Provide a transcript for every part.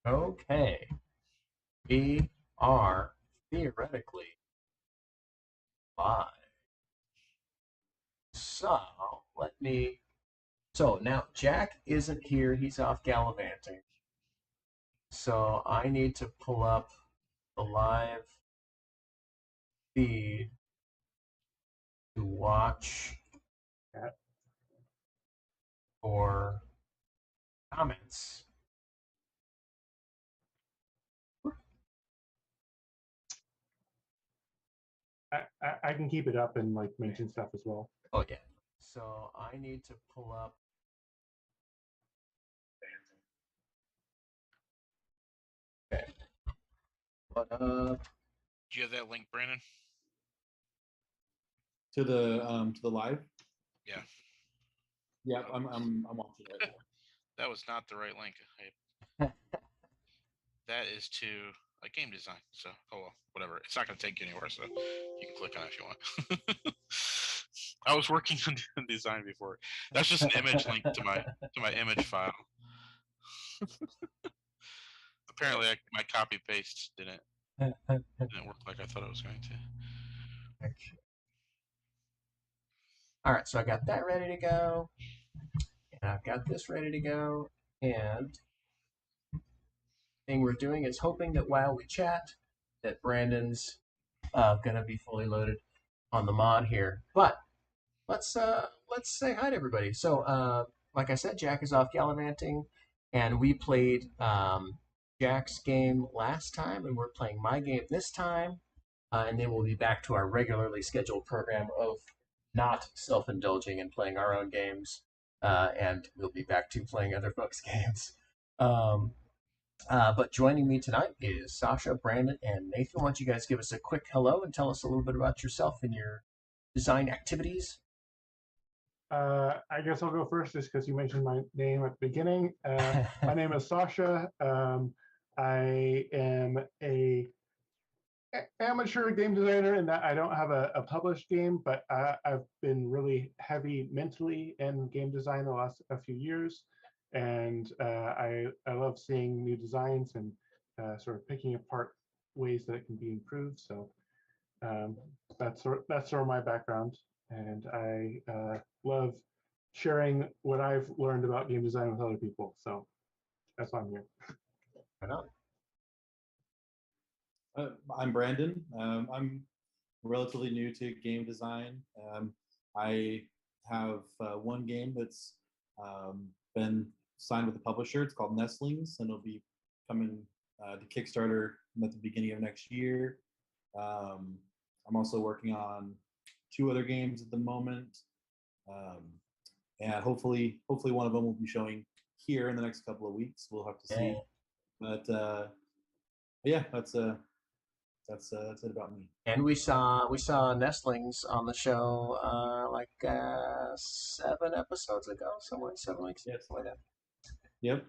Okay, we are theoretically live. So So now Jack isn't here; he's off gallivanting. So I need to pull up the live feed to watch for comments. I can keep it up and like mention stuff as well. Oh yeah. So I need to pull up. Okay. Do you have that link, Brandon? To the live? Yeah. Yeah, I'm watching it right now. That was not the right link. That is to a game design. So, oh well, whatever. It's not going to take you anywhere, so you can click on it if you want. I was working on design before. That's just an image link to my image file. Apparently, my copy paste didn't work like I thought it was going to. All right, so I got that ready to go, and I've got this ready to go, and the thing we're doing is hoping that while we chat, that Brandon's gonna be fully loaded on the mod here. But let's say hi to everybody. So like I said, Jack is off gallivanting, and we played Jack's game last time, and we're playing my game this time, and then we'll be back to our regularly scheduled program of not self-indulging and playing our own games, and we'll be back to playing other folks' games. But joining me tonight is Sasha, Brandon, and Nathan. Why don't you guys give us a quick hello and tell us a little bit about yourself and your design activities? I guess I'll go first just because you mentioned my name at the beginning. My name is Sasha. I am a amateur game designer in that I don't have a published game, but I've been really heavy mentally in game design the last few years, and I love seeing new designs and sort of picking apart ways that it can be improved. So that's sort of my background, and I love sharing what I've learned about game design with other people. So that's why I'm here. Right on. I'm Brandon. I'm relatively new to game design. I have one game that's been signed with a publisher. It's called Nestlings, and it'll be coming to Kickstarter at the beginning of next year. I'm also working on 2 other games at the moment, and hopefully one of them will be showing here in the next couple of weeks. We'll have to see. But yeah, that's it about me. And we saw Nestlings on the show like 7 episodes ago, somewhere 7 weeks ago, something like that. Yep.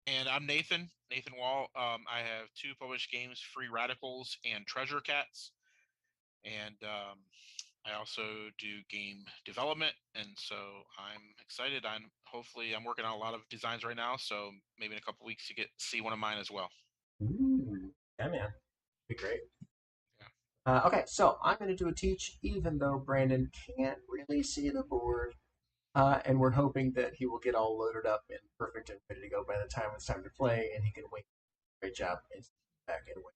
And I'm Nathan Wall. I have 2 published games, Free Radicals and Treasure Cats. And I also do game development, and so I'm excited. I'm working on a lot of designs right now, so maybe in a couple weeks you see one of mine as well. Ooh, yeah, man, be great. Yeah. Okay, so I'm going to do a teach, even though Brandon can't really see the board, and we're hoping that he will get all loaded up and perfect and ready to go by the time it's time to play, and he can wait. Great job, and back in wait.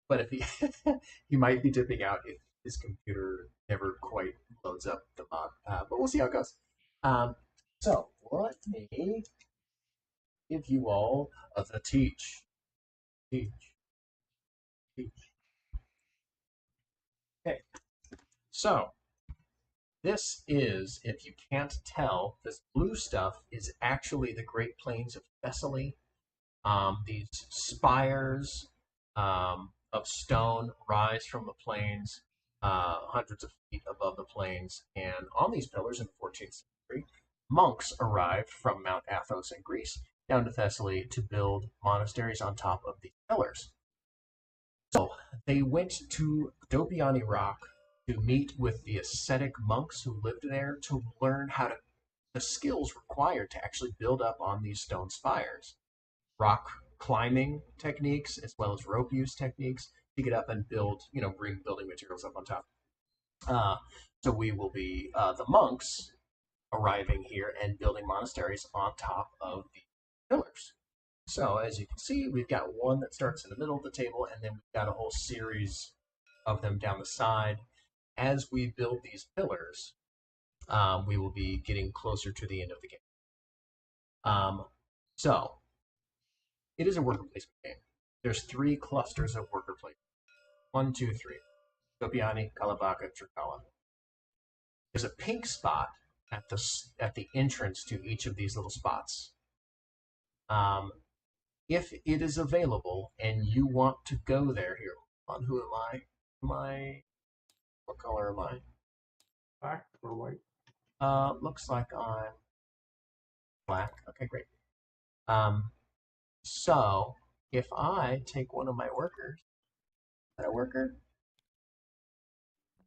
But if he might be dipping out if his computer never quite loads up the mod. But we'll see how it goes. So let me give you all the teach. Okay. So this is, if you can't tell, this blue stuff is actually the Great Plains of Thessaly. These spires of stone rise from the plains, hundreds of feet above the plains, and on these pillars in the 14th century, monks arrived from Mount Athos in Greece down to Thessaly to build monasteries on top of these pillars. So they went to Dopiani Rock to meet with the ascetic monks who lived there to learn how to the skills required to actually build up on these stone spires. Rock climbing techniques, as well as rope use techniques to get up and build, bring building materials up on top. So we will be the monks arriving here and building monasteries on top of the pillars. So as you can see, we've got one that starts in the middle of the table, and then we've got a whole series of them down the side. As we build these pillars, we will be getting closer to the end of the game. So it is a worker placement game. There's 3 clusters of worker placement. 1, 2, 3. Dopiani, Kalabaka, Trikala. There's a pink spot at the entrance to each of these little spots. If it is available and you want to go there, here, on who am I? What color am I? Black or white? Looks like I'm black. Okay, great. So if I take one of my workers, is that a worker?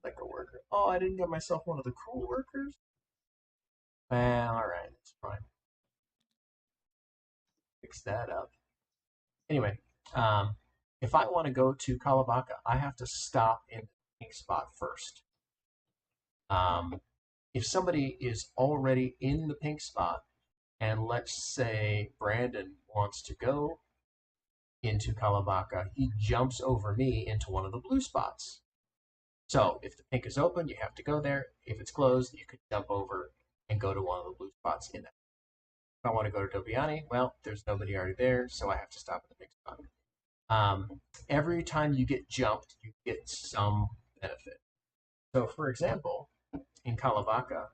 Like a worker. Oh, I didn't get myself one of the cool workers. All right, that's fine. Fix that up. Anyway, if I want to go to Kalabaka, I have to stop in the pink spot first. If somebody is already in the pink spot, and let's say Brandon wants to go into Kalabaka, he jumps over me into one of the blue spots. So if the pink is open, you have to go there. If it's closed, you could jump over and go to one of the blue spots in that. If I want to go to Dobiani, well, there's nobody already there, so I have to stop at the pink spot. Every time you get jumped, you get some benefit. So, for example, in Kalabaka,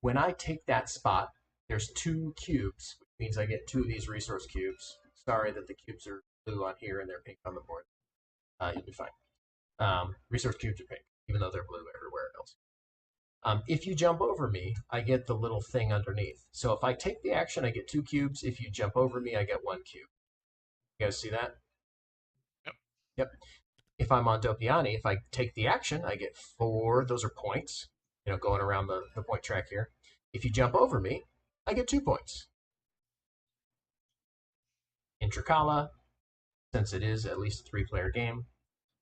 when I take that spot, there's 2 cubes, which means I get 2 of these resource cubes. Sorry that the cubes are blue on here and they're pink on the board. You'll be fine. Resource cubes are pink, even though they're blue everywhere else. If you jump over me, I get the little thing underneath. So if I take the action, I get 2 cubes. If you jump over me, I get 1 cube. You guys see that? Yep. If I'm on Dopiani, if I take the action, I get 4. Those are points, going around the point track here. If you jump over me, I get 2 points. In Trikala, since it is at least a 3-player game,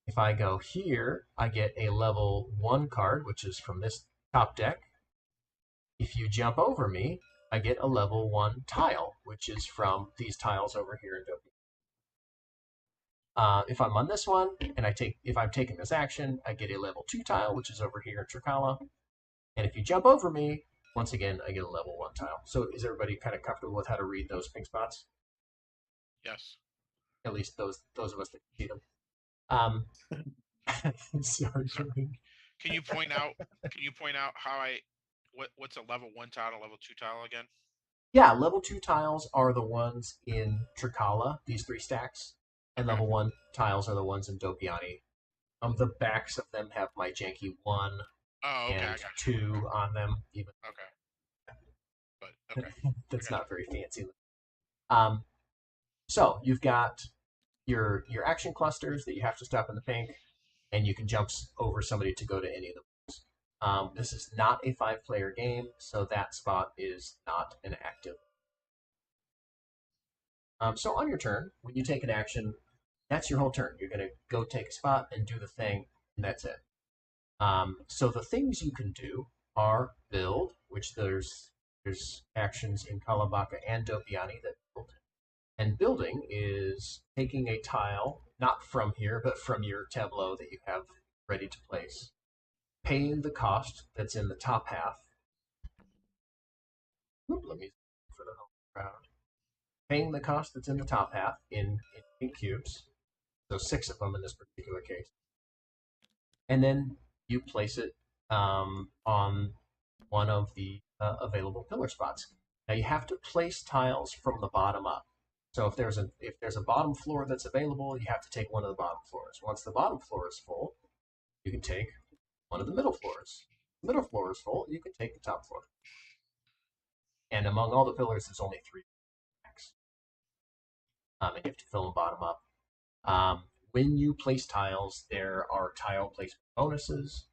if I go here, I get a level 1 card, which is from this top deck. If you jump over me, I get a level 1 tile, which is from these tiles over here in Dopiani. If I'm on this one, and if I'm taking this action, I get a level 2 tile, which is over here in Trikala. And if you jump over me, once again, I get a level 1 tile. So is everybody kind of comfortable with how to read those pink spots? Yes. At least those of us that can see them. Sorry. Can you point out how what's a level 1 tile and a level 2 tile again? Yeah, level 2 tiles are the ones in Trikala, these 3 stacks, and level 1 tiles are the ones in Dopiani. The backs of them have my janky 1 and 2 on them. Even. Okay. But okay. That's not very fancy. So you've got your action clusters that you have to stop in the pink, and you can jump over somebody to go to any of the blues. This is not a 5-player game, so that spot is not an active. So on your turn, when you take an action, that's your whole turn. You're going to go take a spot and do the thing, and that's it. So the things you can do are build, which there's actions in Kalabaka and Dopiani that build. And building is taking a tile, not from here, but from your tableau that you have ready to place, paying the cost that's in the top half. Let me for the whole crowd. Paying the cost that's in the top half in pink cubes, so 6 of them in this particular case. And then you place it on one of the available pillar spots. Now you have to place tiles from the bottom up. So if there's a bottom floor that's available, you have to take one of the bottom floors. Once the bottom floor is full, you can take one of the middle floors. The middle floor is full, you can take the top floor. And among all the pillars, there's only 3 packs. And you have to fill them bottom up. When you place tiles, there are tile placement bonuses.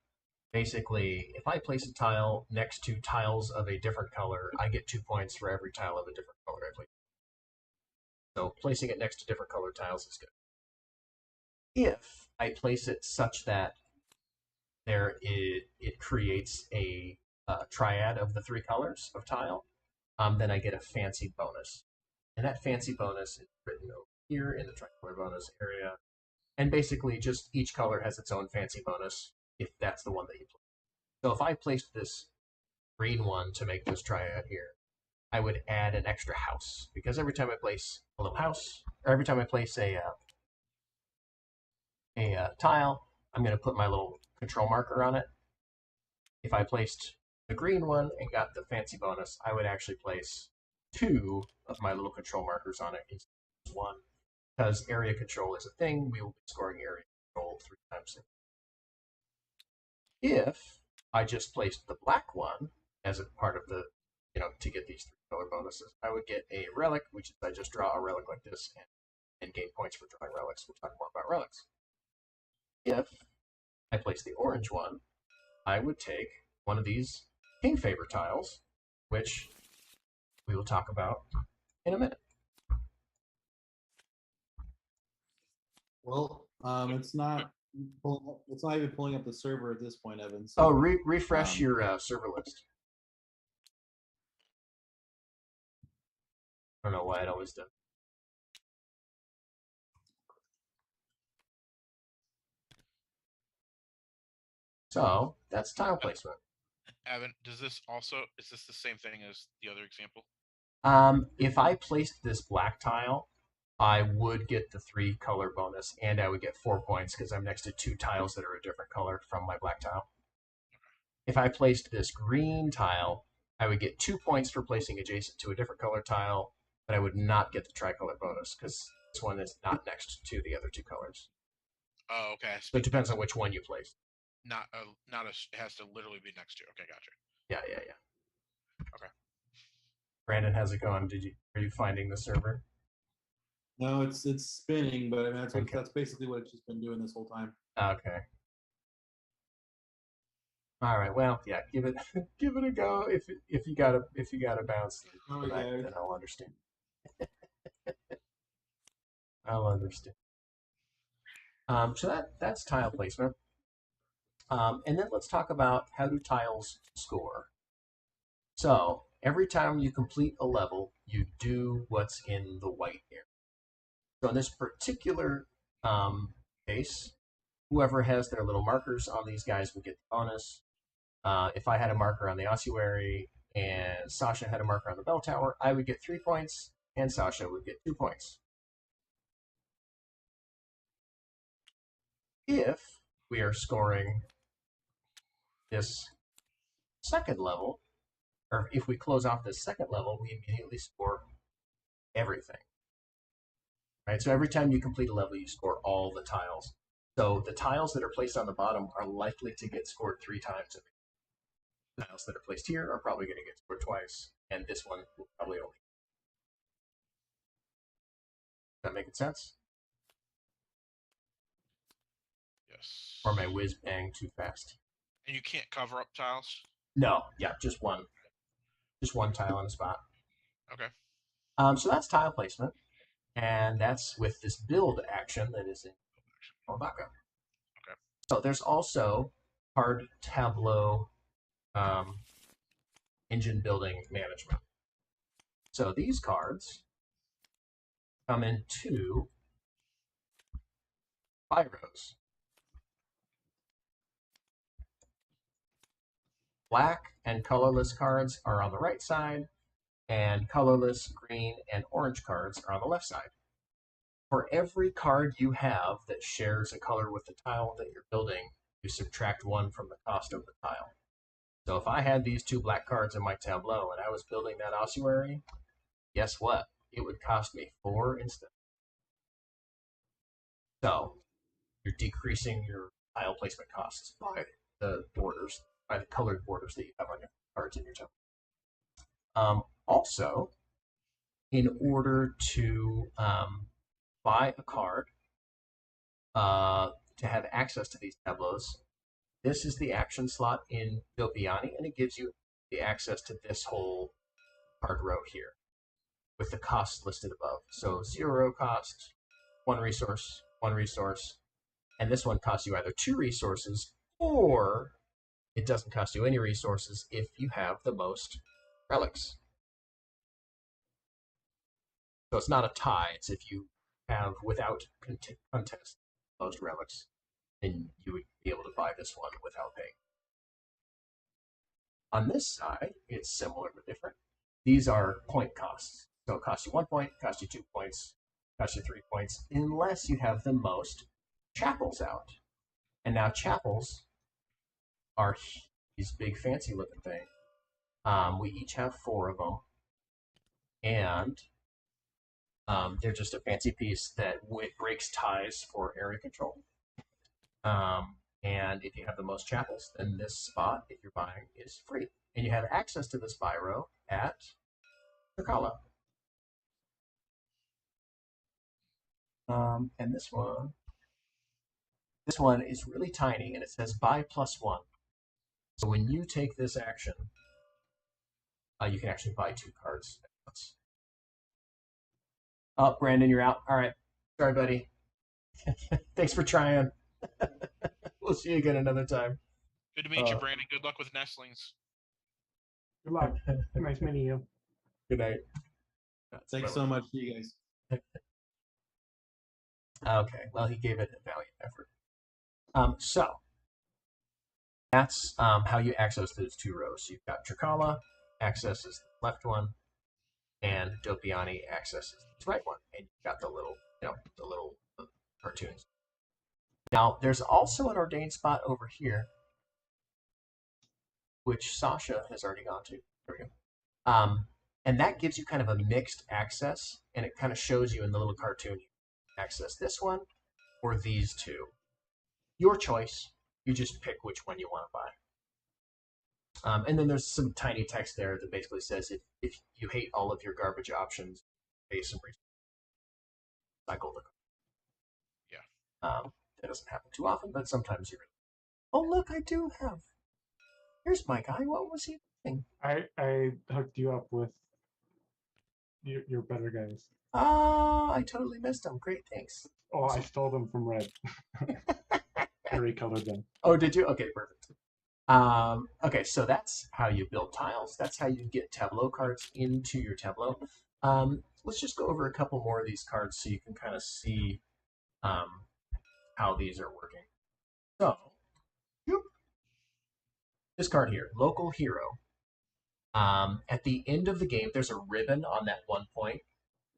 basically, if I place a tile next to tiles of a different color, I get 2 points for every tile of a different color I place. So placing it next to different color tiles is good. If I place it such that it creates a triad of the 3 colors of tile, then I get a fancy bonus. And that fancy bonus is written over here in the tricolor bonus area. And basically, just each color has its own fancy bonus if that's the one that you play. So if I placed this green one to make this triad here, I would add an extra house. Because every time I place a little house, or every time I place a tile, I'm going to put my little control marker on it. If I placed the green one and got the fancy bonus, I would actually place 2 of my little control markers on it instead of 1. Because area control is a thing, we will be scoring area control 3 times. If I just placed the black one as a part of the, to get these 3 color bonuses, I would get a relic, which is I just draw a relic like this and gain points for drawing relics. We'll talk more about relics. If I place the orange one, I would take one of these king favor tiles, which we will talk about in a minute. Well, it's not even pulling up the server at this point, Evan. So, refresh your server list. I don't know why it always does. So that's tile placement. Evan, is this the same thing as the other example? If I placed this black tile, I would get the 3 color bonus, and I would get 4 points because I'm next to 2 tiles that are a different color from my black tile. If I placed this green tile, I would get 2 points for placing adjacent to a different color tile, but I would not get the tricolor bonus because this one is not next to the other 2 colors. Oh, okay. So it depends on which one you place. It has to literally be next to. Okay, gotcha. Yeah. Okay. Brandon, how's it going? Are you finding the server? No, it's spinning, but I mean that's basically what it's just been doing this whole time. Okay. All right. Well, yeah. Give it a go. If you gotta bounce, then I'll understand. I'll understand. So that's tile placement. And then let's talk about how do tiles score. So every time you complete a level, you do what's in the white area. So in this particular case, whoever has their little markers on these guys would get the bonus. If I had a marker on the ossuary and Sasha had a marker on the bell tower, I would get 3 points and Sasha would get 2 points. If we are scoring this second level, or if we close off this second level, we immediately score everything. Right? So every time you complete a level, you score all the tiles. So the tiles that are placed on the bottom are likely to get scored 3 times. The tiles that are placed here are probably going to get scored twice, and this one will probably only. Is that making sense? Yes. Or my whiz bang too fast? And you can't cover up tiles? No, yeah, just one. Just one tile on a spot. Okay. So that's tile placement, and that's with this build action that is in Obaka. Okay. So there's also card tableau engine building management. So these cards come in 2 pyros. Black and colorless cards are on the right side, and colorless, green, and orange cards are on the left side. For every card you have that shares a color with the tile that you're building, you subtract 1 from the cost of the tile. So if I had these 2 black cards in my tableau and I was building that ossuary, guess what? It would cost me 4 instead. So you're decreasing your tile placement costs by the borders, by the colored borders that you have on your cards in your tableau. Also, in order to buy a card, to have access to these tableaus, This is the action slot in Dopiani, and it gives you the access to this whole card row here with the costs listed above. So 0 cost, 1 resource, and this one costs you either 2 resources or it doesn't cost you any resources if you have the most relics. So it's not a tie, it's if you have, without contest, most relics, then you would be able to buy this one without paying. On this side, it's similar but different. These are point costs. So it costs you 1 point, costs you 2 points, costs you 3 points, unless you have the most chapels out. And now chapels are these big fancy looking things. We each have 4 of them. And they're just a fancy piece that breaks ties for area control. And if you have the most chapels, then this spot, if you're buying, is free. And you have access to this buy row at Trikala. And this one is really tiny, and it says buy +1. So when you take this action, you can actually buy 2 cards at once. Oh, Brandon, you're out. All right. Sorry, buddy. Thanks for trying. We'll see you again another time. Good to meet you, Brandon. Good luck with nestlings. Good luck. Nice meeting you. Good night. Thanks so much to you guys. Okay, well, he gave it a valiant effort. So that's how you access those 2 rows. You've got Trikala, accesses the left one, and Dopiani accesses the right one. And you've got the little, cartoons. Now, there's also an ordained spot over here, which Sasha has already gone to. There we go. And that gives you kind of a mixed access, and it kind of shows you in the little cartoon, access this one or these 2. Your choice. You just pick which one you want to buy. And then there's some tiny text there that basically says if you hate all of your garbage options, pay some reason. Cycle the card. Yeah. That doesn't happen too often, but sometimes you really. Oh, look, I do have. Here's my guy. What was he doing? I hooked you up with your better guys. I totally missed him. Great, thanks. Oh, awesome. I stole them from Red. I recolored them. Oh, did you? Okay, perfect. Okay, so that's how you build tiles. That's how you get tableau cards into your tableau. Let's just go over a couple more of these cards so you can kind of see how these are working. So, this card here, Local Hero. At the end of the game, there's a ribbon on that 1 point.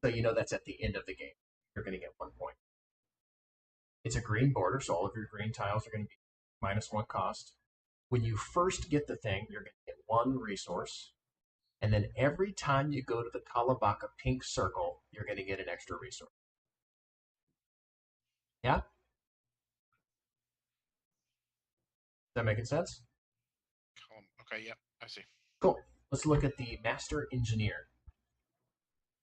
So you know that's at the end of the game. You're going to get 1 point. It's a green border, so all of your green tiles are going to be -1 cost. When you first get the thing, you're going to get 1 resource. And then every time you go to the Kalabaka pink circle, you're going to get an extra resource. Yeah? Is that making sense? Okay, yep, I see. Cool. Let's look at the Master Engineer.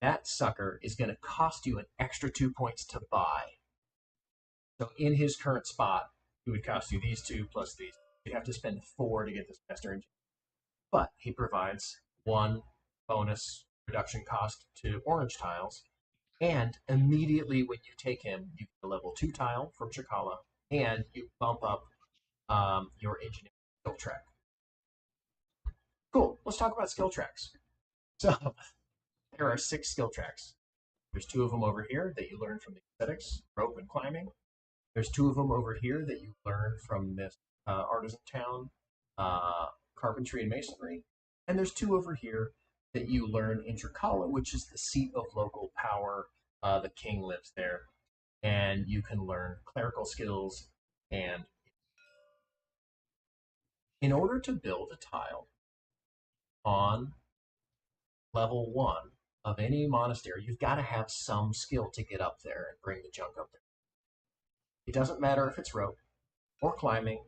That sucker is going to cost you an extra 2 points to buy. So in his current spot, it would cost you these 2 plus these. You'd have to spend 4 to get this Master Engineer. But he provides 1 bonus reduction cost to orange tiles. And immediately when you take him, you get a level 2 tile from Trikala, and you bump up your engineering skill track. Cool. Let's talk about skill tracks. So there are 6 skill tracks. There's 2 of them over here that you learn from the ascetics, rope and climbing. There's 2 of them over here that you learn from this artisan town, carpentry and masonry. And there's 2 over here that you learn in Trikala, which is the seat of local power. The king lives there. And you can learn clerical skills. And in order to build a tile on level 1 of any monastery, you've got to have some skill to get up there and bring the junk up there. It doesn't matter if it's rope or climbing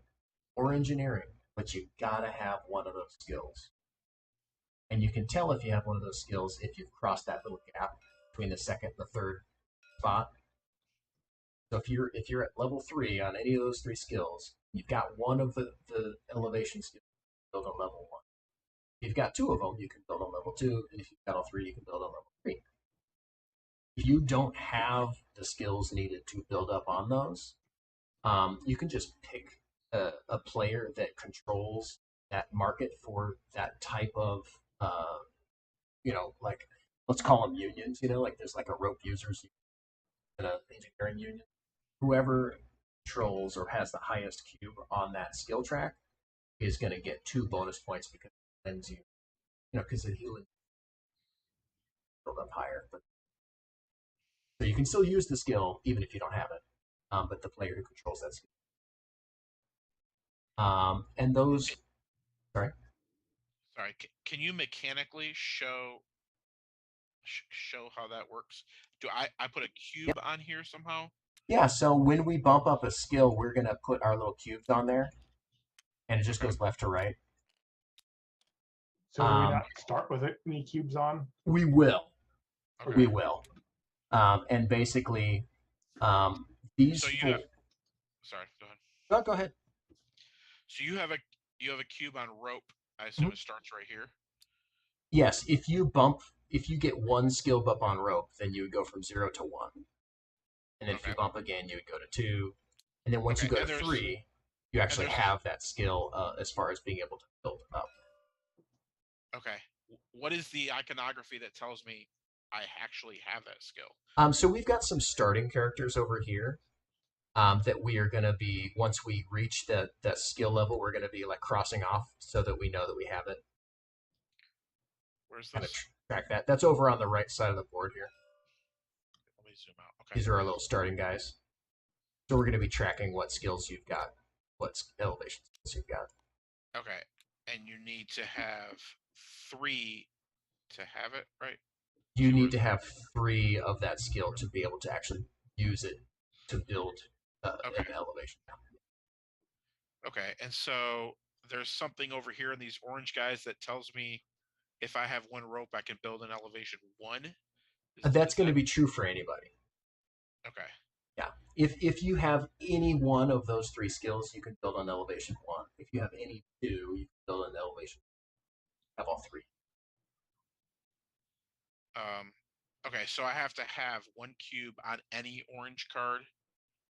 or engineering, but you've got to have one of those skills. And you can tell if you have one of those skills if you've crossed that little gap between the second and the third spot. So if you're at level 3 on any of those 3 skills, You've got one of the elevation skills, build on level 1. If you've got 2 of them, you can build on level 2, and if you've got all 3, you can build on level 3. If you don't have the skills needed to build up on those, you can just pick a player that controls that market for that type of, like, let's call them unions, like there's like a rope users and an engineering union. Whoever controls or has the highest cube on that skill track is going to get 2 bonus points because it lends you, because the healing build up higher. But so you can still use the skill even if you don't have it, but the player who controls that skill. And those, sorry. Sorry, can you mechanically show how that works? Do I put a cube on here somehow? Yeah, so when we bump up a skill, we're going to put our little cubes on there, and it just goes left to right. So do we not start with any cubes on? We will. Okay. We will. And basically, these. So you have. Sorry, go ahead. No, go ahead. So you have a cube on rope. I assume it starts right here. Yes, if you get 1 skill bump on rope, then you would go from 0 to 1. And then if you bump again, you would go to 2. And then once you go to 3, you actually have that skill as far as being able to build up. Okay. What is the iconography that tells me I actually have that skill? So we've got some starting characters over here that we are going to be, once we reach that skill level, we're going to be like crossing off so that we know that we have it. Where's this? Kind of track that. That's over on the right side of the board here. Let me zoom out. Okay. These are our little starting guys. So we're going to be tracking what skills you've got, what elevation skills you've got. Okay. And you need to have 3 to have it, right? You need to have 3 of that skill to be able to actually use it to build an elevation. Okay, and so there's something over here in these orange guys that tells me if I have 1 rope, I can build an elevation 1. That's going to be true for anybody. Okay. Yeah. If you have any one of those 3 skills, you can build on elevation 1. If you have any 2, you can build on elevation. Have all 3. Okay, so I have to have 1 cube on any orange card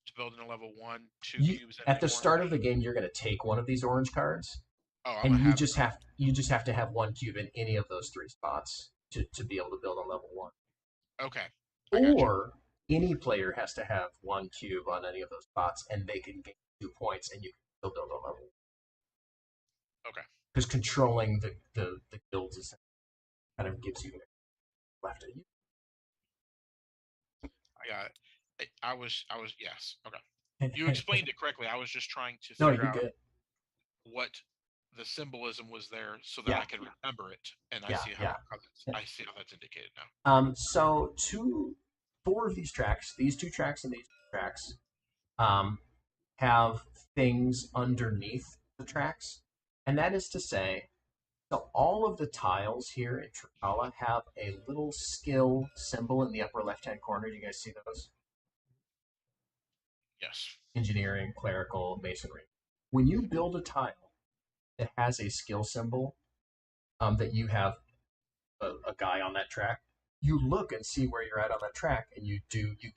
to build in a level 1. 2 cubes at the start of the game. You're going to take one of these orange cards, and you just have to have 1 cube in any of those 3 spots to be able to build on level 1. Okay. Or any player has to have 1 cube on any of those spots, and they can gain 2 points, and you can still build on level 1. Okay. Because controlling the guilds is kind of gives you left at you. I got it. I was yes. Okay. You explained it correctly. I was just trying to figure out what the symbolism was there so that I can remember it, and I see how that's indicated now. So 4 of these tracks, these 2 tracks and these 2 tracks, have things underneath the tracks, and that is to say, so all of the tiles here in Trikala have a little skill symbol in the upper left-hand corner. Do you guys see those? Yes. Engineering, clerical, masonry. When you build a tile that has a skill symbol, that you have a guy on that track, you look and see where you're at on that track, and you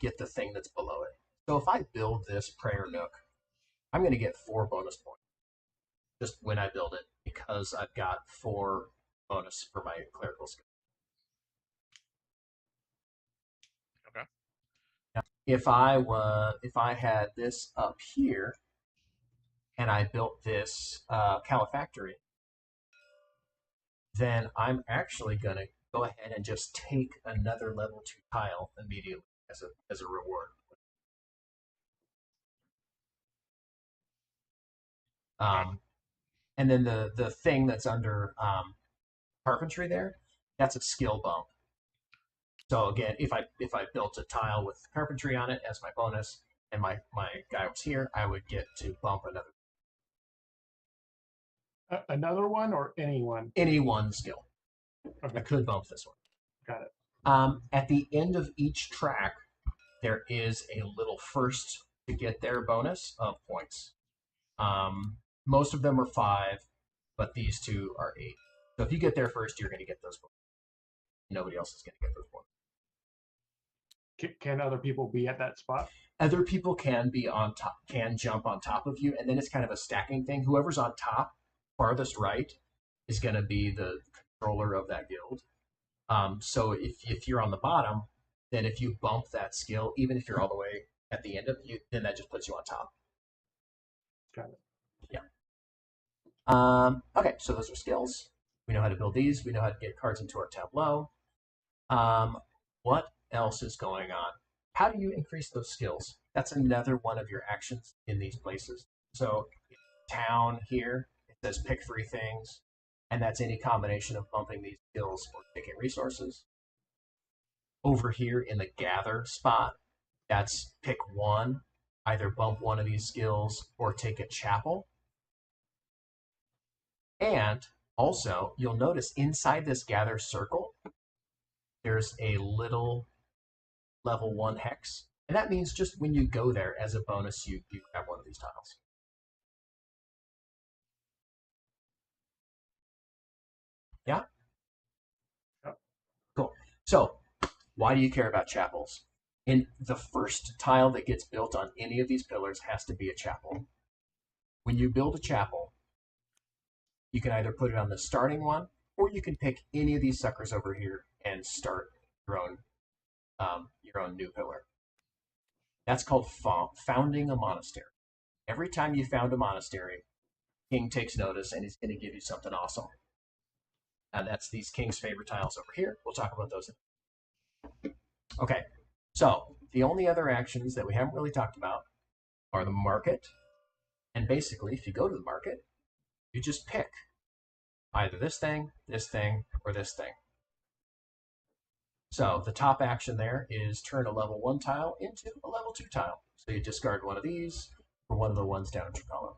get the thing that's below it. So if I build this prayer nook, I'm going to get 4 bonus points just when I build it, because I've got 4 bonus for my clerical skill. Okay. Now, if I had this up here, and I built this calefactory, then I'm actually going to go ahead and just take another level 2 tile immediately as a reward. And then the thing that's under carpentry there, that's a skill bump. So again, if I built a tile with carpentry on it as my bonus, and my guy was here, I would get to bump another. Another one or any one? Any one skill. Okay. I could bump this one. Got it. At the end of each track, there is a little first to get their bonus of points. Most of them are 5, but these 2 are 8. So if you get there first, you're going to get those points. Nobody else is going to get those points. Can other people be at that spot? Other people can be on top, can jump on top of you, and then it's kind of a stacking thing. Whoever's on top, farthest right, is going to be the controller of that guild. So if you're on the bottom, then if you bump that skill, even if you're all the way at the end of you, then that just puts you on top. Got it. Yeah. Okay, so those are skills. We know how to build these. We know how to get cards into our tableau. What else is going on? How do you increase those skills? That's another one of your actions in these places. So town here, it says pick 3 things, and that's any combination of bumping these skills or picking resources. Over here in the gather spot, that's pick 1, either bump one of these skills or take a chapel. And also, you'll notice inside this gather circle, there's a little level 1 hex. And that means just when you go there as a bonus, you grab one of these tiles. Yeah? Yep. Cool. So, why do you care about chapels? And the first tile that gets built on any of these pillars has to be a chapel. When you build a chapel, you can either put it on the starting one, or you can pick any of these suckers over here and start your own new pillar. That's called founding a monastery. Every time you found a monastery, King takes notice and he's going to give you something awesome. And that's these King's favorite tiles over here. We'll talk about those. Okay, so the only other actions that we haven't really talked about are the market. And basically, if you go to the market, you just pick either this thing, or this thing. So the top action there is turn a level 1 tile into a level 2 tile. So you discard one of these for one of the ones down in your column.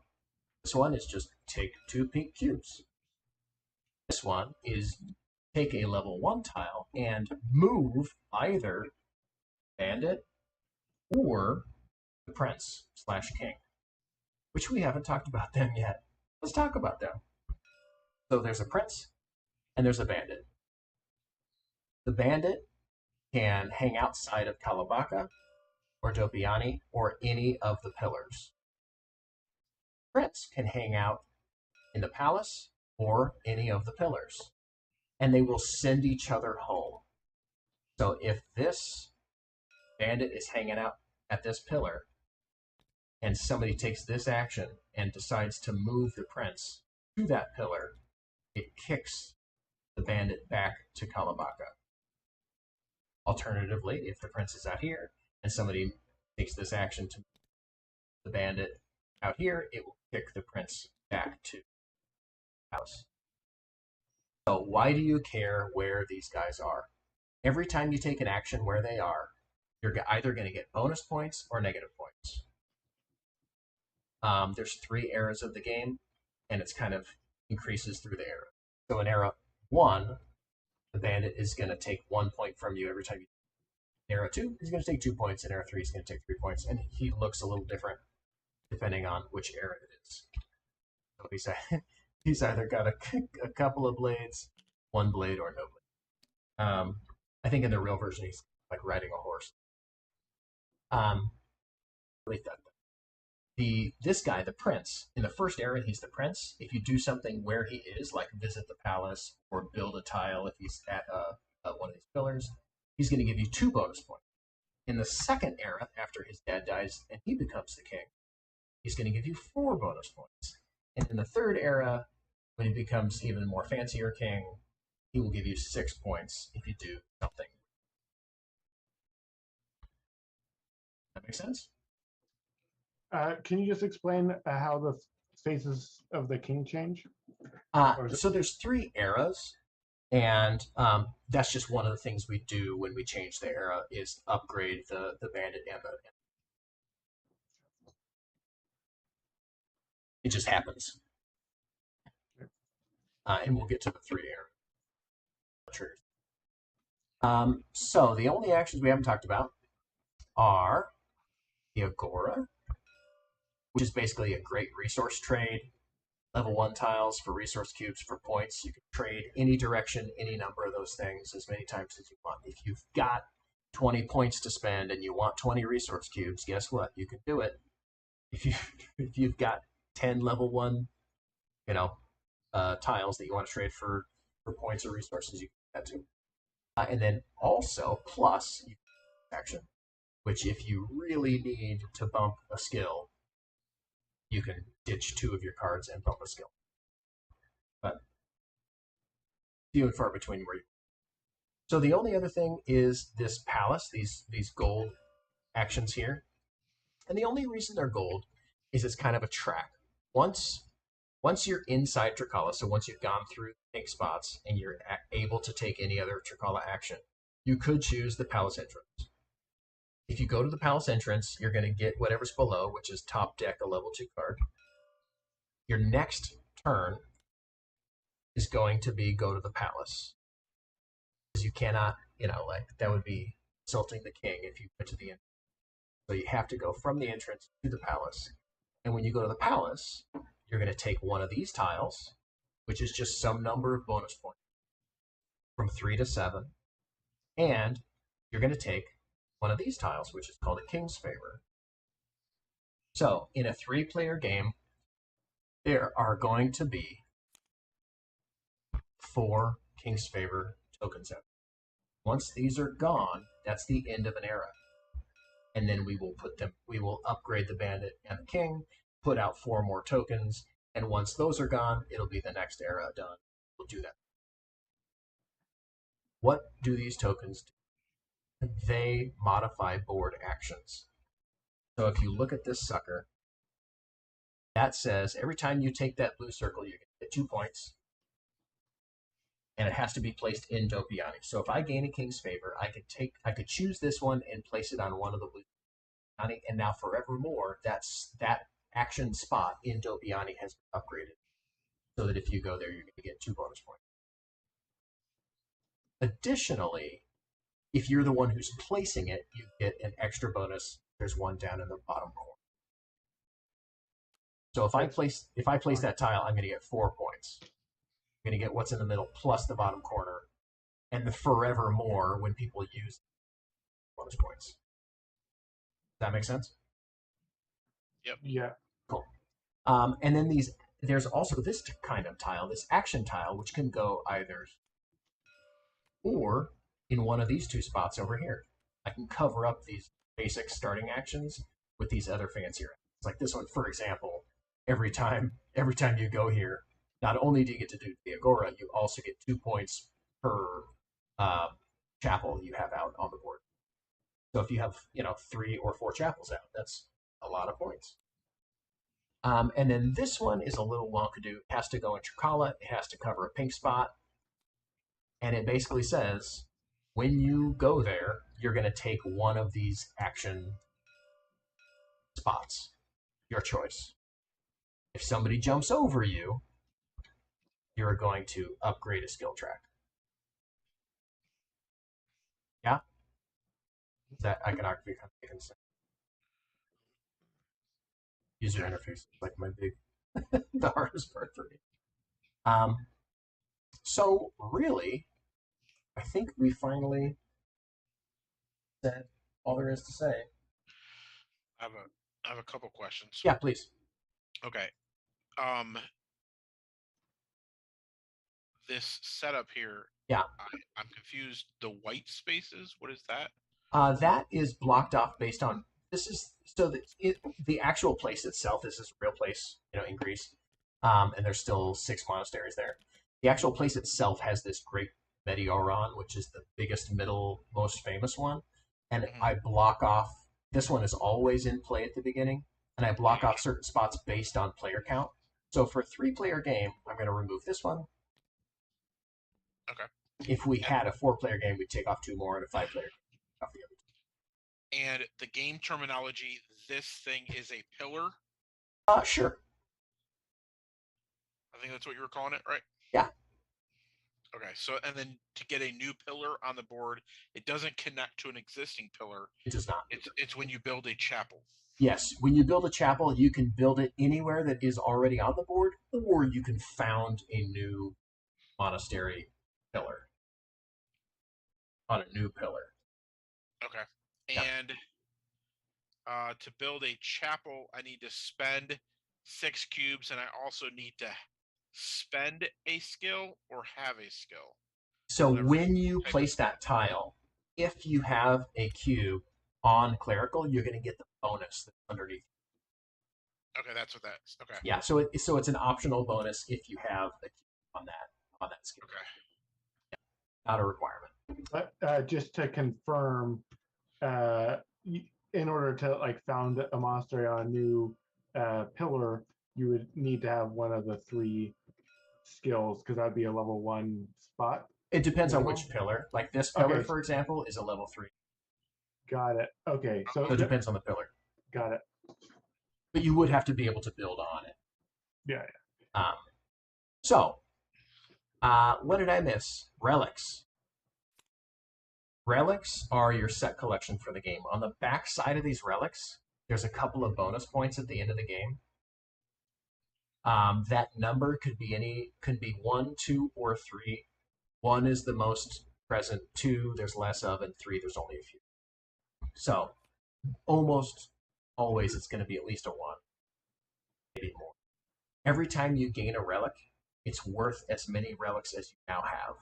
This one is just take 2 pink cubes. This one is take a level 1 tile and move either bandit or the prince / king, which we haven't talked about them yet. Let's talk about them. So there's a prince and there's a bandit. The bandit can hang outside of Kalabaka or Dopiani or any of the pillars. Prince can hang out in the palace or any of the pillars, and they will send each other home. So if this bandit is hanging out at this pillar and somebody takes this action and decides to move the prince to that pillar, it kicks the bandit back to Kalabaka. Alternatively, if the prince is out here and somebody takes this action to the bandit out here, it will kick the prince back to the house. So why do you care where these guys are? Every time you take an action where they are, you're either going to get bonus points or negative points. There's 3 eras of the game, and it's kind of increases through the era. So in era 1, the bandit is going to take 1 point from you every time you. In era 2, he's going to take 2 points. In era 3, he's going to take 3 points, and he looks a little different depending on which era it is. So he's either got a couple of blades, 1 blade, or no blade. I think in the real version, he's like riding a horse. This guy, the prince, in the first era, he's the prince. If you do something where he is, like visit the palace or build a tile if he's at one of these pillars, he's going to give you 2 bonus points. In the second era, after his dad dies and he becomes the king, he's going to give you 4 bonus points. And in the third era, when he becomes even more fancier king, he will give you 6 points if you do something. That makes sense? Can you just explain how the faces of the king change? So there's 3 eras, and that's just one of the things we do when we change the era is upgrade the bandit and the. It just happens. And we'll get to the 3 era. So the only actions we haven't talked about are the Agora, which is basically a great resource trade. Level 1 tiles for resource cubes for points. You can trade any direction, any number of those things as many times as you want. If you've got 20 points to spend and you want 20 resource cubes, guess what? You can do it. If you've got 10 level 1, tiles that you want to trade for points or resources, you can do that too. And then also, plus, action, which if you really need to bump a skill, you can ditch 2 of your cards and bump a skill. But few and far between where you. So the only other thing is this palace, these gold actions here. And the only reason they're gold is it's kind of a track. Once you're inside Trikala, so once you've gone through the pink spots and you're able to take any other Trikala action, you could choose the palace entrance. If you go to the palace entrance, you're going to get whatever's below, which is top deck, a level 2 card. Your next turn is going to be go to the palace. Because you cannot, that would be insulting the king if you went to the entrance. So you have to go from the entrance to the palace. And when you go to the palace, you're going to take one of these tiles, which is just some number of bonus points, from 3 to 7. And you're going to take one of these tiles, which is called a King's Favor. So in a 3-player game, there are going to be 4 King's Favor tokens out. Once these are gone, that's the end of an era. And then we will upgrade the bandit and the king, put out 4 more tokens, and once those are gone, it'll be the next era done. We'll do that. What do these tokens do? They modify board actions. So if you look at this sucker, that says every time you take that blue circle, you get 2 points. And it has to be placed in Dopiani. So if I gain a King's Favor, I could choose this one and place it on one of the blue Dopiani, and now forevermore, that action spot in Dopiani has been upgraded. So that if you go there, you're going to get 2 bonus points. Additionally, if you're the one who's placing it, you get an extra bonus. There's one down in the bottom corner. So if I place that tile, I'm going to get 4 points. I'm going to get what's in the middle plus the bottom corner, and the forevermore when people use bonus points. Does that make sense? Yep. Yeah. Cool. And then there's also this kind of tile, this action tile, which can go either or in one of these 2 spots over here. I can cover up these basic starting actions with these other fancier. It's like this one, for example. Every time you go here, not only do you get to do the Agora, you also get 2 points per chapel you have out on the board. So if you have 3 or 4 chapels out, that's a lot of points. And then this one is a little wonkadoo. It has to go in Trikala. It has to cover a pink spot. And it basically says, when you go there, you're going to take one of these action spots. Your choice. If somebody jumps over you, you're going to upgrade a skill track. Yeah? That iconography kind of making sense. User interface is like my the hardest part for me. So really, I think we finally said all there is to say. I have a couple questions. Yeah, please. Okay. This setup here. Yeah. I'm confused. The white spaces. What is that? That is blocked off based on the actual place itself. This is a real place, in Greece, and there's still 6 monasteries there. The actual place itself has this great Meteoron, which is the biggest, most famous one, and I block off. This one is always in play at the beginning, and I block off certain spots based on player count. So for a 3-player game, I'm going to remove this one. Okay. If we had a 4-player game, we'd take off 2 more, and a 5-player game, off the other 2. And the game terminology, this thing is a pillar? Sure. I think that's what you were calling it, right? Yeah. Okay, so and then to get a new pillar on the board, it doesn't connect to an existing pillar. It does not. It's when you build a chapel. Yes, when you build a chapel, you can build it anywhere that is already on the board, or you can found a new monastery pillar on a new pillar. Okay. Yeah. And to build a chapel, I need to spend 6 cubes, and I also need to spend a skill or have a skill. So Whatever when you type place of- that tile, if you have a cube on clerical, you're going to get the bonus that's underneath. Okay, that's what that's. Okay. Yeah, so it's an optional bonus if you have a cube on that skill. Okay. Not a requirement. But just to confirm, in order to like found a monastery on a new pillar, you would need to have one of the 3 skills because that'd be a level 1 spot. It depends on Minimum? which pillar. Like this pillar, Okay. for example, is a level 3. Got it. Okay, so So it depends on the pillar. got it. But you would have to be able to build on it. Yeah. So, what did I miss? Relics. Relics are your set collection for the game. On the back side of these relics, there's a couple of bonus points at the end of the game. That number could be 1, 2, or 3. 1 is the most present. 2, there's less of, and 3, there's only a few. So, almost always it's going to be at least a 1, maybe more. Every time you gain a relic, it's worth as many relics as you now have.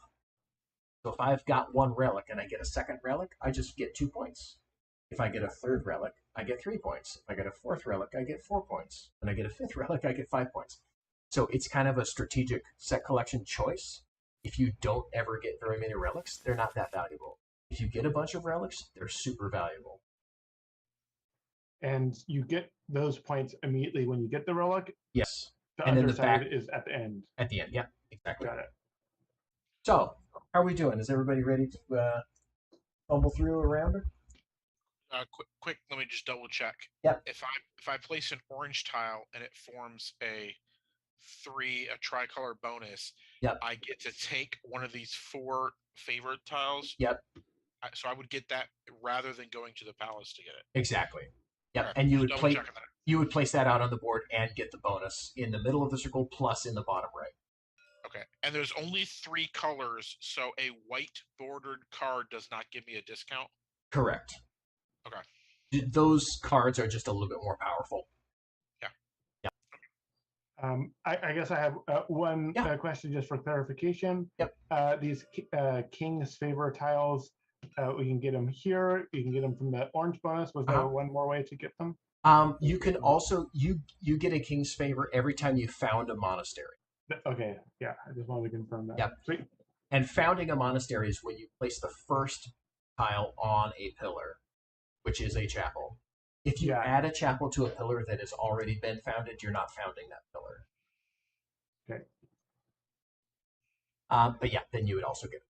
So if I've got 1 relic and I get a second relic, I just get 2 points. If I get a third relic, I get 3 points. If I get a fourth relic, I get 4 points. When I get a fifth relic, I get 5 points. So it's kind of a strategic set collection choice. If you don't ever get very many relics, they're not that valuable. If you get a bunch of relics, they're super valuable. And you get those points immediately when you get the relic. Yes. The And then underside the back is at the end. at the end. Yeah, exactly. Got it. So, how are we doing? Is everybody ready to fumble through around it? Quick. Let me just double check. Yep. If I place an orange tile and it forms a tricolor bonus, Yep. I get to take one of these 4 favorite tiles. Yep. So I would get that rather than going to the palace to get it. Exactly. Yep. Okay, And you just would double checking that. You would place that out on the board and get the bonus in the middle of the circle plus in the bottom right. Okay. And there's only 3 colors, so a white bordered card does not give me a discount. Correct. Okay. Those cards are just a little bit more powerful. I guess I have one question just for clarification. Yep. These King's Favor tiles, we can get them here. You can get them from the orange bonus. Was there one more way to get them? You can also you get a King's Favor every time you found a monastery. Okay, yeah, I just wanted to confirm that. Yep. Sweet. And founding a monastery is when you place the first tile on a pillar, which is a chapel. If you add a chapel to a pillar that has already been founded, you're not founding that pillar. Okay. But yeah, then you would also get it.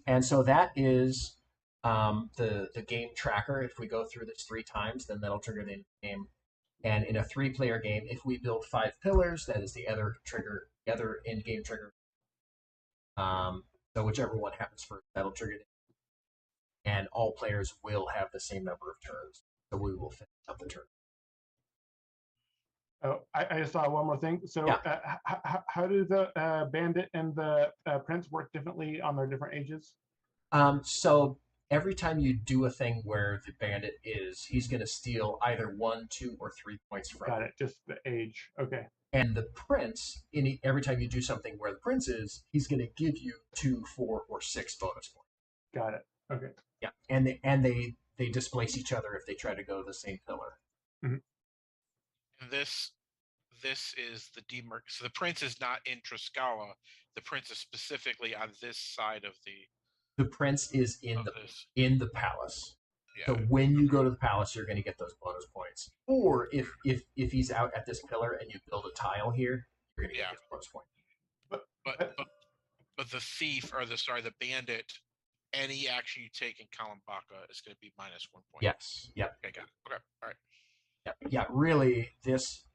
And so that is the game tracker. If we go through this 3 times, then that'll trigger the game. And in a 3-player game, if we build 5 pillars, that is the other end-game trigger. So whichever one happens first, that'll trigger it. And all players will have the same number of turns. So we will finish up the turn. Oh, I just saw one more thing. So how do the bandit and the prince work differently on their different ages? So every time you do a thing where the bandit he's going to steal either 1, 2, or 3 points from Got it. Just the age. Okay. And the prince, every time you do something where the prince is, he's going to give you 2, 4, or 6 bonus points. Got it. Okay. Yeah, and they displace each other if they try to go the same pillar. Mm-hmm. And this is the demarc. So the prince is not in Triscala. The prince is specifically on this side of the. The prince is in the palace. Yeah. So when you go to the palace, you're going to get those bonus points. Or if he's out at this pillar and you build a tile here, you're going to get those bonus points. But the thief or the bandit, any action you take in Kalambaka is going to be minus 1 point. Yes. Yep. Okay, got it. Okay. All right. Yep. Yeah. Really, this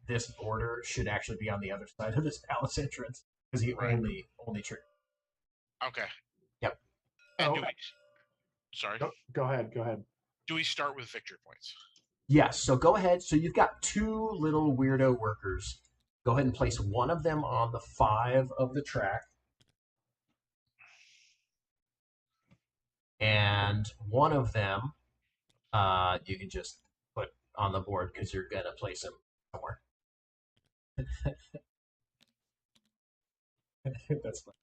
border should actually be on the other side of this palace entrance because he only triggers. Okay. Yep. And sorry. Go ahead. Do we start with victory points? Yes, so go ahead. So you've got two little weirdo workers. Go ahead and place one of them on the 5 of the track. And one of them you can just put on the board because you're going to place him somewhere. That's fun.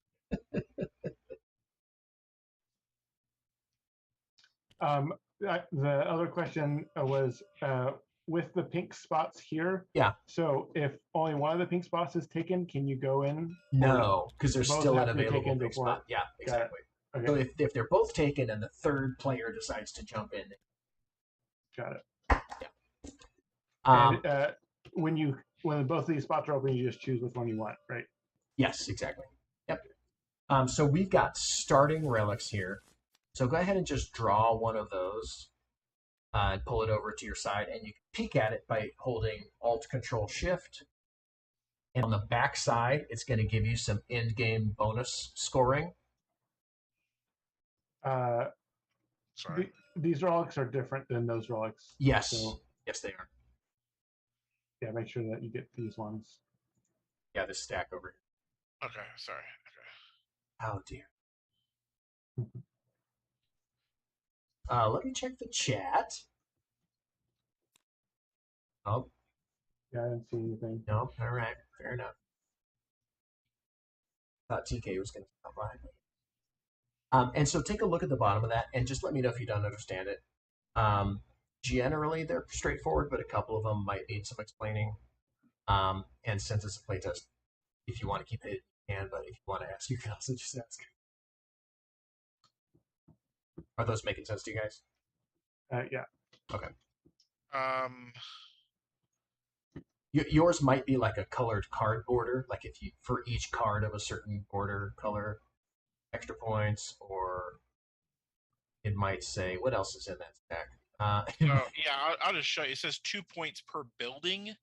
The other question was with the pink spots here. Yeah. So if only one of the pink spots is taken, can you go in? No, because there's both still have an to be available taken pink before- spot. Yeah, Got it. exactly. Okay, So if they're both taken and the third player decides to jump in, got it. um, And when both of these spots are open, you just choose which one you want, right? yes, exactly. Yep. So we've got starting relics here. So go ahead and just draw one of those and pull it over to your side, and you can peek at it by holding Alt Control Shift. And on the back side, it's going to give you some end game bonus scoring. Sorry. These relics are different than those relics. Yes, So yes, they are. yeah, make sure that you get these ones. Yeah, this stack over here. Okay, sorry. Okay. Oh dear. Let me check the chat. Oh, Yeah, I didn't see anything. no. All right. Fair enough. Thought TK was going to stop by. And so take a look at the bottom of that and just let me know if you don't understand it. Generally, they're straightforward, but a couple of them might need some explaining. And since it's a playtest, if you want to keep it, you can, but if you want to ask, you can also just ask. Are those making sense to you guys? Yeah. Okay. Yours might be like a colored card border, like if you for each card of a certain border color, extra points, or it might say what else is in that stack. So yeah, I'll just show you. It says 2 points per building.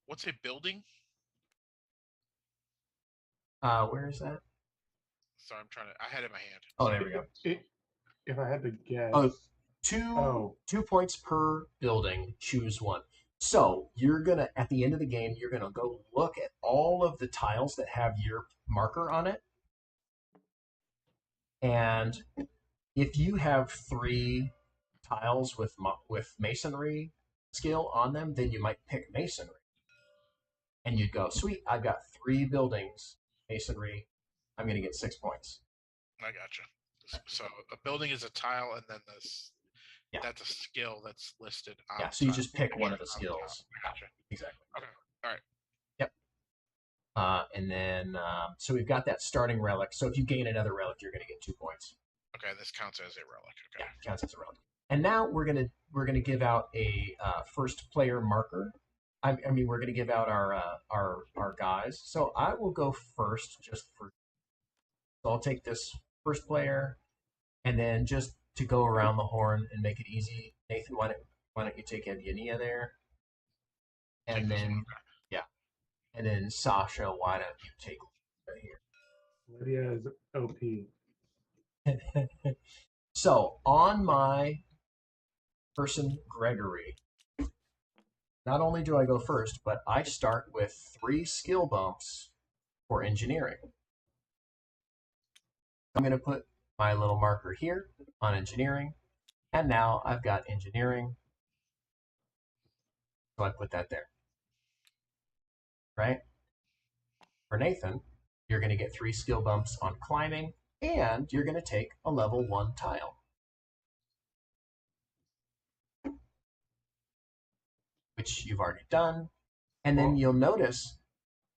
What's a building? Where is that? Sorry, I'm trying to. I had it in my hand. Oh, there we go. If I had to guess. Oh, 2 points per building. Choose one. So you're gonna at the end of the game, you're gonna go look at all of the tiles that have your marker on it, and if you have 3 tiles with masonry skill on them, then you might pick masonry, and you'd go, sweet, I've got 3 buildings masonry. I'm gonna get 6 points. I gotcha. So a building is a tile, and then Yeah. that's a skill that's listed. On Yeah, so you the just pick one of the on skills. I gotcha. Exactly. Okay. All right. Yep. And then, so we've got that starting relic. So if you gain another relic, you're going to get 2 points. Okay, this counts as a relic. Okay. Yeah, counts as a relic. And now we're gonna give out a first player marker. I mean, we're gonna give out our guys. So I will go first, just for. So I'll take this first player, and then just to go around the horn and make it easy, Nathan, why don't you take Evgenia there? And then, yeah. And then Sasha, why don't you take right here? Lydia is OP. So on my person Gregory, not only do I go first, but I start with 3 skill bumps for engineering. I'm going to put my little marker here on engineering, and now I've got engineering. So I put that there. Right? For Nathan, you're going to get 3 skill bumps on climbing, and you're going to take a level 1 tile, which you've already done. And then you'll notice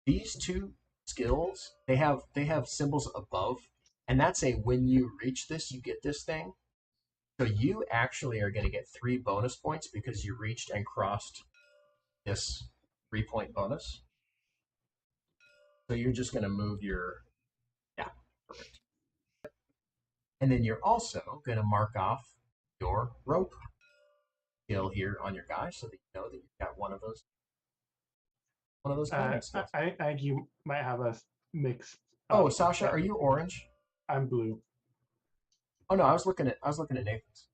these 2 skills, they have symbols above, and that's a when you reach this, you get this thing. So you actually are going to get 3 bonus points because you reached and crossed this 3-point bonus. So you're just going to move your, yeah, perfect. And then you're also going to mark off your rope skill here on your guy so that you know that you've got one of those climbing skills. I think you might have a mixed. Oh, Sasha, are you orange? I'm blue. Oh no, I was looking at Nathan's.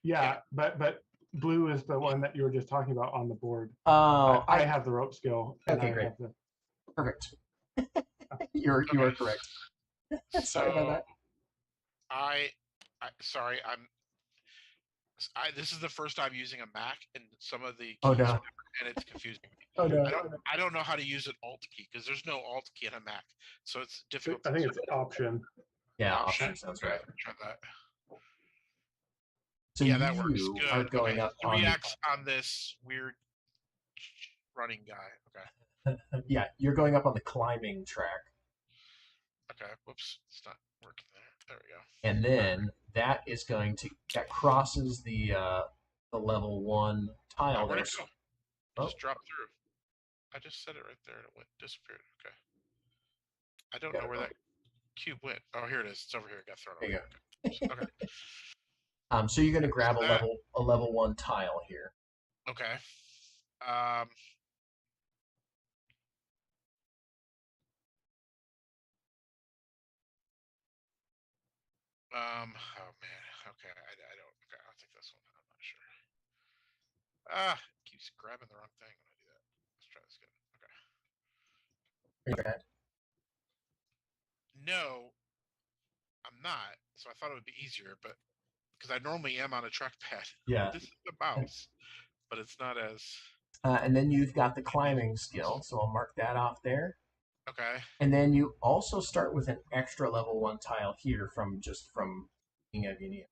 Yeah, but blue is the one that you were just talking about on the board. Oh, I have the rope skill. And Okay, I great. have the, Perfect. You are correct. Sorry about that. Sorry, this is the first time using a Mac, and some of the keys Oh, no. are different, and it's confusing me. Oh no. I don't know how to use an Alt key because there's no Alt key on a Mac, so it's difficult. I think it's Option. Yeah, Option sounds okay, right. Try that. So yeah, that works. you Good. are going okay. up 3x on this weird running guy. Okay. Yeah, you're going up on the climbing track. Okay. Whoops, it's not working there. There we go. And then that crosses the level 1 tile Where'd there. it go? It just dropped through. I just said it right there and it disappeared. Okay. I don't know where that cube went. Oh, here it is. It's over here. It got thrown There over. you go. Okay. So you're going to grab a level 1 tile here. Okay. Oh man. Okay. I don't. Okay. I'll take this one. I'm not sure. Keeps grabbing the wrong thing when I do that. Let's try this again. Okay. No, I'm not. So I thought it would be easier, but because I normally am on a trackpad. Yeah. This is the mouse, but it's not as. And then you've got the climbing skill, so I'll mark that off there. Okay. And then you also start with an extra level 1 tile here from being a Guinea.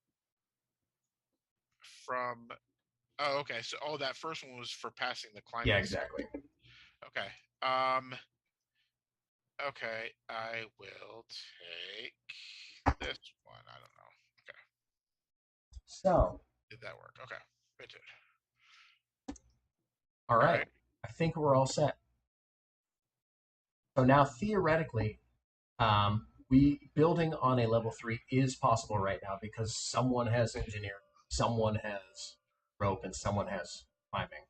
Oh, okay. So, that first one was for passing the climbing. Yeah, exactly. Okay. Okay. I will take this one. I don't know. Okay. So. Did that work? Okay. It did. All right. I think we're all set. So now theoretically, building on a level 3 is possible right now because someone has engineering, someone has rope, and someone has climbing.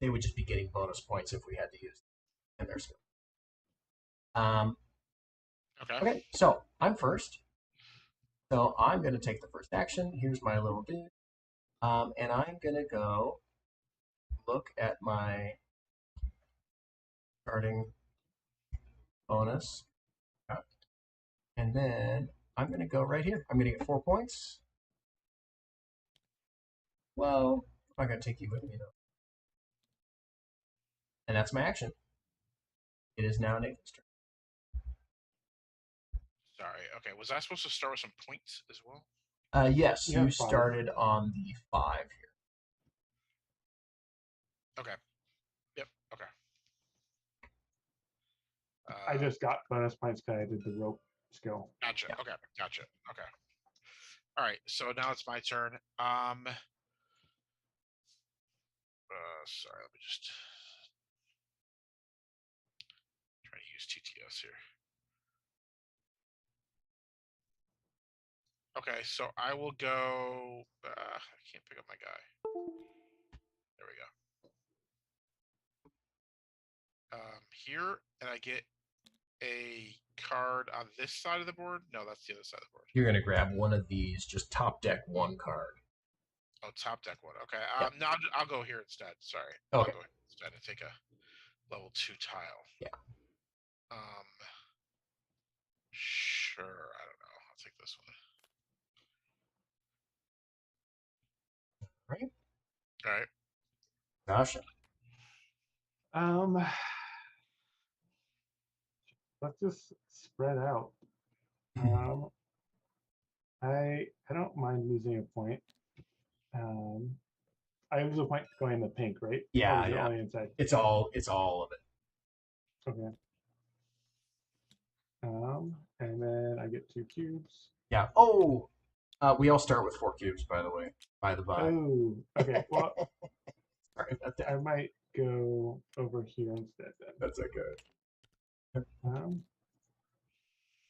They would just be getting bonus points if we had to use them in their skill. Okay, so I'm first. So I'm going to take the first action. Here's my little dude. And I'm going to go look at my starting bonus. And then I'm going to go right here. I'm going to get 4 points. Whoa. I'm going to take you with me, though. And that's my action. It is now Nathan's turn. Sorry. Okay. Was I supposed to start with some points as well? Yes, you started on the 5 here. Okay. Yep. Okay. I just got bonus points because I did the rope skill. Gotcha. Yeah. Okay. Gotcha. Okay. All right. So now it's my turn. Sorry. Let me just try to use TTS here. Okay. So I will go. I can't pick up my guy. There we go. Here, and I get a card on this side of the board. No, that's the other side of the board. You're going to grab one of these, just top deck 1 card. Oh, top deck 1. Okay. Yep. No, I'll go here instead. Sorry. Okay. I'll go here instead and take a level 2 tile. Yeah. Sure. I don't know. I'll take this one. Right. All right. Sasha. Let's just spread out. I don't mind losing a point. I lose a point going in the pink, right? Yeah, yeah. Only inside? It's all of it. Okay. And then I get 2 cubes. Yeah. Oh, we all start with 4 cubes, by the way. By the by. Oh, okay. Well, sorry about that. I might go over here instead then. That's okay.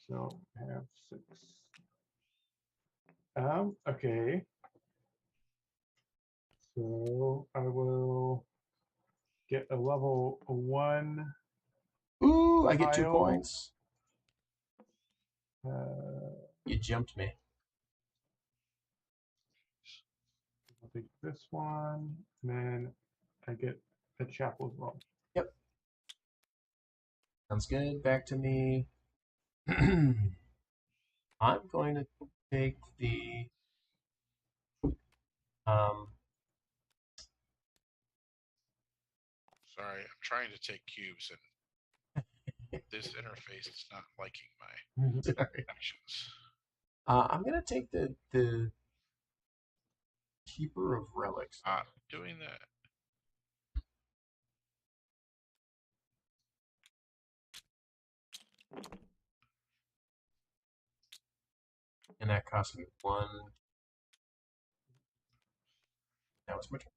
So I have 6. Okay. So I will get a level 1. Ooh, I get 2 points. Uh, You jumped me. take this one, and then I get a chapel as well. Yep. Sounds good. Back to me. I'm going to take the Sorry, I'm trying to take cubes and this interface is not liking my sorry. actions. I'm going to take the Keeper of Relics. Doing that. And that cost me 1. That was my turn.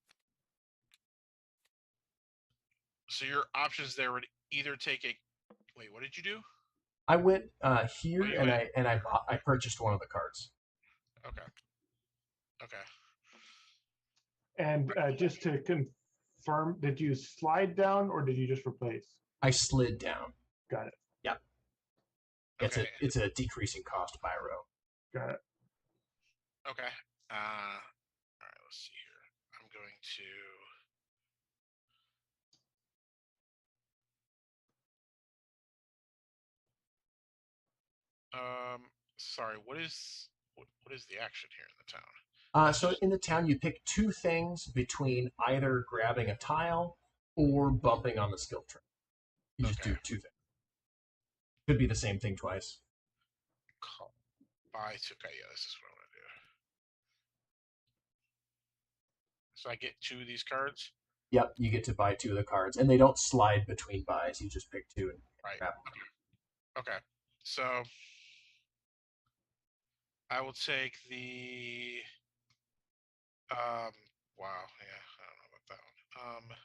So your options there would either take a. Wait, what did you do? I went here you and went- I purchased one of the cards. Okay. Okay. And just to confirm, did you slide down or did you just replace? I slid down. Got it. Yep. Okay. It's a decreasing cost by row. Got it. Okay. All right. Let's see here. I'm going to. Sorry. What is the action here in the town? So in the town, you pick 2 things between either grabbing a tile or bumping on the skill tree. You just do 2 things. Could be the same thing twice. Buy to. Okay, yeah, this is what I want to do. So I get 2 of these cards. Yep, you get to buy 2 of the cards, and they don't slide between buys. You just pick 2 and Right. grab them. Okay. So I will take the. Wow. Yeah, I don't know about that one.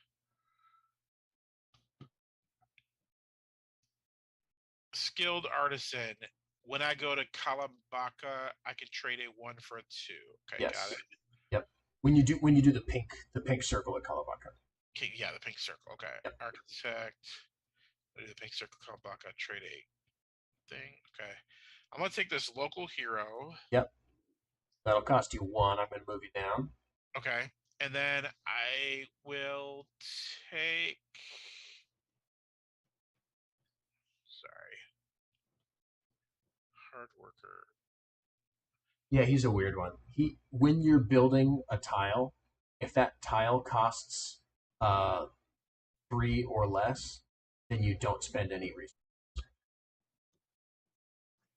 Skilled artisan. When I go to Kalambaka, I can trade a 1 for a 2. Okay, Yes. got it. Yep. When you do the pink circle at Kalabaka. Okay, yeah, the pink circle. Okay, Yep. architect. I do the pink circle, Kalambaka, trade a thing. Okay, I'm gonna take this local hero. Yep. That'll cost you 1. I'm going to move you down. Okay, and then I will take. Sorry. Hard worker. Yeah, he's a weird one. When you're building a tile, if that tile costs 3 or less, then you don't spend any resources.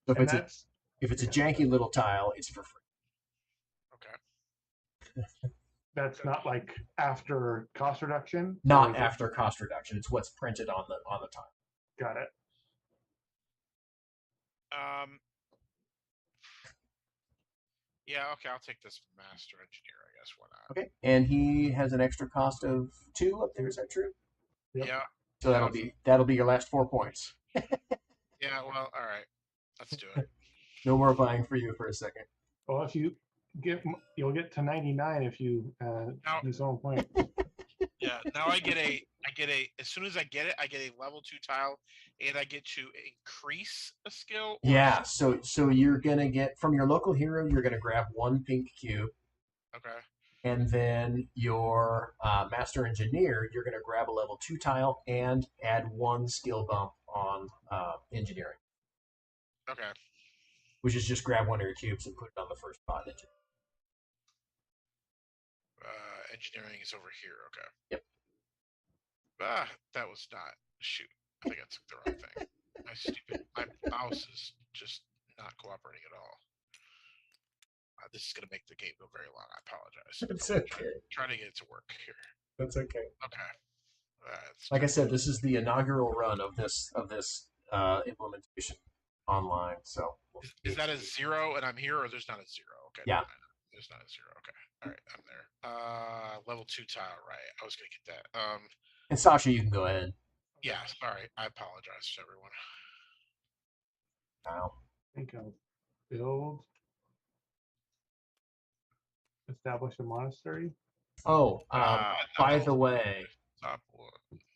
So if it's a janky little tile, it's for free. Okay. That's not like after cost reduction. Not after cost reduction. It's what's printed on the tile. Got it. Yeah, okay, I'll take this master engineer, I guess. Why not? Okay. And he has an extra cost of 2 up there. Is that true? Yep. Yeah. So that'll be your last 4 points. Yeah. Well, all right. Let's do it. No more buying for you for a second. Well, if you you'll get to 99 if you use one point. Yeah. Now I get a. As soon as I get it, I get a level 2 tile, and I get to increase a skill. Yeah. So you're gonna get from your local hero. You're gonna grab 1 pink cube. Okay. And then your master engineer, you're gonna grab a level 2 tile and add 1 skill bump on engineering. Okay. Which is just grab 1 of your cubes and put it on the first spot. Engineering is over here. Okay. Yep. That was not. Shoot. I think I took the wrong thing. My mouse is just not cooperating at all. This is going to make the game go very long. I apologize. It's okay. Trying to get it to work here. That's okay. Okay. Like I said, this is the inaugural run of this implementation online. So is that a 0 and I'm here, or there's not a 0? Okay. Yeah. There's not a 0. Okay. All right, I'm there. Level 2 tile, right? I was gonna get that. And Sasha, you can go ahead. Yeah. Sorry, I apologize to everyone. Wow. I think I'll build, establish a monastery. Oh, by the way, Top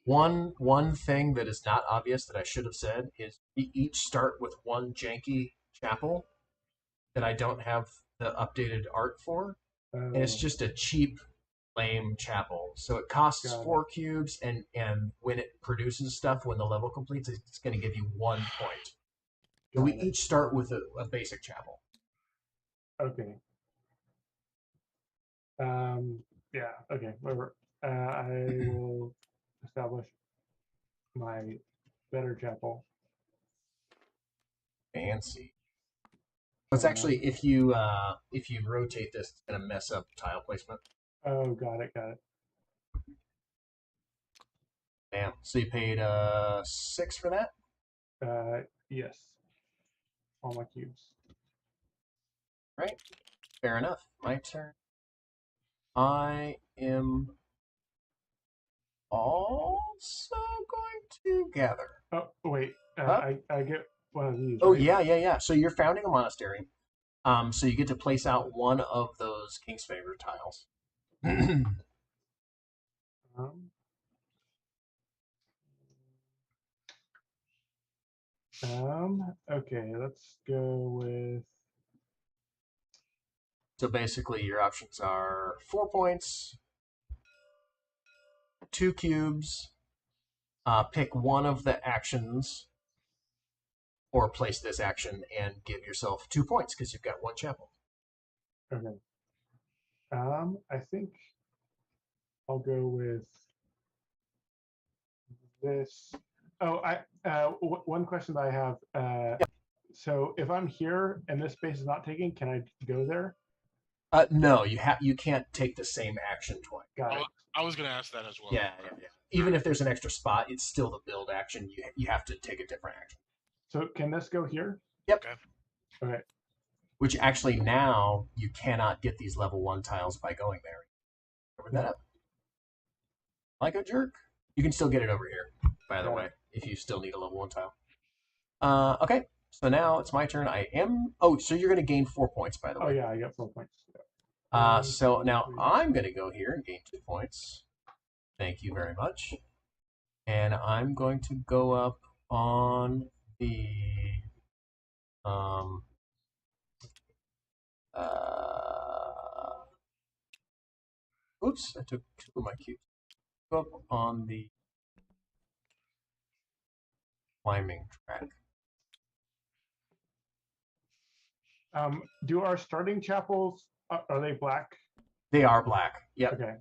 one. one thing that is not obvious that I should have said is we each start with 1 janky chapel that I don't have the updated art for. and it's just a cheap, lame chapel. So it costs Got it. 4 cubes, and when it produces stuff, when the level completes, it's going to give you 1 point. So we Got it. each start with a basic chapel. Okay. Yeah. Okay. Whatever. I will establish my better chapel. Fancy. It's actually, if you rotate this, it's going to mess up tile placement. Oh, got it. Got it. Damn. So you paid 6 for that? Yes. All my cubes. Right. Fair enough. My turn. I am also going to gather. Oh, wait. Huh? I get one of these. Oh, right? yeah. So you're founding a monastery. So you get to place out one of those King's Favor tiles. Okay, let's go with. So basically, your options are 4 points, 2 cubes, pick one of the actions, or place this action and give yourself 2 points because you've got 1 chapel. Okay. I think I'll go with this. Oh, one question that I have. So if I'm here and this space is not taken, can I go there? No, you can't take the same action twice. Got it. I was going to ask that as well. Yeah. Even if there's an extra spot, it's still the build action. You have to take a different action. So can this go here? Yep. Okay. Which actually now you cannot get these level 1 tiles by going there. Cover that up. Like a jerk. You can still get it over here, by the way, if you still need a level 1 tile. Okay, so now it's my turn. So you're going to gain 4 points, by the way. Oh, yeah, I got 4 points. So now I'm going to go here and gain 2 points. Thank you very much. And I'm going to go up on the oops, I took 2 of my cubes. Go up on the climbing track. Do our starting chapels, are they black? They are black. Yep. Okay.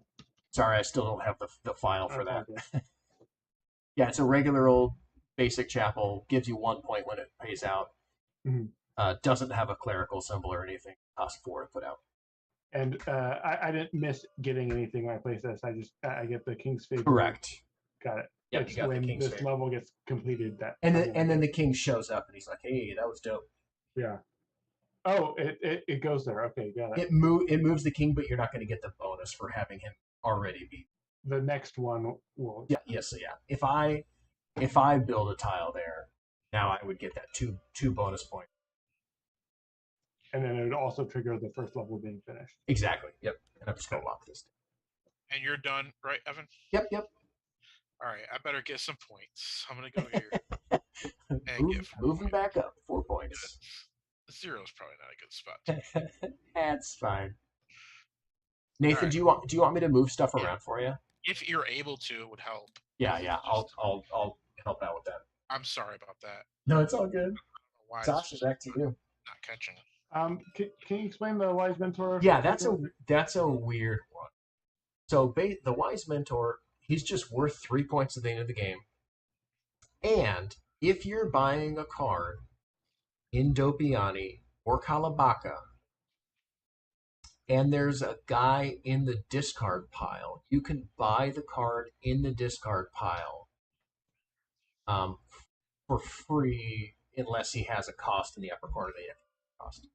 Sorry, I still don't have the file for That's that. Yeah, it's a regular old basic chapel. Gives you 1 point when it pays out. Mm-hmm. Doesn't have a clerical symbol or anything. Costs 4 to put out. And I didn't miss getting anything when I placed this. I get the King's Favor. Correct. Got it. Yep, It's you got when the King's this Favor. level gets completed. And then the king shows up and he's like, "Hey, that was dope." Yeah. Oh, it goes there. Okay, got it. It moves the king, but you're not going to get the bonus for having him already be. The next one will. Yeah. Yes. Yeah. If I build a tile there, now I would get that two bonus points. And then it would also trigger the first level being finished. Exactly. Yep. And I'm just going to lock this. And you're done, right, Evan? Yep. All right, I better get some points. I'm going to go here. and get 4 Moving points. back up 4 points. Zero is probably not a good spot. That's fine. Nathan, right. do you want me to move stuff around for you? If you're able to, it would help. Yeah. I'll help out with that. I'm sorry about that. No, it's all good. Why Sasha, back to you. Not catching it. Can you explain the wise mentor? Yeah, that's a weird one. So the wise mentor, he's just worth 3 points at the end of the game. And if you're buying a card in Dopiani or Kalabaka, and there's a guy in the discard pile, you can buy the card in the discard pile for free unless he has a cost in the upper corner that you have to cost.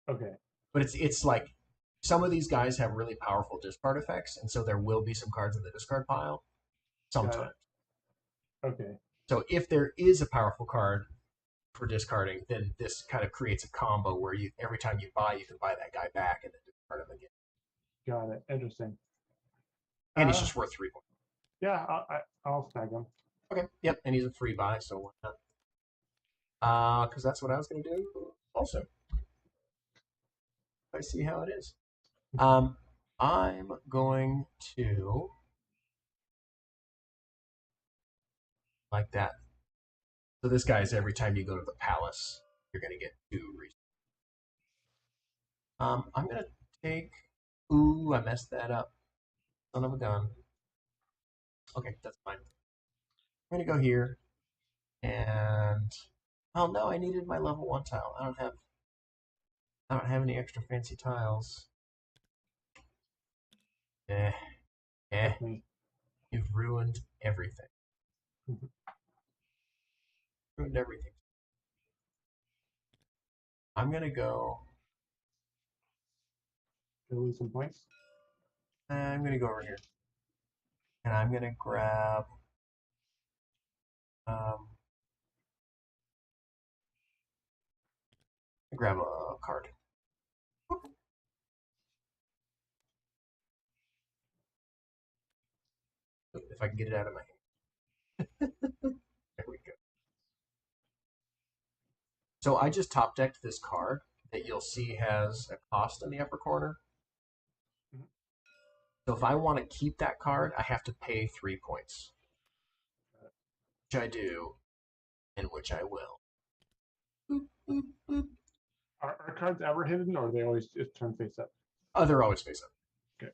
Okay. But it's like some of these guys have really powerful discard effects, and so there will be some cards in the discard pile sometimes. Okay. So if there is a powerful card for discarding, then this kind of creates a combo where every time you buy, you can buy that guy back and then discard him again. Got it. Interesting. And he's just worth 3 points. Yeah, I'll snag him. Okay. Yep. And he's a free buy, so why not? Because that's what I was going to do also. I see how it is. I'm going to like that. So this guy's every time you go to the palace, you're going to get 2 resources. I'm going to take... Ooh, I messed that up. Son of a gun. Okay, that's fine. I'm going to go here. And... Oh no, I needed my level 1 tile. I don't have any extra fancy tiles. Me. You've ruined everything. Mhm. Ruined everything. I'm going to go... Gonna lose some points. I'm going to go over here. And I'm going to grab... grab a card. If I can get it out of my hand. There we go. So I just top decked this card that you'll see has a cost in the upper corner. Mhm. So if I want to keep that card, I have to pay 3 points. Which I do, and which I will. Boop, boop, boop. Are cards ever hidden, or are they always just turn face up? Oh, they're always face up. Okay.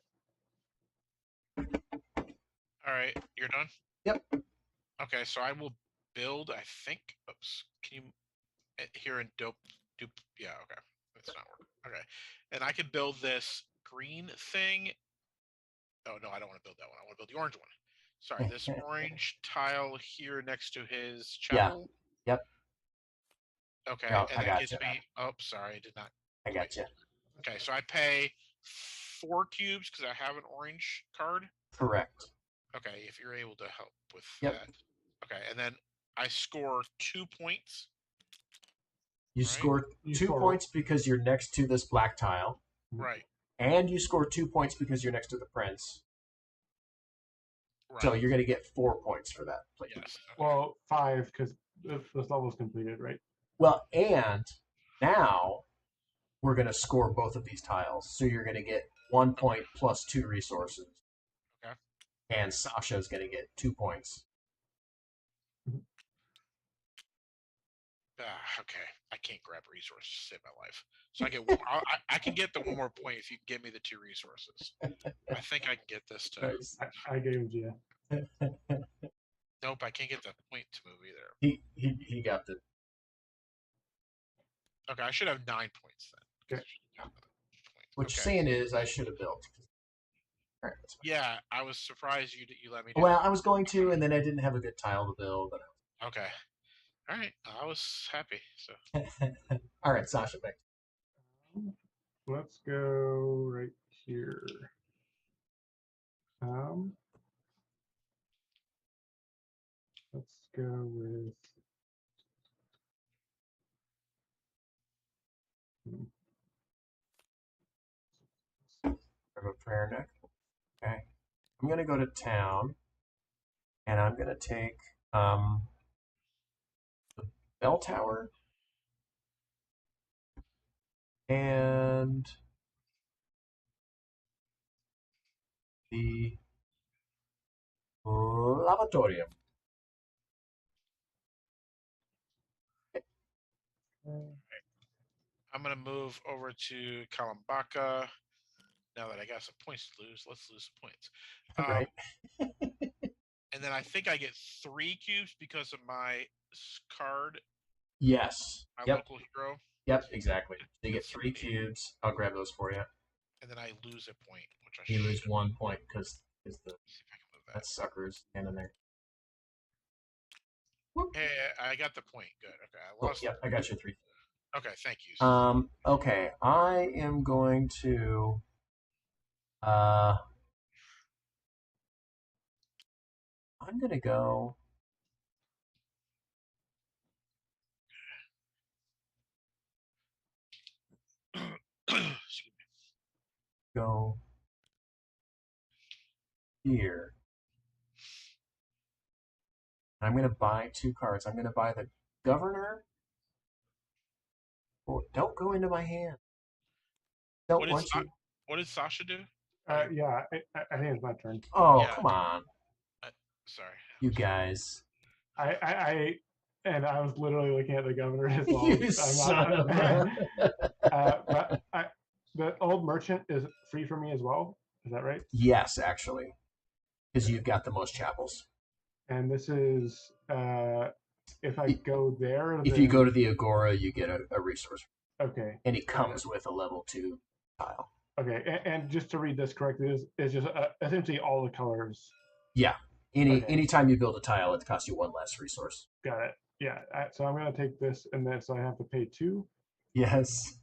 All right, you're done? Yep. Okay, so I will build, I think. Oops. Can you here in dope yeah, okay. That's not working. Okay. And I can build this green thing. Oh no, I don't want to build that one. I want to build the orange one. Sorry, this orange tile here next to his chapel. Yeah. Yep. Okay, No, and I that gets gotcha. me. Oh, sorry, I did not. I gotcha. Okay, so I pay 4 cubes because I have an orange card. Correct. Okay, if you're able to help with Yep. that. Okay, and then I score 2 points. You Right. score You 2 score- points because you're next to this black tile, Right. and you score 2 points because you're next to the prince. Right. So you're going to get 4 points for that. Play. Yes. Okay. Well, 5 because this level's completed, right? Well, and now we're going to score both of these tiles. So you're going to get 1 point plus 2 resources. Okay. And Sasha's going to get 2 points. Okay, I can't grab resources to save my life, so I get one. I can get the 1 more point if you give me the 2 resources. I think I can get this to. Nice. I gave it to you. Nope, I can't get the point to move either. He got the... Okay, I should have 9 points then. Okay. What you're saying is I should have built. All right, that's fine. Yeah, I was surprised you let me do Well, that. I was going to, and then I didn't have a good tile to build. Okay. All right, I was happy. So All right, Sasha, back. Let's go right here. Let's go with. I have a prayer deck. Okay. I'm going to go to town, and I'm going to take the bell tower and the lavatorium. I'm gonna move over to Kalambaka. Now that I got some points to lose, let's lose some points. Right. And then I think I get 3 cubes because of my card. Yes. My Yep. local hero. Yep, exactly. So you get 3 cubes. I'll grab those for you. And then I lose a point, which I You lose 1 point because the see if I can move that. that sucker's standing there. Hey, I got the point. Good. Okay, I Cool. lost. Yep, I got you 3. Okay, thank you. Okay, I am going to I'm gonna go Excuse me. go here. I'm gonna buy 2 cards. I'm gonna buy the governor. Oh, don't go into my hand. Don't want you. What did Sasha do? Yeah, I think it's my turn. Oh, Yeah. come on, Sorry. you guys. And I was literally looking at the governor as well. You son of a... But the old merchant is free for me as well. Is that right? Yes, actually, because you've got the most chapels. And this is if I go there. If you go to the Agora, you get a resource. Okay. And it comes with a level 2 tile. Okay, and just to read this correctly, is just essentially all the colors. Yeah. Okay. Anytime you build a tile, it costs you 1 less resource. Got it. Yeah. So I'm going to take this and this. So I have to pay 2. Yes.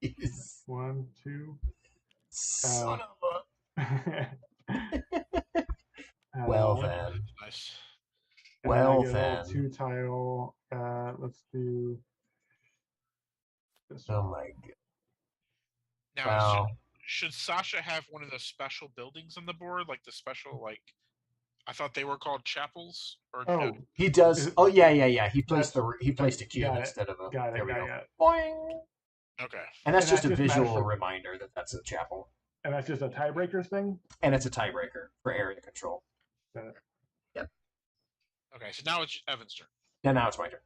Yes. 1, 2. Son of a... Well then. Nice. Well I get then. a 2 tile. Let's do this. Oh my god. Now, Wow. should Sasha have one of the special buildings on the board, like the special, like I thought they were called chapels? Or Oh, he does. Oh yeah. He placed a cube got it. instead of a. Got it. There we go. Got it. Boing. Okay. And that's And just that a just visual matters for- reminder that that's a chapel. And that's just a tiebreakers thing. And it's a tiebreaker for area control. Got it. Yep. Okay, so now it's Evan's turn. And now it's my turn.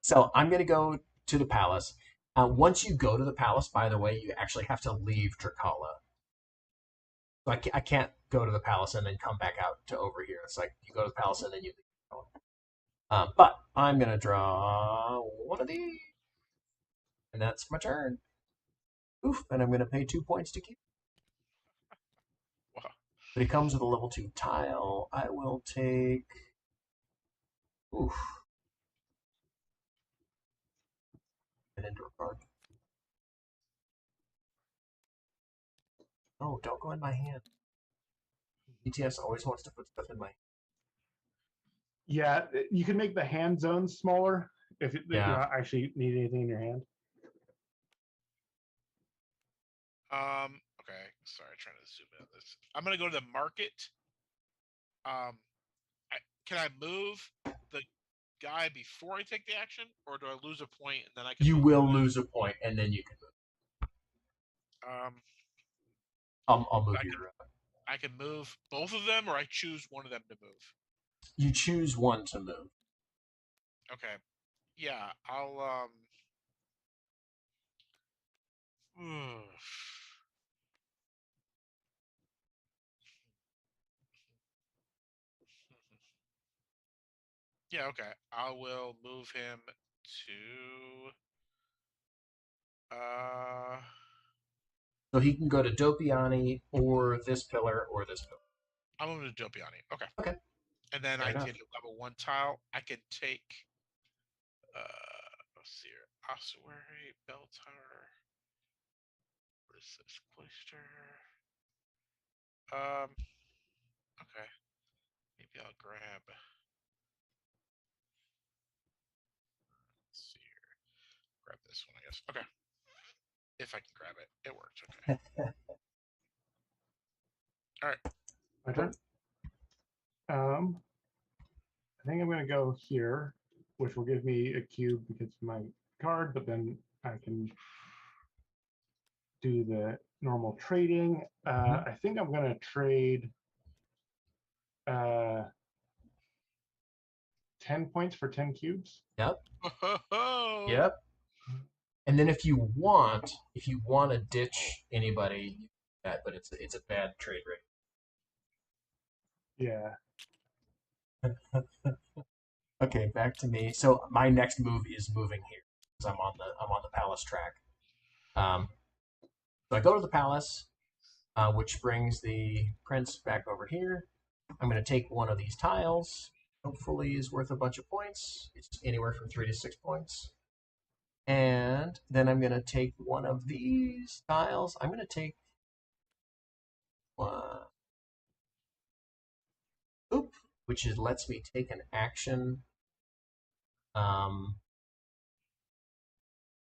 So I'm going to go to the palace. Once you go to the palace, by the way, you actually have to leave Dracala. So I can't go to the palace and then come back out to over here. It's like you go to the palace and then you leave. But I'm going to draw one of these. And that's my turn. Oof, and I'm going to pay 2 points to keep. Wow. But it comes with a level 2 tile. I will take... Oof. An indoor card. Oh, don't go in my hand. ETS always wants to put stuff in my hand. Yeah, you can make the hand zones smaller if you Yeah. don't actually need anything in your hand. Okay. Sorry, trying to zoom in on this. I'm gonna go to the market. Can I move the guy before I take the action, or do I lose a point and then I can? You move will him? lose a point, and then you can move. I'll move your... I can move both of them, or I choose one of them to move. You choose one to move. Okay. Yeah, I'll Yeah, okay. I will move him to So he can go to Dopiani, or this pillar, or this pillar. I'm moving to Dopiani. Okay. Okay. And then Fair I enough. get a level 1 tile. I can take let's see here. Ossuary, Bell Tower. What is this? Cloister. Okay. Maybe I'll grab. Let's see here. Grab this one, I guess. Okay. If I can grab it. It worked. Okay. All right. My turn. I think I'm going to go here, which will give me a cube because of my card, but then I can do the normal trading. I think I'm going to trade 10 points for 10 cubes. Yep. Oh. Yep. And then if you want to ditch anybody, you can do that, but it's a bad trade rate. Yeah. Okay, back to me. So my next move is moving here because I'm on the palace track. So I go to the palace, which brings the prince back over here. I'm going to take one of these tiles. Hopefully, is worth a bunch of points. It's anywhere from 3 to 6 points. And then I'm going to take one of these tiles. I'm going to take one. Oop, which lets me take an action. I'm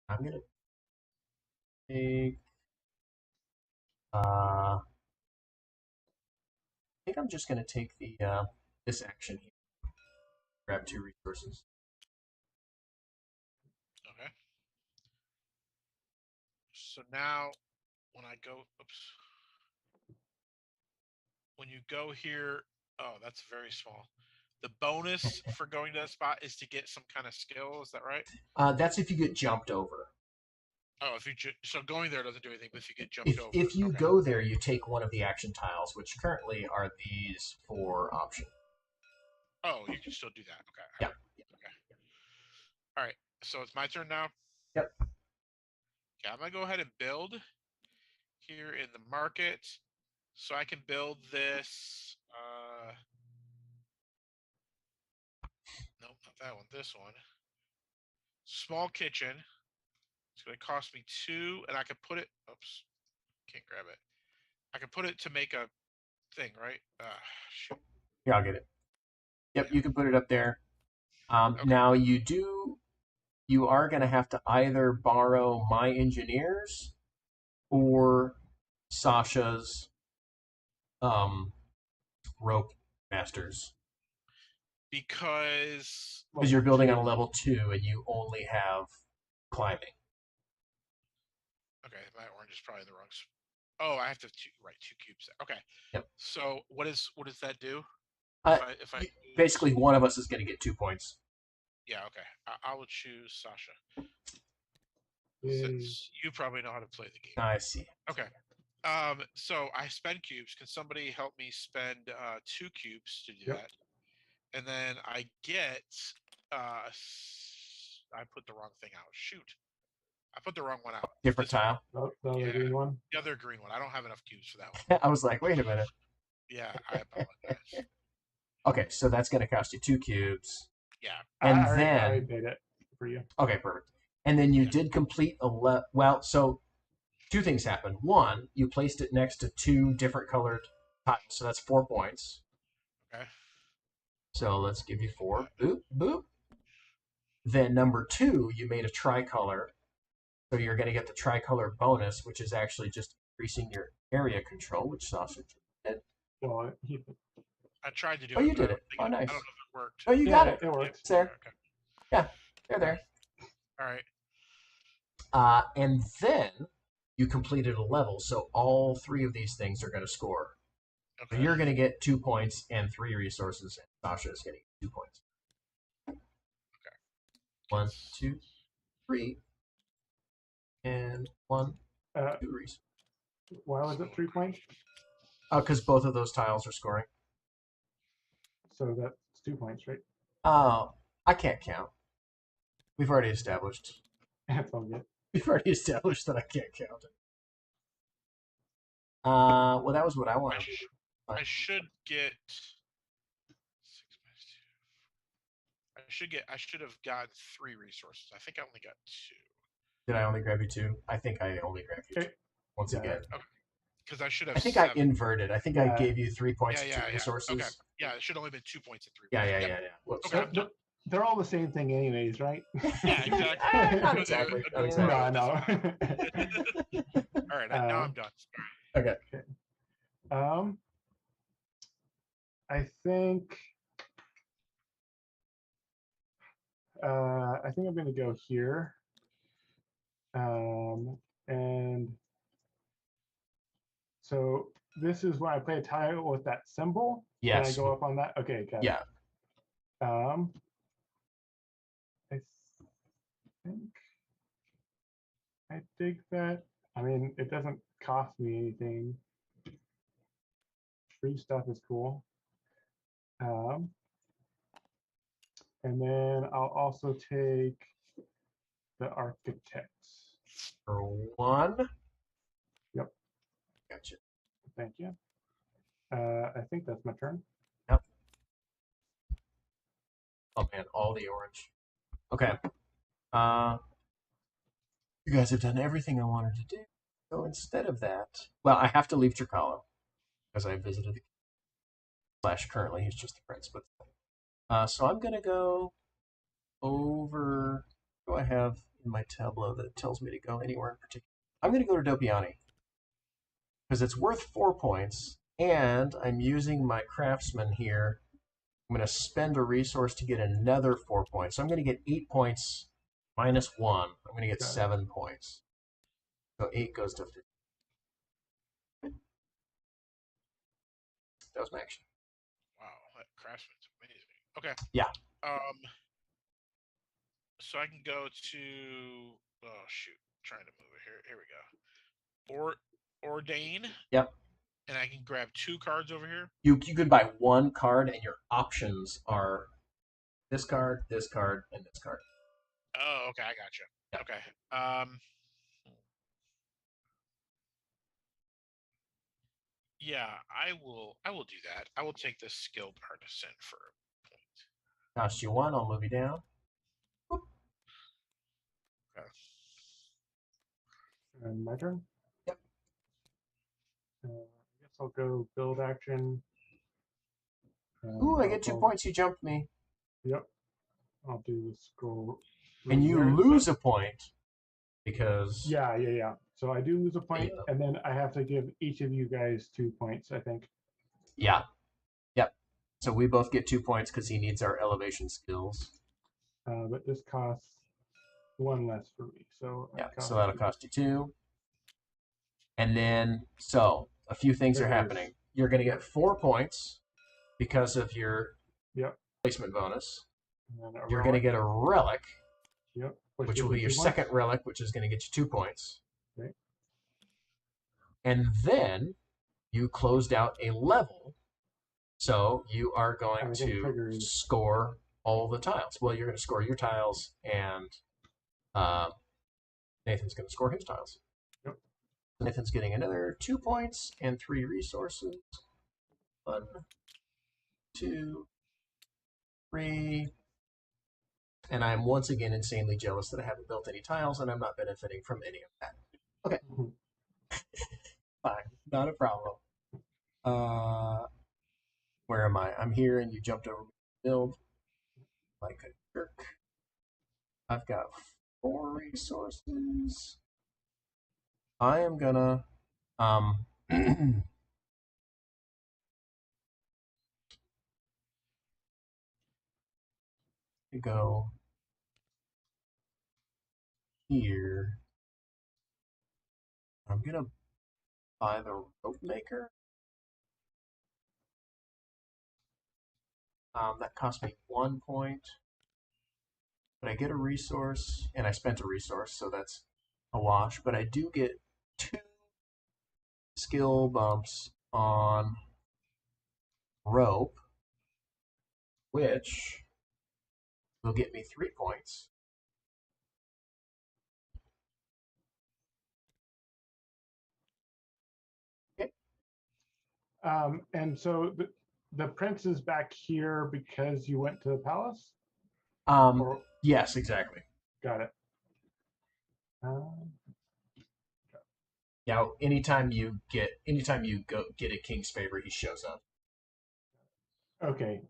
going to take. I think I'm just going to take the this action here. Grab 2 resources. Okay. So now when I go, oops. When you go here, oh, that's very small. The bonus for going to that spot is to get some kind of skill. Is that right? That's if you get jumped over. Oh, if you so going there doesn't do anything, but if you get jumped over. If you okay. go there, you take one of the action tiles, which currently are these 4 options. Oh, you can still do that. Okay. Yeah. Okay. All right. So it's my turn now. Yep. Okay, I'm gonna go ahead and build here in the market, so I can build this. Nope, not that one. This one. Small kitchen. It's going to cost me 2, and I can put it. Oops, can't grab it. I can put it to make a thing, right? Shoot. Yeah, I'll get it. Yep, you can put it up there. Okay. Now you are going to have to either borrow my engineers or Sasha's rope masters. Because you're building on a level 2 and you only have climbing. Okay, my orange is probably the wrong. Oh, I have to 2 cubes. Okay. Yep. So what does that do? If I basically one of us is going to get 2 points. Yeah. Okay. I will choose Sasha. Yay. Since you probably know how to play the game. I see. Okay. So I spend cubes. Can somebody help me spend 2 cubes to do that? And then I get I put the wrong thing out. Shoot. I put the wrong one out. Different tile? Oh, the other green one? The other green one. I don't have enough cubes for that one. I was like, wait a minute. Yeah, I apologize. Okay, so that's going to cost you 2 cubes. Yeah. And I then made it for you. Okay, perfect. And then you did complete well, so 2 things happened. One, you placed it next to 2 different colored tiles, so that's 4 points. Okay. So let's give you 4. Boop, boop. Then number 2, you made a tricolor. So you're going to get the tricolor bonus, which is actually just increasing your area control, which Sasha did. Well, I tried to do it. Oh, you did it. Oh, nice. I don't know if it worked. Oh, you got it. It worked. It's there. Okay. Yeah, they're there. All right. And then you completed a level, so all 3 of these things are going to score. Okay. So you're going to get 2 points and 3 resources, and Sasha is getting 2 points. Okay. 1, 2, 3, and 1, 2 resources. Why was it 3 points? Because both of those tiles are scoring. So that's 2 points, right? I can't count. We've already established. That's all good. We've already established that I can't count it. Well, that was what I wanted. I should get 6 minus 2. I should have gotten 3 resources. I think I only got 2. Did I only grab you 2? I think I only grabbed you 2. Once again. Okay. Because I should have. I think 7. I inverted. I think I gave you 3 points and 2 Yeah. resources. Okay. Yeah, it should have only been 2 points and 3 Yeah. points. Yeah. Whoops. Okay. They're all the same thing anyways, right? Yeah, exactly. Not exactly. Not exactly. No. All right, now I'm done. Okay. I think I'm going to go here. And so this is when I play a tile with that symbol. Yes. Can I go up on that? Okay, got it. Yeah. I think I dig that. I mean, it doesn't cost me anything. Free stuff is cool. And then I'll also take the architects. For 1. Yep. Gotcha. Thank you. I think that's my turn. Yep. Oh man, all the orange. Okay. You guys have done everything I wanted to do. So instead of that, well, I have to leave Tricalo because I visited the / currently he's just the prince, but so I'm gonna go over. What do I have in my tableau that tells me to go anywhere in particular? I'm gonna go to Dopiani because it's worth 4 points, and I'm using my craftsman here. I'm gonna spend a resource to get another 4 points, so I'm gonna get 8 points minus 1. I'm gonna get 7 points. So 8 goes to 15. That was my action. Wow, that craftsman's amazing. Okay. Yeah. So I can go to. Oh shoot! I'm trying to move it here. Here we go. Ordain. Yep. And I can grab 2 cards over here. You could buy 1 card, and your options are this card, and this card. Oh, okay, I gotcha. Yep. Okay. Yeah, I will do that. I will take this skilled artisan for a point. Cost you 1. I'll move you down. Okay. And my turn? Yep. I guess I'll go build action. Ooh, I get 2 points. You jumped me. Yep. I'll do the scroll. And you lose a point because... Yeah. So I do lose a point, and then I have to give each of you guys 2 points, I think. Yeah. Yep. So we both get 2 points because he needs our elevation skills. But this costs 1 less for me. So yeah, so that'll cost you 2. And then, so a few things are happening. You're going to get 4 points because of your placement bonus. You're going to get a relic, which will be your second relic, which is going to get you 2 points. Okay. And then you closed out a level, so you are going to score all the tiles. Well, you're going to score your tiles, and Nathan's going to score his tiles. Yep. Nathan's getting another 2 points and 3 resources. 1, 2, 3. And I'm once again insanely jealous that I haven't built any tiles and I'm not benefiting from any of that. Okay. Fine. Not a problem. Where am I? I'm here and you jumped over the build like a jerk. I've got 4 resources. I am gonna go here. I'm gonna buy the rope maker. That cost me 1 point. But I get a resource, and I spent a resource, so that's a wash. But I do get 2 skill bumps on rope, which will get me 3 points. Okay. And so the prince is back here because you went to the palace? Yes, exactly. Got it. Yeah, anytime you get a king's favor, he shows up. Okay,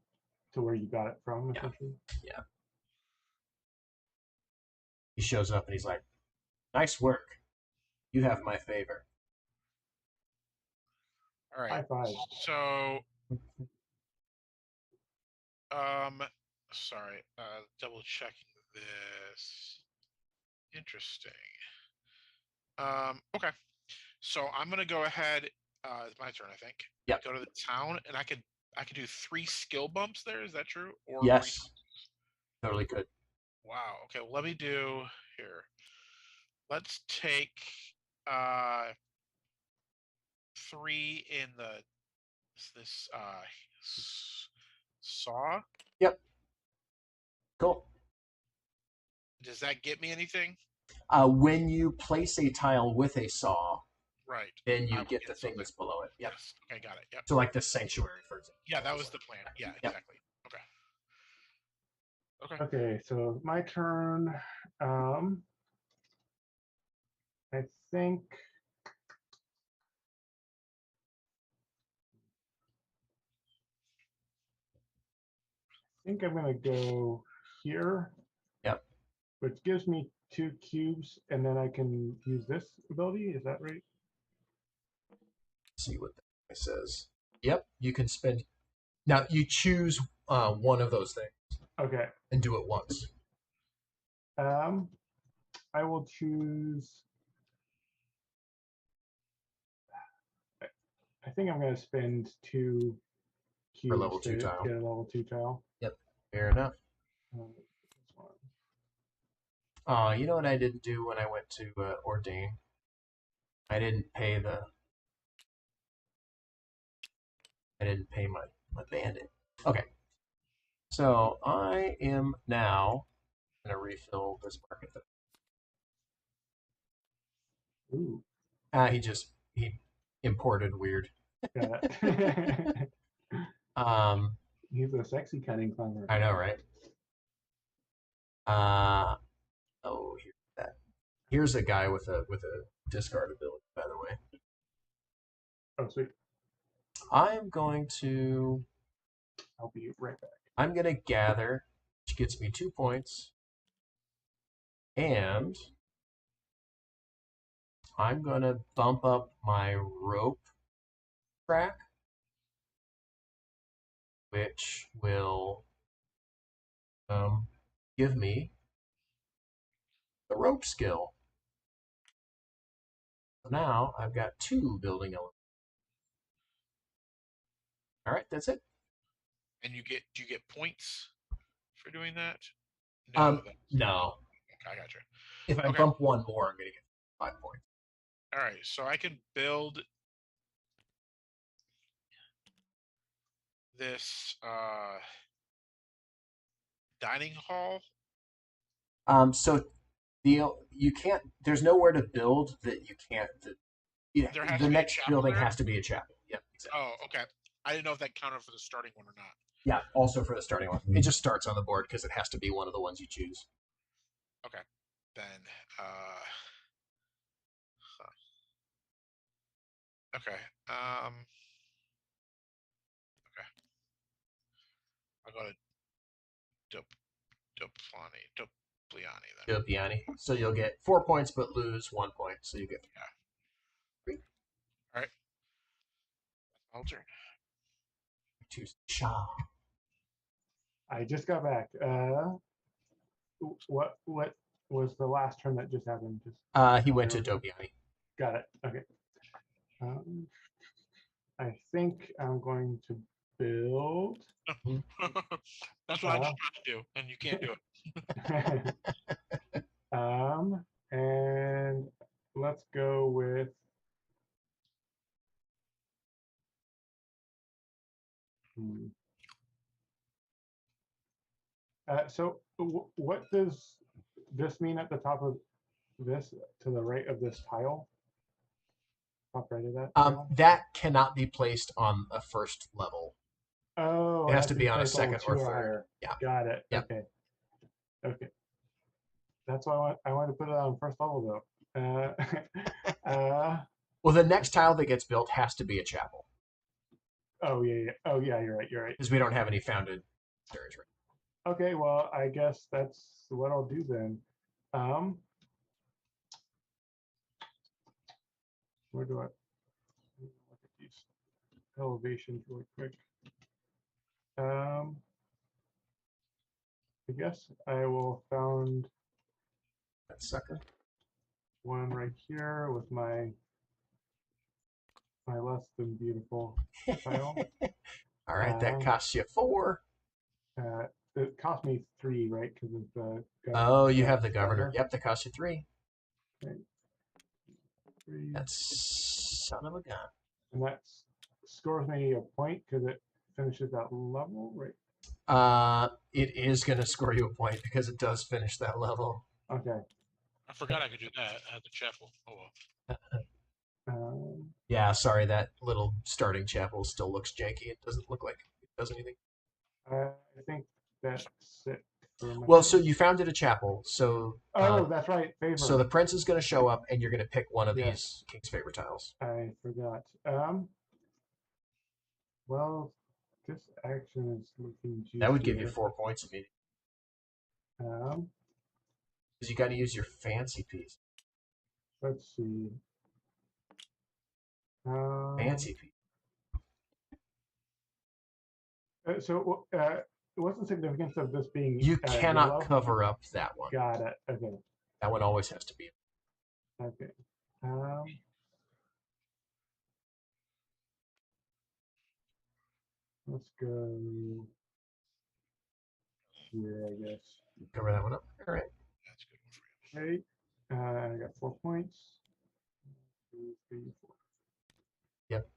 to where you got it from, essentially. Yeah. He shows up and he's like, "Nice work. You have my favor." All right. High five. So, sorry, double checking this. Interesting. Okay. So I'm gonna go ahead. It's my turn, I think. Yep. Go to the town, and I could do 3 skill bumps there. Is that true? Or yes. Totally could. Wow. Okay. Well, let me do here. Let's take 3 in this saw. Yep. Cool. Does that get me anything? When you place a tile with a saw, right, then you get the thing that's below it. Yep. Yes. Okay, got it. Yep. So like the sanctuary, for example. Yeah, that was the plan. Yeah, Yep. exactly. Okay. Okay, so my turn. I think I'm gonna go here. Yep. Which gives me 2 cubes, and then I can use this ability. Is that right? Let's see what that says. Yep, you can spend. Now you choose one of those things. Okay. And do it once. I will choose. I think I'm going to spend 2 cubes level 2 to tile. get a level 2 tile. Fair enough. This one. You know what I didn't do when I went to ordain? I didn't pay my bandit. Okay. So I am now gonna refill this market. Ooh, He imported weird. got it. Um, He's a sexy cunning climber. I know, right? Here's a guy with a discard ability, by the way. Oh, sweet. I'm going to I'll be right back. I'm gonna gather, which gets me 2 points, and I'm gonna bump up my rope track, which will give me the rope skill. So now I've got 2 building elements. All right, that's it. And do you get points for doing that? No. I got you. If I Okay. bump 1 more, I'm gonna get 5 points. All right, so I can build this dining hall. So you can't. There's nowhere to build that you can't. There has The to be a next chapel building there? has to be a chapel. Yep, exactly. Oh, okay. I didn't know if that counted for the starting one or not. Yeah, also for the starting one. It just starts on the board because it has to be one of the ones you choose. Okay, then. Okay. Okay. I'll go to Dopliani then. Dopiani. So you'll get 4 points but lose 1 point. So you get 3. All right. I'll turn. Choose Shah. I just got back. What was the last turn that just happened? He went to Dopiani. Got it. Okay. I think I'm going to build. That's what I'm just trying to do, and you can't do it. And let's go with. So what does this mean at the top of this, to the right of this tile? Top right of that tile? That cannot be placed on a first level. Oh, It has to be on a placed level second or 2 third. higher. Yeah. Got it. Yep. Okay. That's why I want to put it on first level though. Well, the next tile that gets built has to be a chapel. Oh yeah. Oh yeah, you're right. Because we don't have any founded monasteries. Okay, well, I guess that's what I'll do then. Where do I look at these elevations really quick? I guess I will found That sucker. one right here with my less than beautiful tile. All right, that costs you 4. It cost me 3, right? Because of the. Oh, you have the governor. Yep, that costs you 3. Okay. 3. That's son of a gun. And that scores me a point because it finishes that level, right? It is going to score you a point because it does finish that level. Okay. I forgot I could do that at the chapel. Oh well. Yeah, sorry, that little starting chapel still looks janky. It doesn't look like it does anything. I think that's it. Well, so you founded a chapel, so that's right. Favor. So the prince is going to show up, and you're going to pick one of these king's favor tiles. I forgot. Well, this action is looking juicy. That would give you 4 points immediately. Because you got to use your fancy piece. Let's see. Fancy piece. So, what's the significance of this being? You cannot yellow? cover up that one. Got it. Okay. That one always has to be. Okay. let's go here, I guess. Cover that one up. All right. That's a good one for you. Okay, I got 4 points. 2, 3, 4. Yep.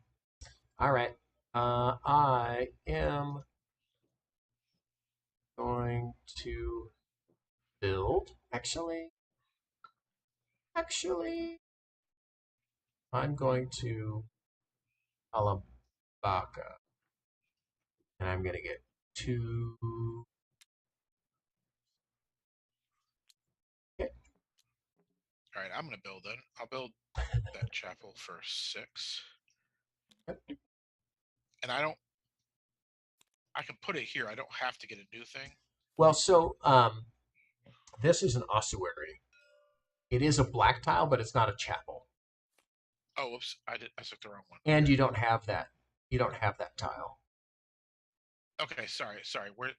All right. I am going to build. Actually, I'm going to Alabaka, and I'm going to get 2. Okay. All right, I'm gonna build then. I'll build that chapel for 6. Yep. And I can put it here. I don't have to get a new thing. Well, so this is an ossuary. It is a black tile, but it's not a chapel. Oh, whoops! I took the wrong one. And you don't have that. You don't have that tile. Okay, sorry. Where?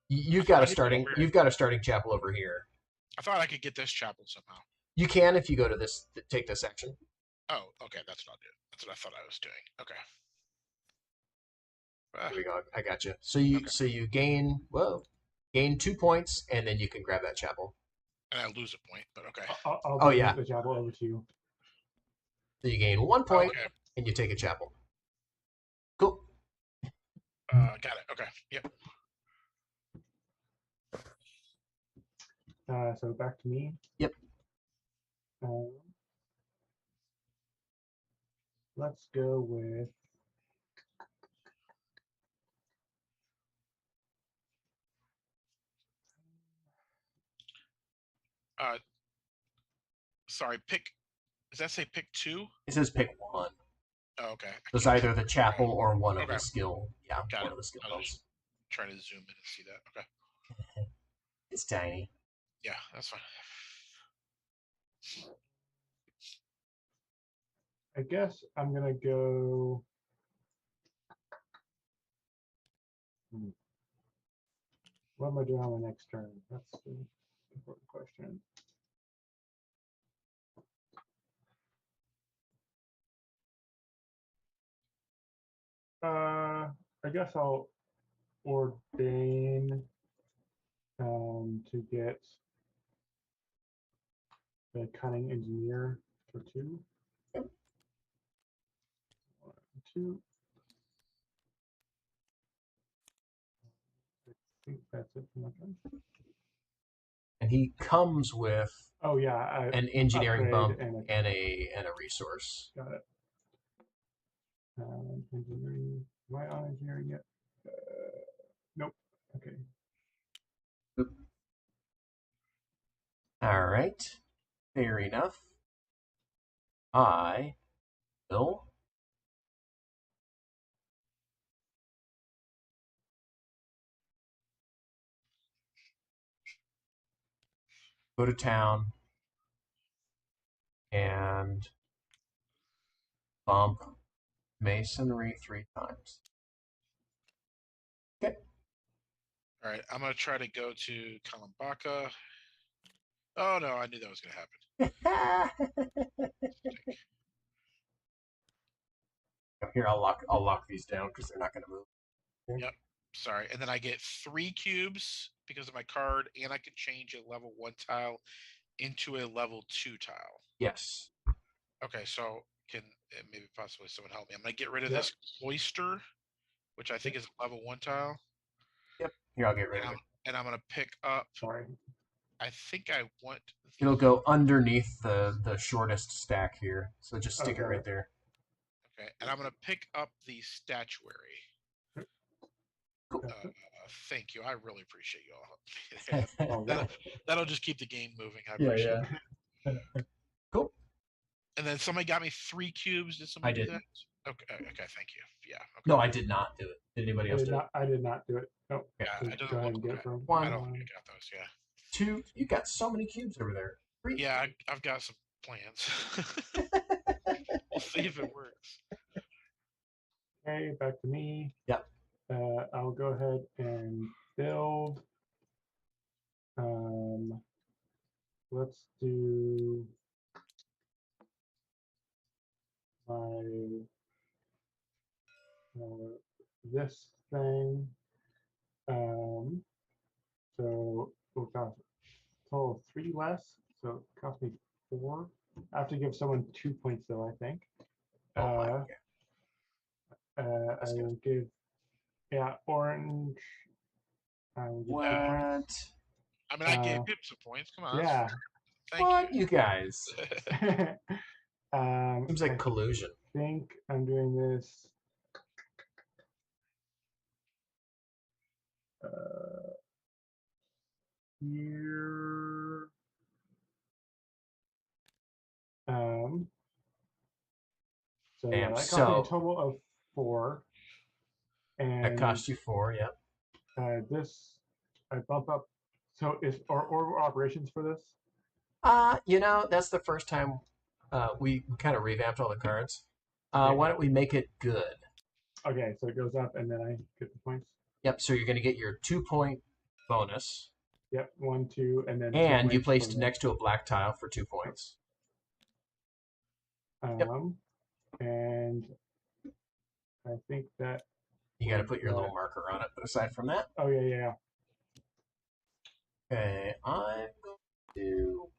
You've I got thought a I could starting. get over You've got a starting chapel over here. I thought I could get this chapel somehow. You can if you go to this. Take this action. Oh, okay. That's what I'll do. That's what I thought I was doing. Okay. There we go. I got you. So you gain 2 points, and then you can grab that chapel. And I lose a point, but okay. I'll Oh, bring yeah. the chapel over to you. So you gain 1 point, Okay. and you take a chapel. Cool. Got it. Okay. Yep. So back to me. Yep. Let's go with Sorry. Does that say pick 2? It says pick 1. Oh, okay. So it's either the chapel or one of Okay. the skill. Yeah, Got one it. of the skill I was builds. trying to zoom in and see that. Okay. It's tiny. Yeah, that's fine. I guess I'm gonna go. What am I doing on my next turn? That's the important question. I guess I'll ordain to get the cunning engineer for 2. 1, 2. I think that's it for my turn. And he comes with Oh yeah, an engineering upgrade bump and and a resource. got it. Engineering. Am I on engineering yet? Nope. Okay. All right. Fair enough. I will go to town and bump masonry 3 times. Okay. All right. I'm going to try to go to Kalambaka. Oh, no. I knew that was going to happen. Here, I'll lock these down because they're not going to move. Yep. Sorry. And then I get 3 cubes because of my card, and I can change a level 1 tile into a level 2 tile. Yes. Okay, so can maybe possibly someone help me? I'm going to get rid of Yep. this cloister, which I think is a level 1 tile. Yep. Here, I'll get rid of it. And I'm going to pick up. Sorry. I think I want. It'll go underneath the shortest stack here, so just stick it Okay. right there. Okay, and I'm going to pick up the statuary. Cool. Thank you. I really appreciate you all. Oh, yeah. That'll just keep the game moving. I appreciate it. Cool. And then somebody got me 3 cubes. Did somebody I do did. that? Okay, thank you. Yeah. Okay. No, I did not do it. Did anybody else do it? I did not do it. No. Yeah, So I don't go ahead look and get like it from One. I don't think I got those. Yeah. 2. You got so many cubes over there. 3. Yeah, I've got some plans. We'll see if it works. Okay, back to me. Yep. I'll go ahead and build. Let's do my this thing. So it will cost a total of 3 less. So it cost me 4. I have to give someone 2 points though, I think. Oh my God. I will give, yeah, orange. I will give 2 What? points. I mean, I gave him some points. Come on. that's Yeah. fair. Thank What, you guys? Seems like I collusion. think I'm doing this. Here. So yeah, Damn, that cost me a so- total of 4. And That cost you 4, yep. this I bump up. So is or operations for this? You know, that's the first time we kind of revamped all the cards. Yeah. Why don't we make it good? Okay, so it goes up and then I get the points. Yep, so you're going to get your 2-point bonus. Yep, 1, 2, and then 2 And you points placed for the- next to a black tile for 2 points. Yep. And I think that You got to put your little marker on it. But aside from that, oh yeah. okay, I'm going to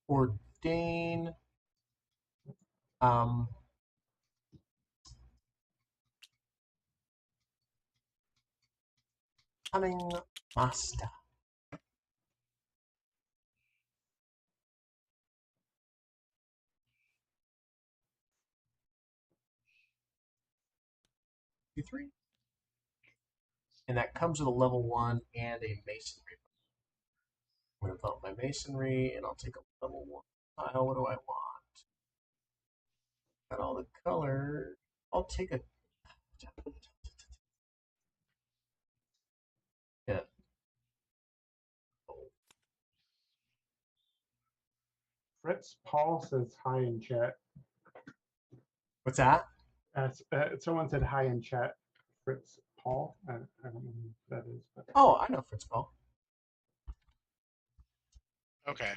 ordain coming master. Two, 3. And that comes with a level 1 and a masonry. I'm going to develop my masonry, and I'll take a level 1 tile. What do I want? Got all the colors. I'll take a... Yeah. Fritz Paul says hi in chat. What's that? Someone said hi in chat. Fritz Paul. I don't know who that is. But... Oh, I know Fritz Paul. Okay.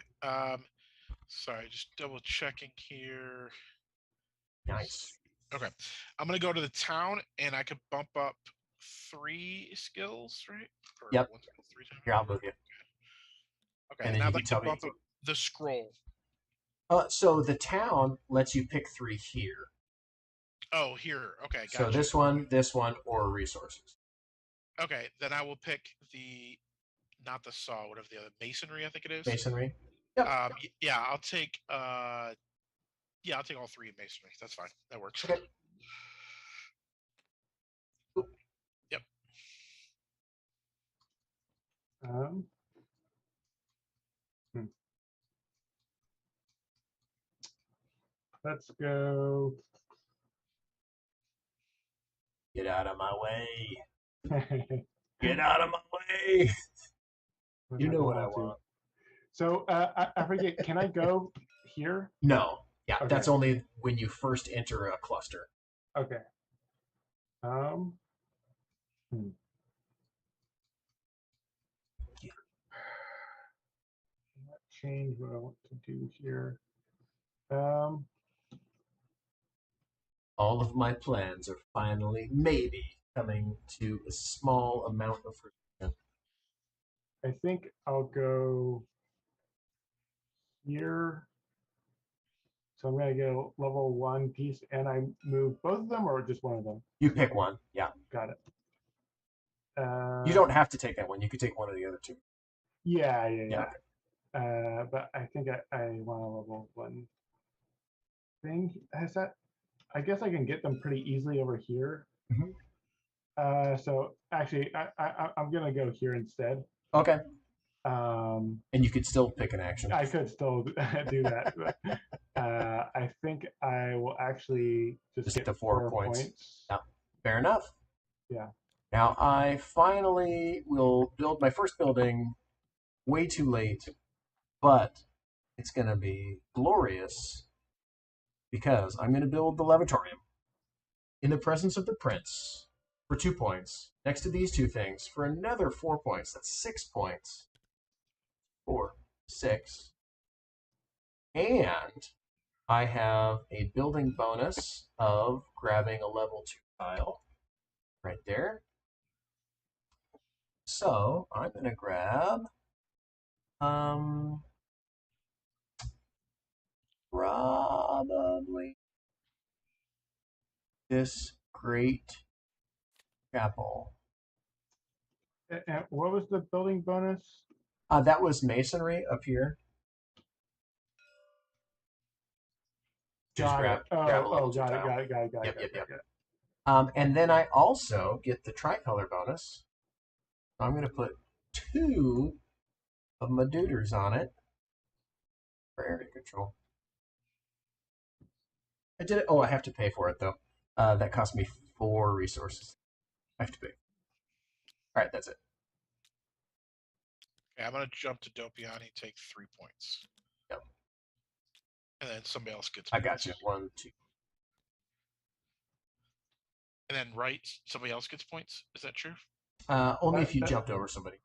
Sorry, just double checking here. Nice. Okay. I'm gonna go to the town and I could bump up 3 skills, right? Or Yep. 1, 2, 3 times. Here, I'll move you. Okay. And then And you I'd can like to tell me. bump up the scroll. So the town lets you pick 3 here. Oh, here. Okay, gotcha. So this one, or resources. Okay, then I will pick the, not the saw, whatever the other, masonry, I think it is. Masonry. Yep. Yeah, I'll take all 3 in masonry. That's fine. That works. Okay. Yep. Let's go. Get out of my way. Get out of my way. You know what I want. So I forget. Can I go here? No. Yeah, Okay. that's only when you first enter a cluster. Okay. Change what I want to do here. All of my plans are finally, maybe, coming to a small amount of fruition. I think I'll go here. So I'm going to get a level 1 piece, and I move both of them, or just one of them? You pick one. Yeah. Got it. You don't have to take that one. You could take one of the other 2. Yeah. But I think I want a level 1 thing. Has that? I guess I can get them pretty easily over here. Mm-hmm. So actually, I'm gonna go here instead. Okay. And you could still pick an action. I could still do that. But, I think I will actually just get the 4 points. Yeah. Fair enough. Yeah. Now I finally will build my first building way too late, but it's going to be glorious because I'm going to build the levatorium in the presence of the prince for 2 points, next to these 2 things for another 4 points. That's 6 points. 4, 6. And I have a building bonus of grabbing a level 2 tile right there. So I'm going to grab probably this great chapel. And what was the building bonus? That was masonry up here. Just grab a level 2 got it, tile. got it, got it, got Yep, it, yep, got yep. it. And then I also get the tricolor bonus. So I'm going to put 2 of my duders on it for area control. I did it. Oh, I have to pay for it, though. That cost me 4 resources. I have to pay. All right, that's it. Okay, I'm gonna jump to Dopiani, take 3 points. Yep. And then somebody else gets I points. got you. 1, 2. And then somebody else gets points. Is that true? Only if you jumped over somebody.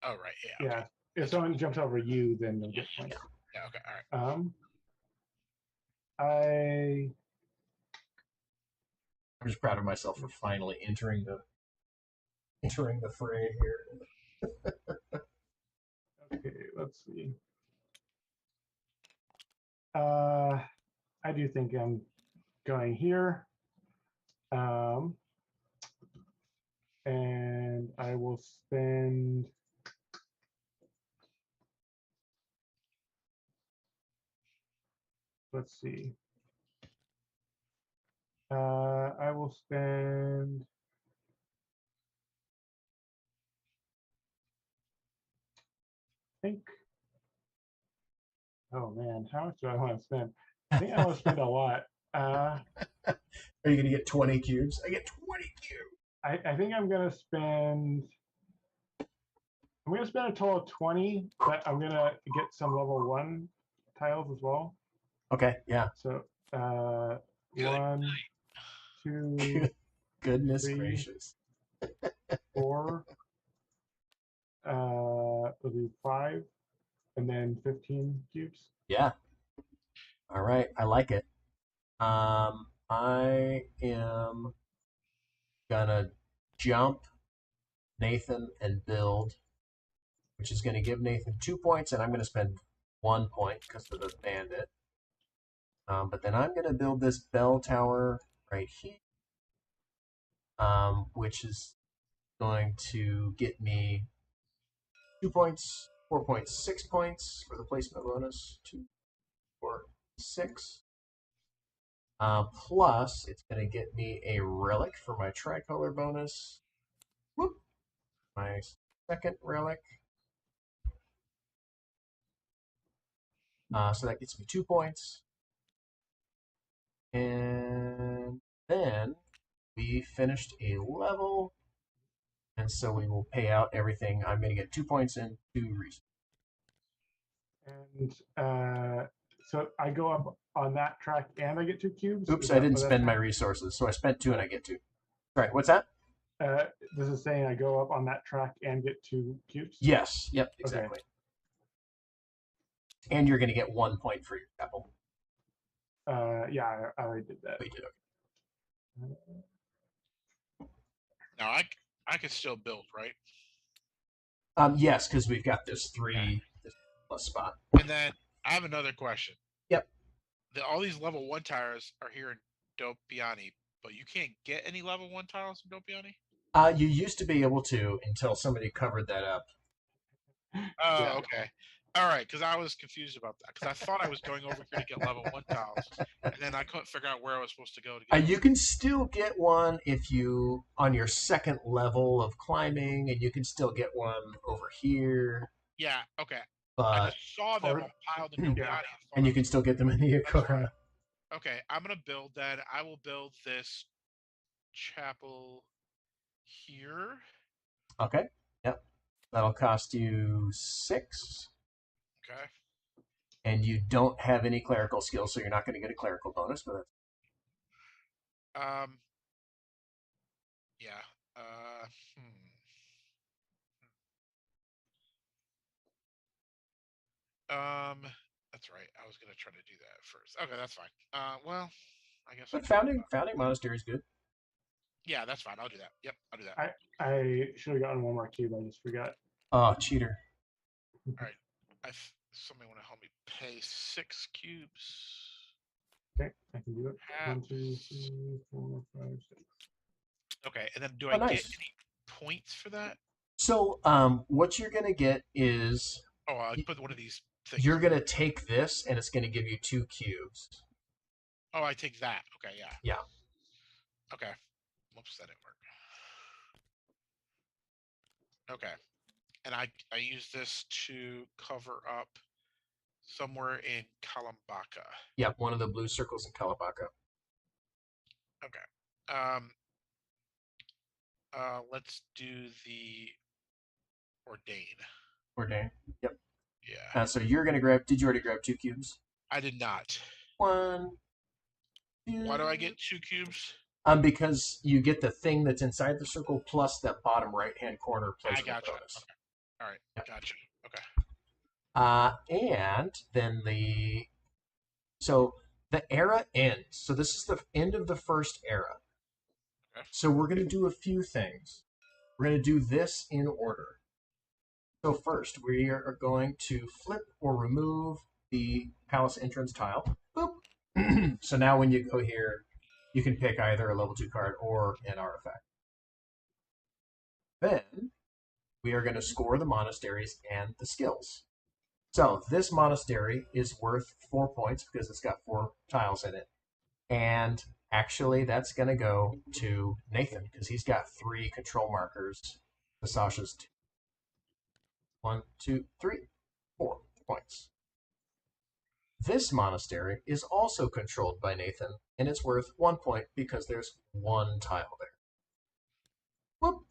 Oh right, yeah. Okay. Yeah. If someone jumps over you, then they'll get points. Yeah, okay, all right. I'm just proud of myself for finally entering the fray here. Okay, let's see. I do think I'm going here. And I will spend let's see. I will spend I think oh man, how much do I want to spend? I think I want to spend a lot. Are you going to get 20 cubes? I get 20 cubes. I think I'm going to spend a total of 20, but I'm going to get some level 1 tiles as well. Okay, yeah. So 1, 2, goodness 3, gracious. 4, we'll do 5, and then 15 cubes. Yeah. All right, I like it. I am gonna jump Nathan and build, which is going to give Nathan 2 points, and I'm going to spend 1 point because of the bandit. But then I'm going to build this bell tower right here, which is going to get me 2 points, 4 points, 6 points for the placement bonus. 2, 4, 6. Plus, it's going to get me a relic for my tricolor bonus. Whoop. My second relic. So that gets me 2 points. And then we finished a level. And so we will pay out everything. I'm going to get 2 points and 2 resources. And so I go up on that track and I get 2 cubes? Oops, I didn't spend my resources. So I spent 2 and I get 2. Right, what's that? This is saying I go up on that track and get 2 cubes? Yes, yep, exactly. Okay. And you're going to get 1 point for your chapel. Yeah, I already did that. We did, okay. Now I can still build, right? Yes, because we've got this 3 plus spot. And then I have another question. Yep. All these level 1 tires are here in Dopiani, but you can't get any level 1 tiles in Dopiani? You used to be able to until somebody covered that up. Oh, yeah. Okay. All right, because I was confused about that. Because I thought I was going over here to get level 1 tiles, and then I couldn't figure out where I was supposed to go to get you can still get one if you on your second level of climbing, and you can still get one over here. Yeah. Okay. But I just saw them all piled in Dopiani. Yeah. And you can still get them in the Meteora. Okay, I'm gonna build that. I will build this chapel here. Okay. Yep. That'll cost you 6. Okay. And you don't have any clerical skills, so you're not going to get a clerical bonus. But yeah. That's right. I was gonna try to do that first. Okay, that's fine. Well, I guess. But founding monastery is good. Yeah, that's fine. I'll do that. Yep, I'll do that. I should have gotten one more cube. I just forgot. Oh, cheater. All right. Somebody want to help me pay 6 cubes. Okay, I can do it. Hat. 1, 2, 3, 4, 5, 6. Okay, and then do Oh, I get nice. any points for that? So, what you're gonna get is Oh, I put one of these things. you're gonna take this, and it's gonna give you 2 cubes. Oh, I take that. Okay, yeah. Yeah. Okay. Whoops, that didn't work. Okay. And I use this to cover up somewhere in Kalambaka. Yep, one of the blue circles in Kalabaka. Okay. Let's do the ordain. Ordain. Yep. Yeah. So you're gonna grab. Did you already grab 2 cubes? I did not. 1, 2. Why do I get 2 cubes? Because you get the thing that's inside the circle plus that bottom right-hand corner I placement gotcha. bonus. Okay. All right. Yep. Gotcha. Okay. And then the era ends. So this is the end of the first era. Okay. So we're going to do a few things. We're going to do this in order. So first, we are going to flip or remove the palace entrance tile. Boop. So now when you go here, you can pick either a level 2 card or an artifact. Then we are going to score the monasteries and the skills. So this monastery is worth 4 points because it's got 4 tiles in it. And actually, that's going to go to Nathan because he's got 3 control markers. The Sasha's 2. 1, 2, 3, 4 points. This monastery is also controlled by Nathan, and it's worth 1 point because there's 1 tile there. Whoop.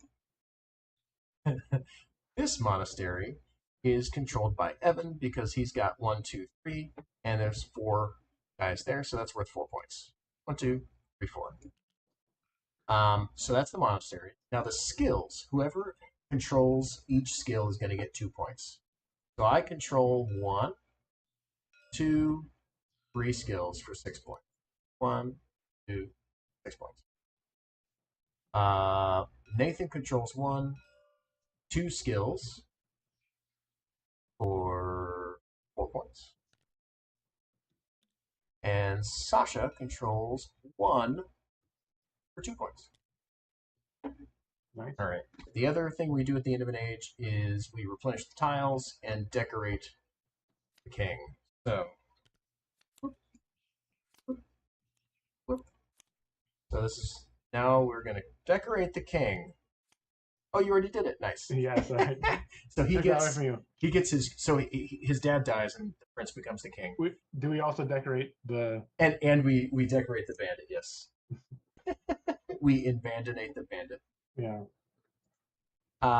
This monastery is controlled by Evan because he's got 1, 2, 3, and there's 4 guys there, so that's worth 4 points. 1, 2, 3, 4. So that's the monastery. Now the skills, whoever controls each skill is going to get 2 points. So I control 1, 2, 3 skills for 6 points. 1, 2, 6 points. Nathan controls 1, 2 skills for 4 points. And Sasha controls 1 for 2 points. Nice. All right. The other thing we do at the end of an age is we replenish the tiles and decorate the king. So, whoop, whoop, whoop. So this is now we're going to decorate the king. Oh, you already did it. Nice. Yes. So he Took that away gets from you. he gets his dad dies and the prince becomes the king. Do we also decorate the? And we decorate the bandit. Yes. We abandonate the bandit. Yeah.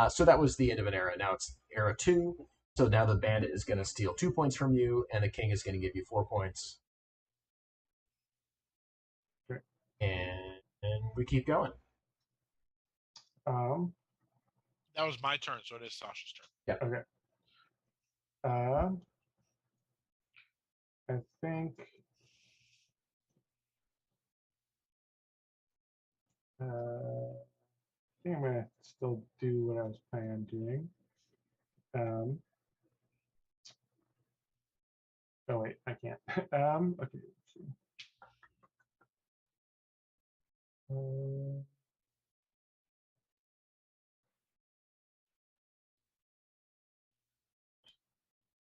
So that was the end of an era. Now it's era 2. So now the bandit is going to steal 2 points from you, and the king is going to give you 4 points. Okay. And we keep going. That was my turn, so it is Sasha's turn. Yeah. Okay. I think. I think I'm gonna still do what I was planning on doing. Oh wait, I can't. Okay, let's see.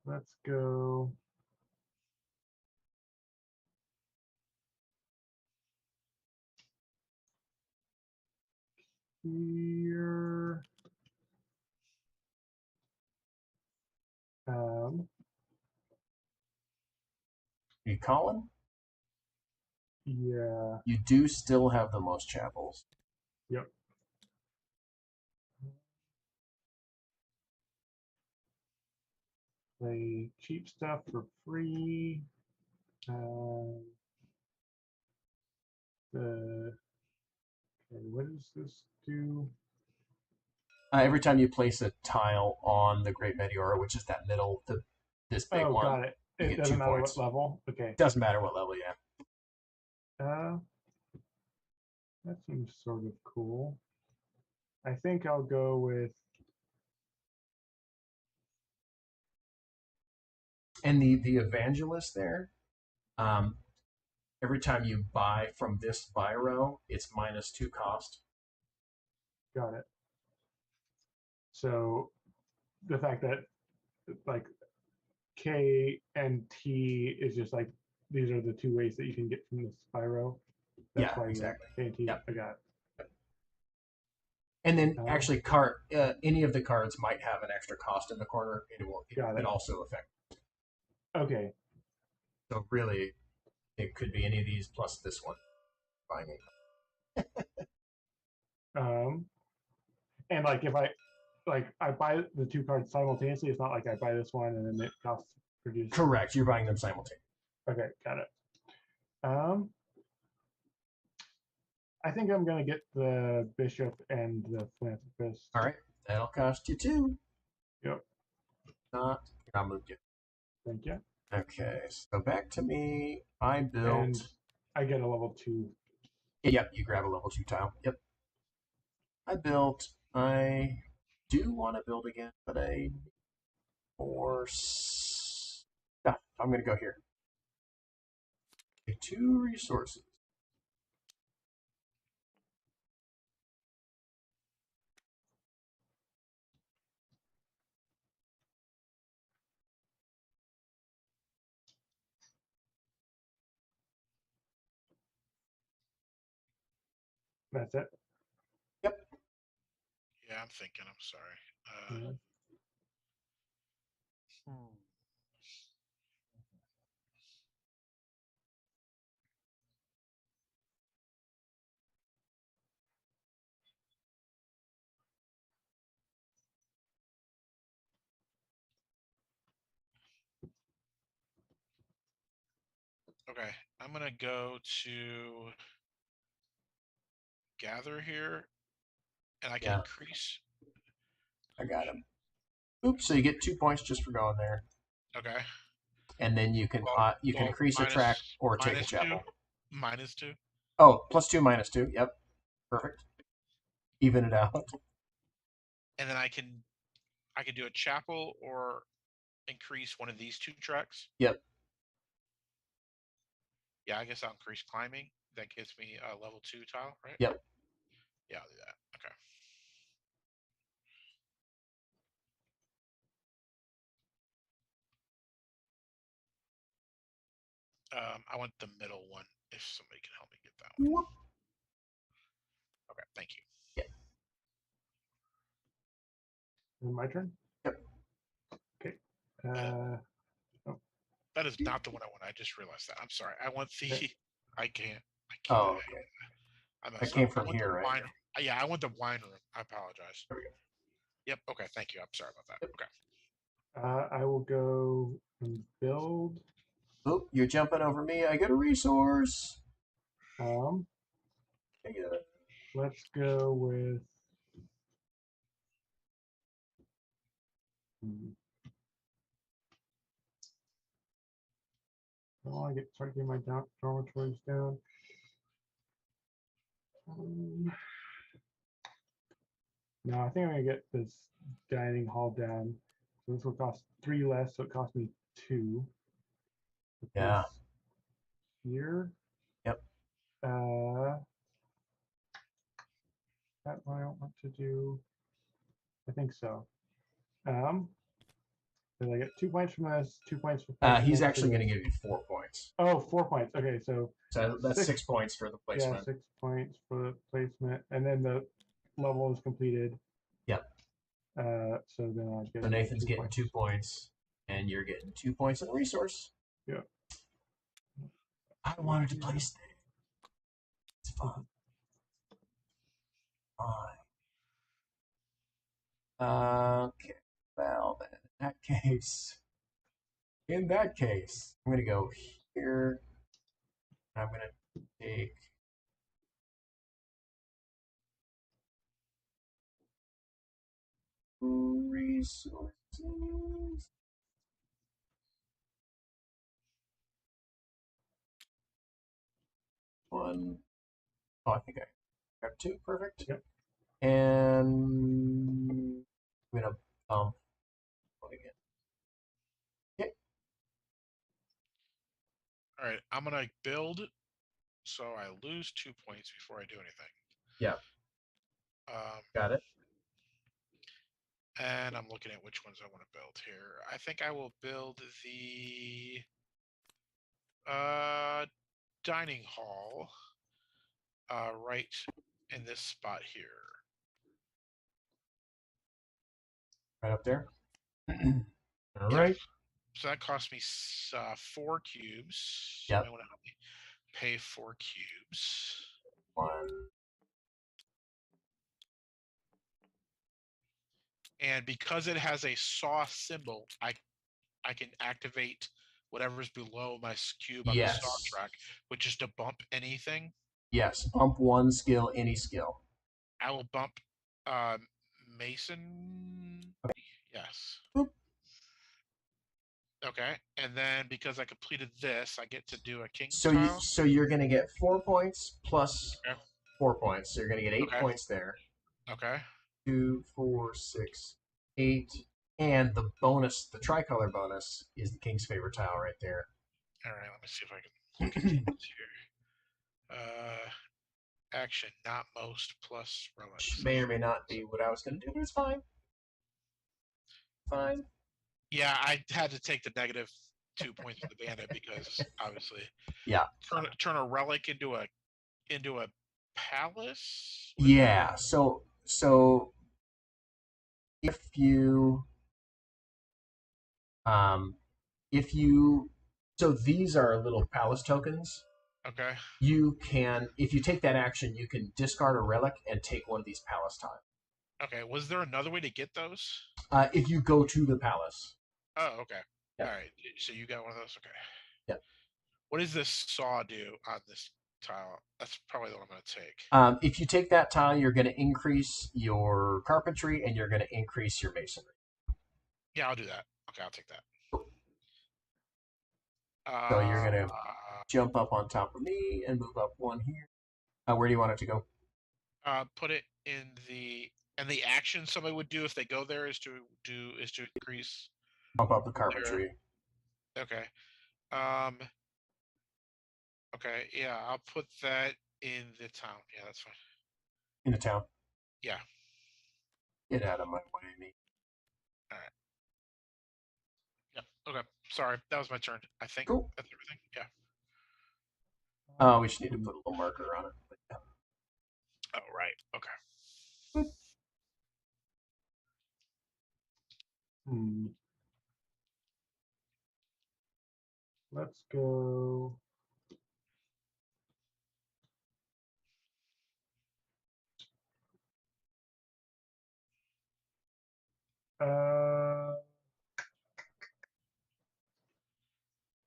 Let's go. Here. You Colin? Yeah. You do still have the most chapels. Yep. Play cheap stuff for free. What does this do? Every time you place a tile on the Great Meteora, which is that middle, this big one. Got it. You It get doesn't 2 matter points. what level. Okay. Doesn't matter what level, yeah. That seems sort of cool. I think I'll go with And the evangelist there, every time you buy from this buy row, it's -2 cost. got it. So the fact that like K and T is just like these are the two ways that you can get from the Spyro. That's Yeah, why exactly. K and T. Yep. I got it. And then actually, any of the cards might have an extra cost in the corner. It Got it. could also affect. Okay. So really, it could be any of these plus this one. Buying it. And like if I buy the two cards simultaneously, it's not like I buy this one and then it costs produce. Correct. You're buying them simultaneously. Okay, got it. I think I'm gonna get the bishop and the philanthropist. All right. That'll cost you 2. Yep. Not. I moved you. Thank you. Okay. So back to me. I built. And I get a level 2. Yep. You grab a level 2 tile. Yep. I built. I do want to build again, but I more stuff. I'm going to go here. Okay, 2 resources. That's it. Yep. Yeah, I'm thinking. I'm sorry. Yeah. Okay, I'm gonna go to gather here, and I can Yeah. increase. I got him. Oops. So you get 2 points just for going there. Okay. And then you can increase a track or take a chapel. -2. Oh, +2, -2. Yep. Perfect. Even it out. And then I can do a chapel or increase one of these 2 tracks. Yep. Yeah, I guess I'll increase climbing. That gives me a level 2 tile, right? Yep. Yeah, I'll do that. Okay. I want the middle one. If somebody can help me get that one. Whoop. Okay, thank you. My turn. Yep. Okay. That is not the one I want. I just realized that. I'm sorry. I want the. Okay. I can't. Oh, okay. I That came from here, right? Wine, yeah, I want the wine room. I apologize. There we go. Yep. Okay. Thank you. I'm sorry about that. Yep. Okay. I will go and build. Oh, you're jumping over me. I get a resource. Let's go with. I want to start getting my dormitories down. No, I think I'm gonna get this dining hall down. So this will cost 3 less, so it cost me 2. Yeah. Here. Yep. That one I don't want to do. I think so. Did I get 2 points from this? 2 points for. He's actually going to give you 4 points. Oh, 4 points. Okay, so that's 6 points for the placement. Yeah, 6 points for the placement, and then the level is completed. Yep. So then I get. So Nathan's getting 2 points, and you're getting 2 points in resource. Yeah. I wanted to place there. It's fun. Fine. Okay. Well, then, in that case, I'm going to go here. I'm going to take. Resources. One. Oh, I think Grab 2, perfect. Yep. And I'm gonna bump one again. Okay. All right, I'm gonna build, so I lose 2 points before I do anything. Yeah. Got it. And I'm looking at which ones I want to build here. I think I will build the dining hall right in this spot here. Right up there. All Yeah. right. So that cost me 4 cubes. Yep. Somebody want to help me pay 4 cubes. 1. And because it has a saw symbol, I can activate whatever's below my cube on the saw Yes. track, which is to bump anything. Yes. Bump 1 skill, any skill. I will bump Mason. Okay. Yes. Boop. Okay, and then because I completed this, I get to do a king's So tile. you're gonna get 4 points plus Okay. 4 points. So you're gonna get 8 Okay. points there. Okay. 2, 4, 6, 8, and the bonus, the tricolor bonus, is the king's favor tile right there. All right. Let me see if I can look at these here. Action, not most plus relics. Which may or may not be what I was gonna do, but it's fine. Fine. Yeah, I had to take the negative 2 points for the bandit because obviously, Yeah. turn a relic into a palace. Yeah. So if you so these are little palace tokens. Okay. You can, if you take that action, you can discard a relic and take one of these palace tiles. Okay. Was there another way to get those? If you go to the palace. Oh, okay. Yeah. All right. So you got one of those. Okay. Yeah. What does this saw do on this tile? That's probably the one I'm going to take. If you take that tile, you're going to increase your carpentry and you're going to increase your masonry. Yeah, I'll do that. Okay, I'll take that. So you're going to jump up on top of me and move up 1 here. Where do you want it to go? Put it in the action somebody would do if they go there is to increase. Bump up the carpentry. Okay. Okay. Yeah, I'll put that in the town. Yeah, that's fine. In the town. Yeah. Get out of my way, me. All right. Yep. Okay. Sorry, that was my turn. I think Cool. that's everything. Yeah. Oh, we just need to put a little marker on it. But yeah. Oh, right. Okay. Let's go. You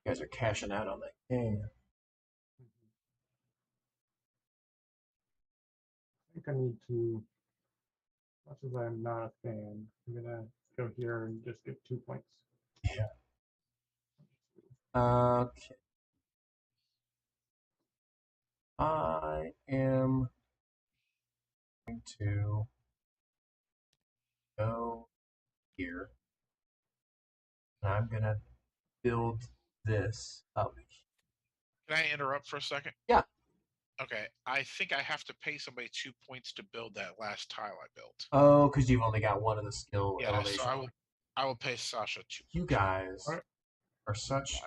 guys are cashing out on that game. I think I need to, as much as I'm not a fan, I'm gonna go here and just get 2 points. Yeah. Okay. I am going to go here. And I'm going to build this up. Can I interrupt for a second? Yeah. Okay. I think I have to pay somebody 2 points to build that last tile I built. Oh, because you've only got one of the skill Yeah, elevation. so I will pay Sasha 2 You points. guys are such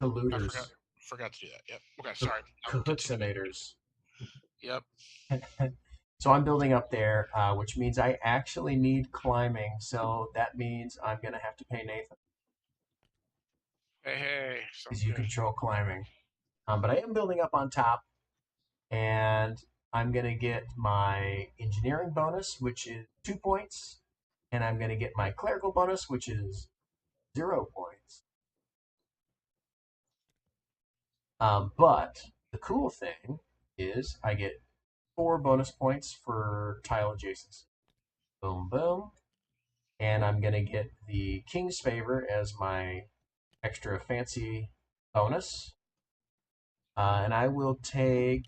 colluders. I forgot to do that. Yep. Okay, sorry. Cahootsinators. Yep. So I'm building up there, which means I actually need climbing. So that means I'm going to have to pay Nathan. Hey. Because you control climbing. But I am building up on top. And I'm going to get my engineering bonus, which is 2 points. And I'm going to get my clerical bonus, which is 0 points. But the cool thing is I get 4 bonus points for tile adjacency. Boom, boom. And I'm going to get the King's Favor as my extra fancy bonus. And I will take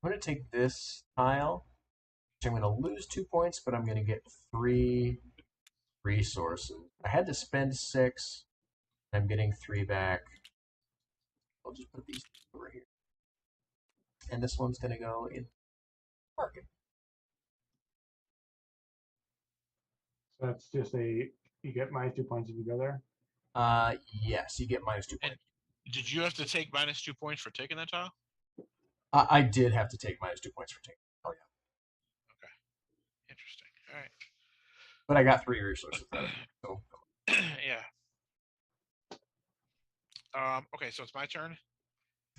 I'm going to take this tile, which I'm going to lose 2 points, but I'm going to get 3 resources. I had to spend 6. I'm getting 3 back. I'll just put these over here. And this one's going to go in market. So that's just you get minus 2 points if you go there. Yes, you get minus 2 points. Did you have to take minus 2 points for taking that tile? I did have to take minus 2 points for taking. Oh yeah. Okay. Interesting. All right. But I got 3 resources out of it. So. Yeah. Okay, so it's my turn.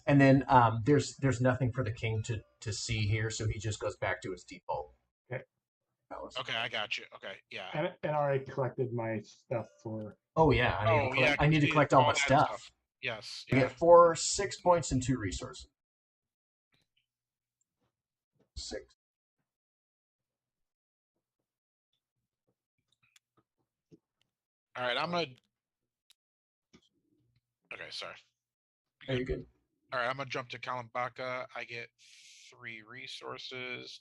And then there's nothing for the king to see here, so he just goes back to his default. Okay. Okay, I got you. Okay, yeah. And I already collected my stuff for. Oh yeah, I need to collect all my stuff. Yes. I Yeah. get 6 points and 2 resources. 6. All right, I'm gonna. Okay, sorry. Are you good? All right, I'm gonna jump to Kalambaka. I get 3 resources.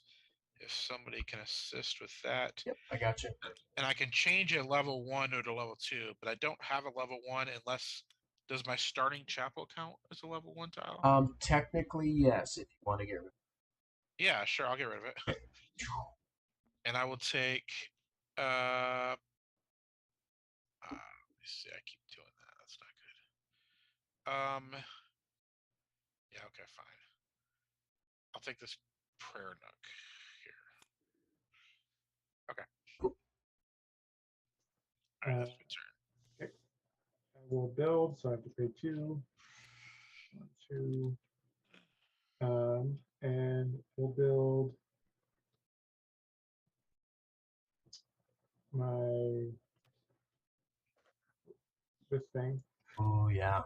If somebody can assist with that. Yep, I got you. And I can change a level 1 to a level 2, but I don't have a level 1 unless. Does my starting chapel count as a level 1 tile? Technically yes, if you want to get rid of it. Yeah, sure, I'll get rid of it. Okay. And I will take. Let me see. I keep doing that. That's not good. Yeah. Okay. Fine. I'll take this prayer nook here. Okay. Cool. All right. That's my turn. Okay. I will build, so I have to pay 2. 1, 2. And we'll build this thing. Oh yeah.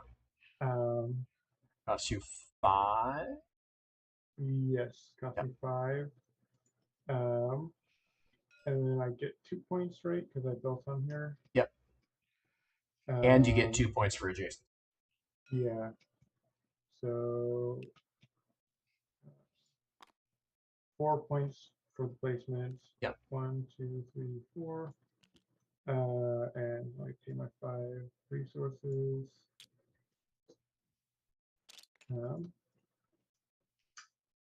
Costs you 5. Yes, cost me 5. And then I get 2 points, right? Because I built on here. Yep. And you get 2 points for adjacent. Yeah. So 4 points for the placement. Yep. 1, 2, 3, 4. And I pay my 5 resources.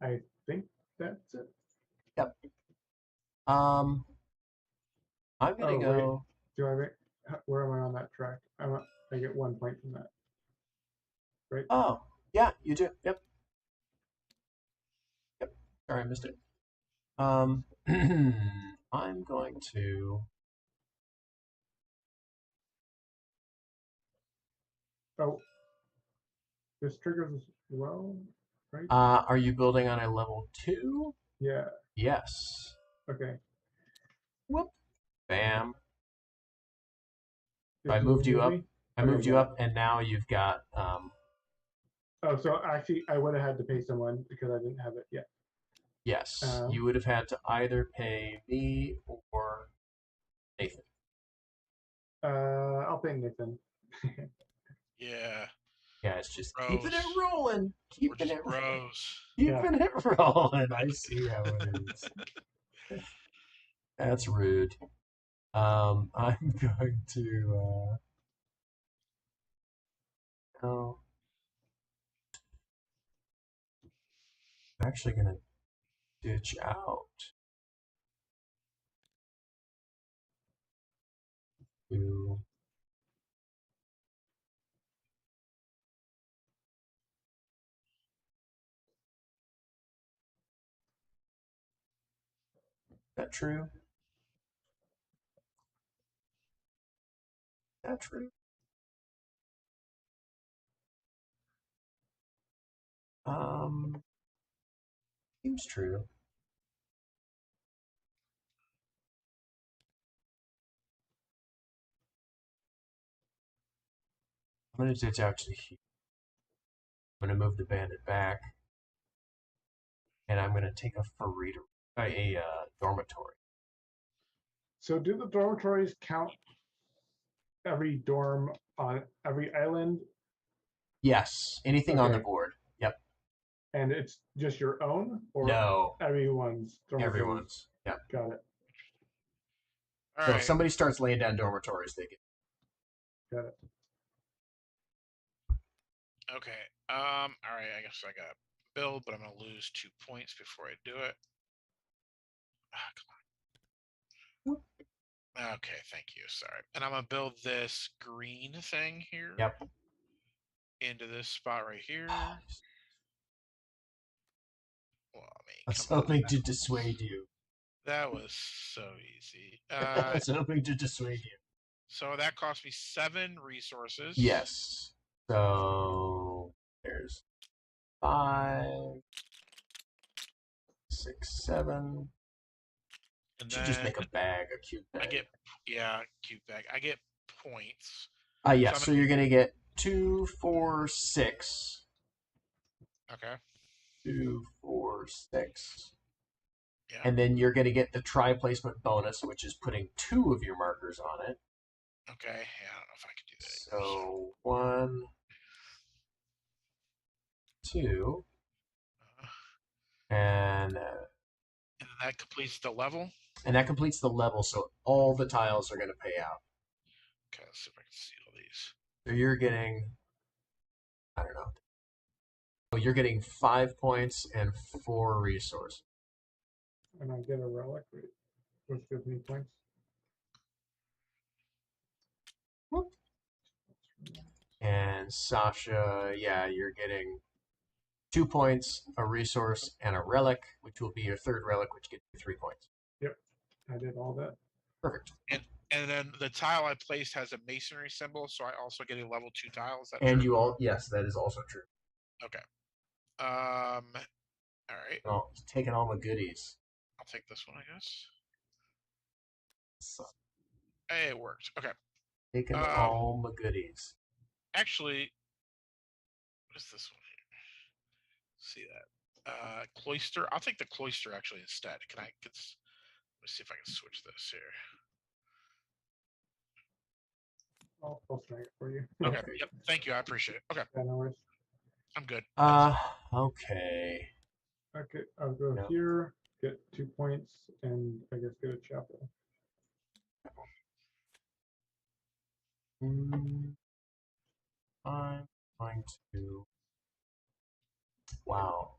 I think that's it. Yep. I'm gonna go. Wait. Where am I on that track? I get 1 point from that. Right? Oh, yeah, you do. Yep. Sorry, I missed it. I'm going to. Oh, this triggers as well, right? Are you building on a level 2? Yeah. Yes. Okay. Whoop. Bam. I moved you up. I moved you up, and now you've got. Oh, so actually, I would have had to pay someone because I didn't have it yet. Yes, you would have had to either pay me or Nathan. I'll pay Nathan. Yeah. Yeah, it's just Bros. keeping it rolling. Keeping it bros. Keeping it rolling. I see how it is. That's rude. I'm going to. Oh. I'm actually going to ditch out to. Is that true? Is that true? Seems true. I'm going to ditch out to here. I'm going to move the bandit back. And I'm going to take a dormitory. So do the dormitories count every dorm on every island? Yes. Anything on the board. Yep. And it's just your own, or No, everyone's dormitories? everyone's. Yeah. Got it. All So right. if somebody starts laying down dormitories, they get. Got it. Okay. All right. I guess I got to build, but I'm gonna lose 2 points before I do it. Come on. Okay. Thank you. Sorry. And I'm gonna build this green thing here. Yep. Into this spot right here. Well, I mean, I was come on. hoping to dissuade you. That was so easy. I was hoping to dissuade you. So that cost me 7 resources. Yes. So there's 5, 6, 7. And Should then just make a bag, a cube bag. I get, cube bag. I get points. Yeah, So so you're going to get 2, 4, 6. Okay. 2, 4, 6. Yeah. And then you're going to get the tri-placement bonus, which is putting 2 of your markers on it. Okay. Yeah, I don't know if I can do that. So 1, 2, and And that completes the level. that completes the level. So all the tiles are going to pay out. Okay, let's see if I can see all these. So you're getting, I don't know. Oh, you're getting 5 points and 4 resources. And I get a relic, which gives me points. And Sasha, yeah, you're getting 2 points, a resource, and a relic, which will be your third relic, which gets you 3 points. Yep, I did all that. Perfect. And then the tile I placed has a masonry symbol, so I also get a level 2 tile. Is that And true? you all, yes, that is also true. Okay. All right. Oh, taking all my goodies. I'll take this one, I guess. So, Hey, it worked. Okay. taking all my goodies. Actually, what is this one here? See that? Cloister. I'll take the cloister actually instead. Let me see if I can switch this here. I'll string it for you. Okay. Yep. Thank you. I appreciate it. Okay. Yeah, no worries. I'm good. Okay. Okay, I'll go here, get 2 points, and I guess get a chapel. I'm going to. Wow.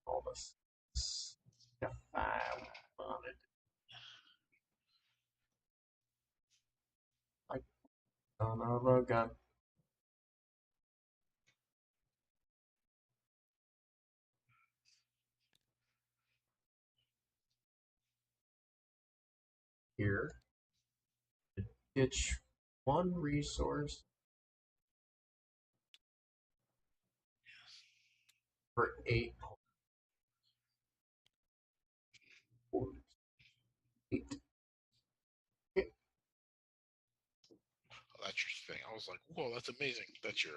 All this stuff I wanted. I don't know a gun. Here. Ditch 1 resource for 8 points. 8. Oh, that's your thing. I was like, whoa, that's amazing. That's your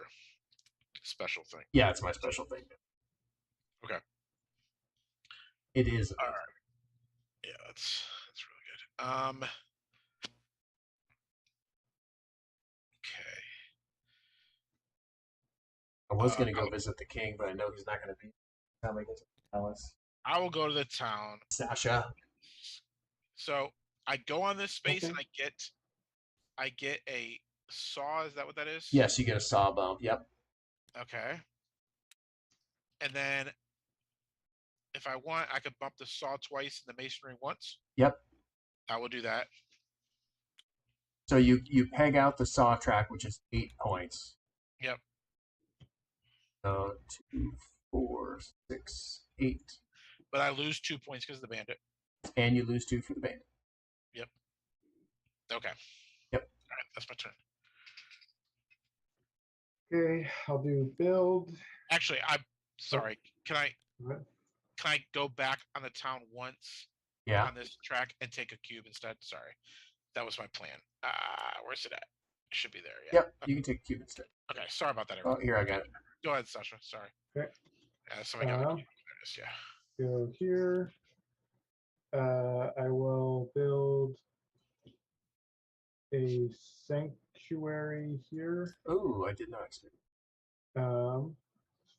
special thing. Yeah, it's my special thing. Okay. It is. All right. Yeah, that's really good. Okay. I was going to go visit the king, but I know he's not going to be time I get to the palace. I will go to the town. Sasha. So I go on this space Okay. and I get a saw. Is that what that is? Yes, you get a sawbone. Yep. Okay. And then if I want, I could bump the saw twice and the masonry once. Yep. I will do that. So you peg out the saw track, which is 8 points. Yep. So 2, 4, 6, 8. But I lose 2 points because of the bandit. And you lose 2 for the bandit. Yep. Okay. Yep. All right, that's my turn. Okay, I'll do build. Actually, I'm sorry. Can What? I go back on the town once Yeah. on this track and take a cube instead? Sorry. That was my plan. Where's it at? It should be there. Yeah. Yep. You can take a cube instead. Okay. Sorry about that. Oh, Everyone. here I got it. Go ahead, Sasha. Sorry. Okay. Somebody got the cube. There it is. Yeah. Go here. I will build a sanctuary here. Oh, I did not expect.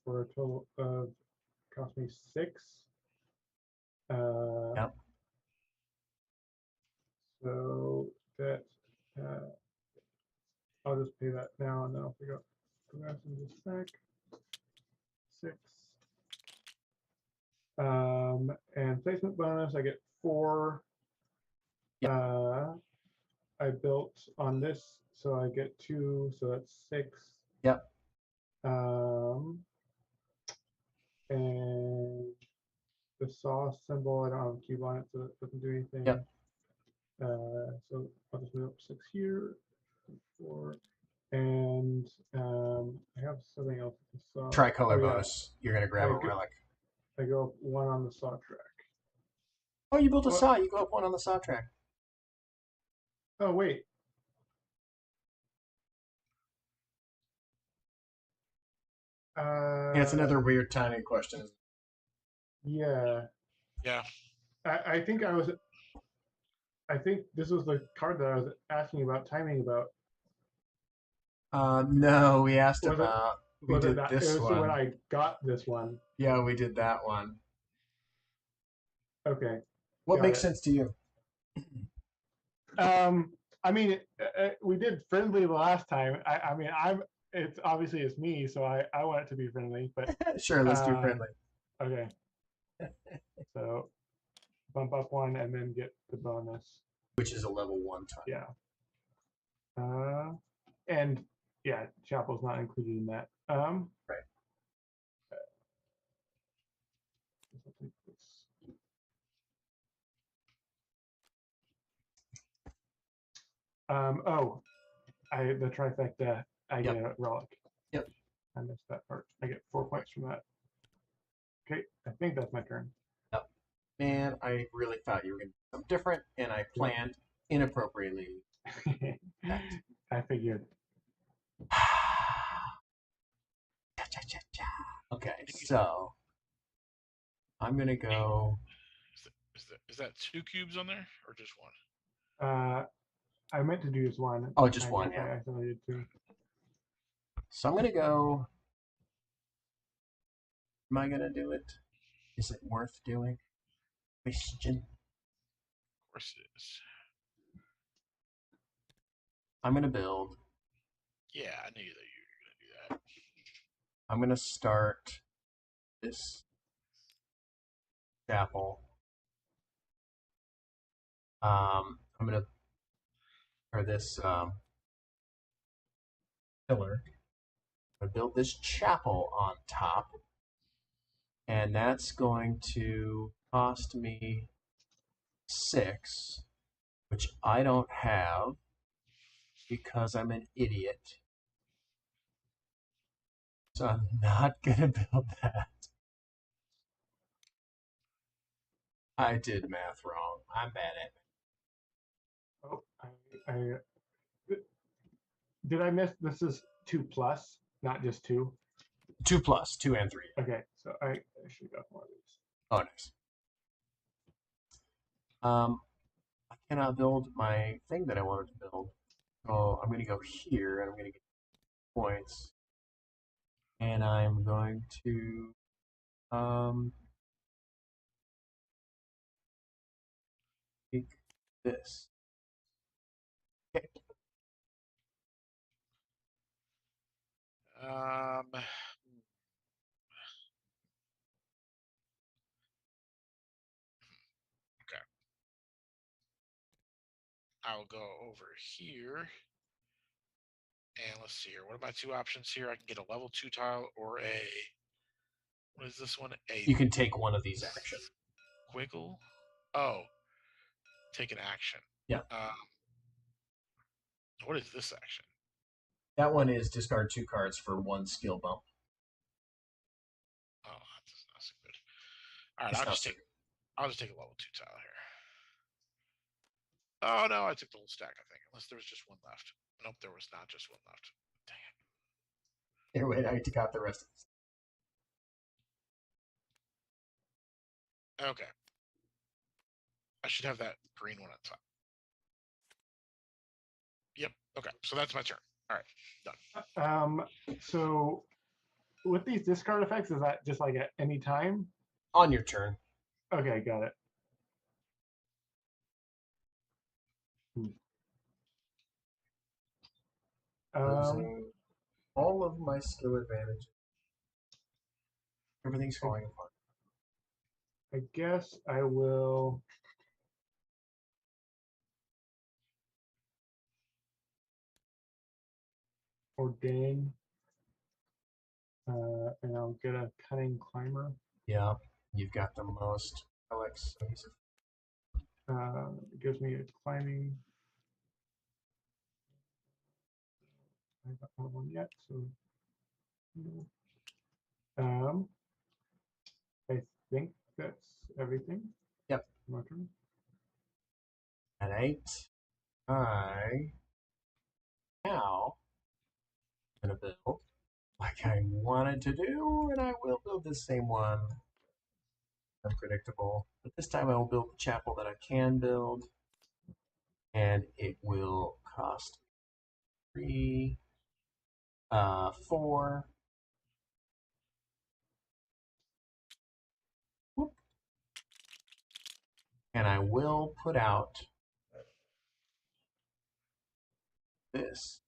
for a total of cost me 6. Yep. So that I'll just pay that now, and then I'll figure out the rest in just a sec. 6. And placement bonus, I get 4. Yep. I built on this, so I get 2, so that's 6. Yep. And the saw symbol, I don't have a cube on it, so it doesn't do anything. Yep. So I'll just move up 6 here, 4, and I have something else with the saw. Tricolor Oh, yeah. bonus. You're gonna grab a relic. I go up 1 on the saw track. Oh, you built a What? saw. You go up 1 on the saw track. Oh, wait. Yeah, it's another weird timing question. Yeah. Yeah. I think this was the card that I was asking about timing about. No, we asked Was it- about. We Was it did that? this It was one. when I got this one. Yeah, we did that one. Okay. What Got makes it. sense to you? I mean, we did friendly the last time. I mean, it's obviously it's me, so I want it to be friendly, but Sure, let's do friendly. okay. So bump up 1 and then get the bonus. Which is a level 1 time. Yeah. And yeah, chapel's not included in that. Right. I'll take this. The trifecta, I get a relic. Yep. I missed that part. I get 4 points from that. Okay, I think that's my turn. Yep. Man, I really thought you were going to do something different, and I planned inappropriately. I figured. Okay, so I'm going to go. Is that 2 cubes on there or just 1? I meant to do just 1. Oh, just 1, yeah. I accidentally did 2. So I'm going to go. Am I going to do it? Is it worth doing? Question. Of course it is. I'm going to build. Yeah, I knew that you were going to do that. I'm going to start this chapel. I'm going to, or this pillar. I'm going to build this chapel on top. And that's going to cost me 6, which I don't have because I'm an idiot. So I'm not going to build that. I did math wrong. I'm bad at it. Oh, did I miss? This is 2 plus, not just 2. 2 plus, 2 and 3. Okay, so I should got more of these. Oh, nice. I cannot build my thing that I wanted to build. So I'm going to go here, and I'm going to get points. And I'm going to take this. Okay. Okay. I'll go over here. And let's see here. What are my 2 options here? I can get a level 2 tile or a. What is this one? You can take one of these actions. Quiggle. Oh, take an action. Yeah. What is this action? That one is discard 2 cards for 1 skill bump. Oh, that's not so good. All right, I'll just take a level 2 tile here. Oh no, I took the whole stack, I think. Unless there was just 1 left. Nope, there was not just 1 left. Dang it. Here, wait, I took out the rest of this. Okay. I should have that green one on top. Yep. Okay. So that's my turn. All right. Done. So with these discard effects, is that just like at any time? On your turn. Okay, got it. Losing all of my skill advantages. Everything's falling apart. I guess I will. Ordain. And I'll get a cunning climber. Yeah, you've got the most relics. It gives me a climbing. I haven't got one yet, so. I think that's everything. Yep. My turn. At 8, I now gonna build like I wanted to do, and I will build the same one. Unpredictable. But this time I will build the chapel that I can build, and it will cost 3, 4. Whoop. And I will put out this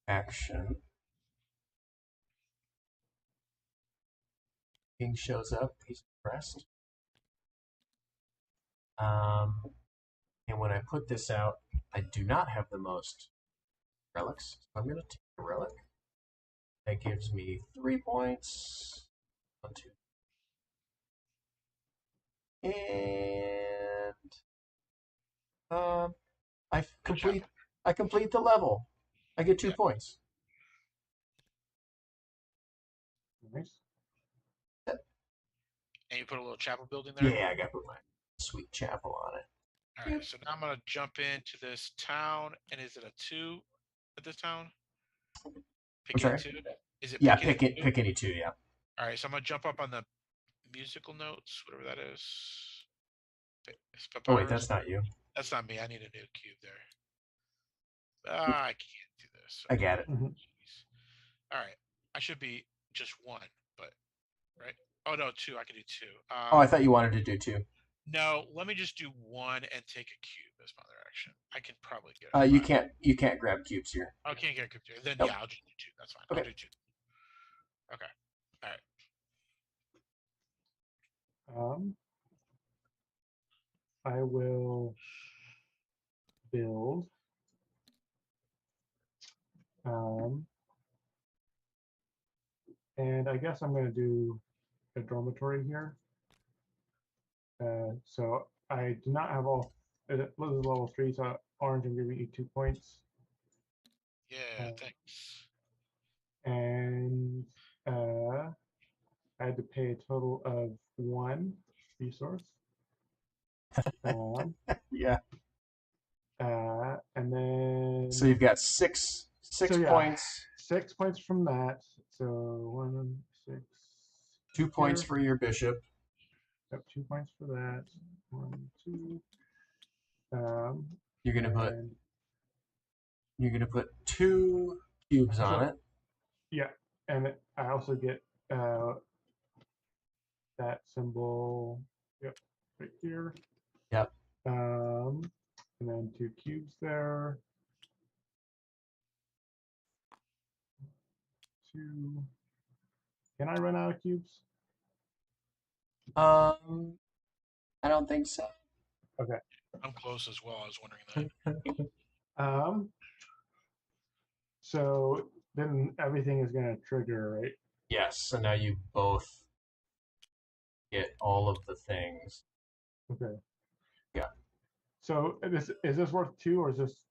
action. King shows up, he's impressed. And when I put this out, I do not have the most relics. So I'm going to take a relic. That gives me 3 points. 1, 2. And I complete the level. I get 2 points. Nice. And you put a little chapel building there? Yeah, I got to put my sweet chapel on it. All right, so now I'm going to jump into this town. And is it a 2 at this town? Pick any 2? Is it pick any 2, yeah. All right, so I'm going to jump up on the musical notes, whatever that is. Oh, wait, that's not you. That's not me. I need a new cube there. I can't do this. I got it. Mm-hmm. All right. I should be just 1, but right? Oh no, 2. I can do 2. I thought you wanted to do 2. No, let me just do 1 and take a cube as my other action. I can probably get it. You can't grab cubes here. I can't get a cube here. Then Nope. yeah, I'll just do 2. That's fine. Okay. I'll do 2. Okay. All right. I will build. And I guess I'm going to do a dormitory here. So I do not have all. This is level 3, so orange, I'm giving you 2 points. Yeah, thanks. And I had to pay a total of 1 resource. Yeah. And then. So you've got 6 points. 6 points from that. So 1, 6. 2 points for your bishop. Yep, 2 points for that. 1, 2. You're gonna put 2 cubes on it. Yeah, and I also get that symbol. Yep, right here. Yep. And then 2 cubes there. 2. Can I run out of cubes? I don't think so. Okay. I'm close as well. I was wondering that. So then everything is going to trigger, right? Yes. So now you both get all of the things. Okay. Yeah. So is this worth 2 or is this?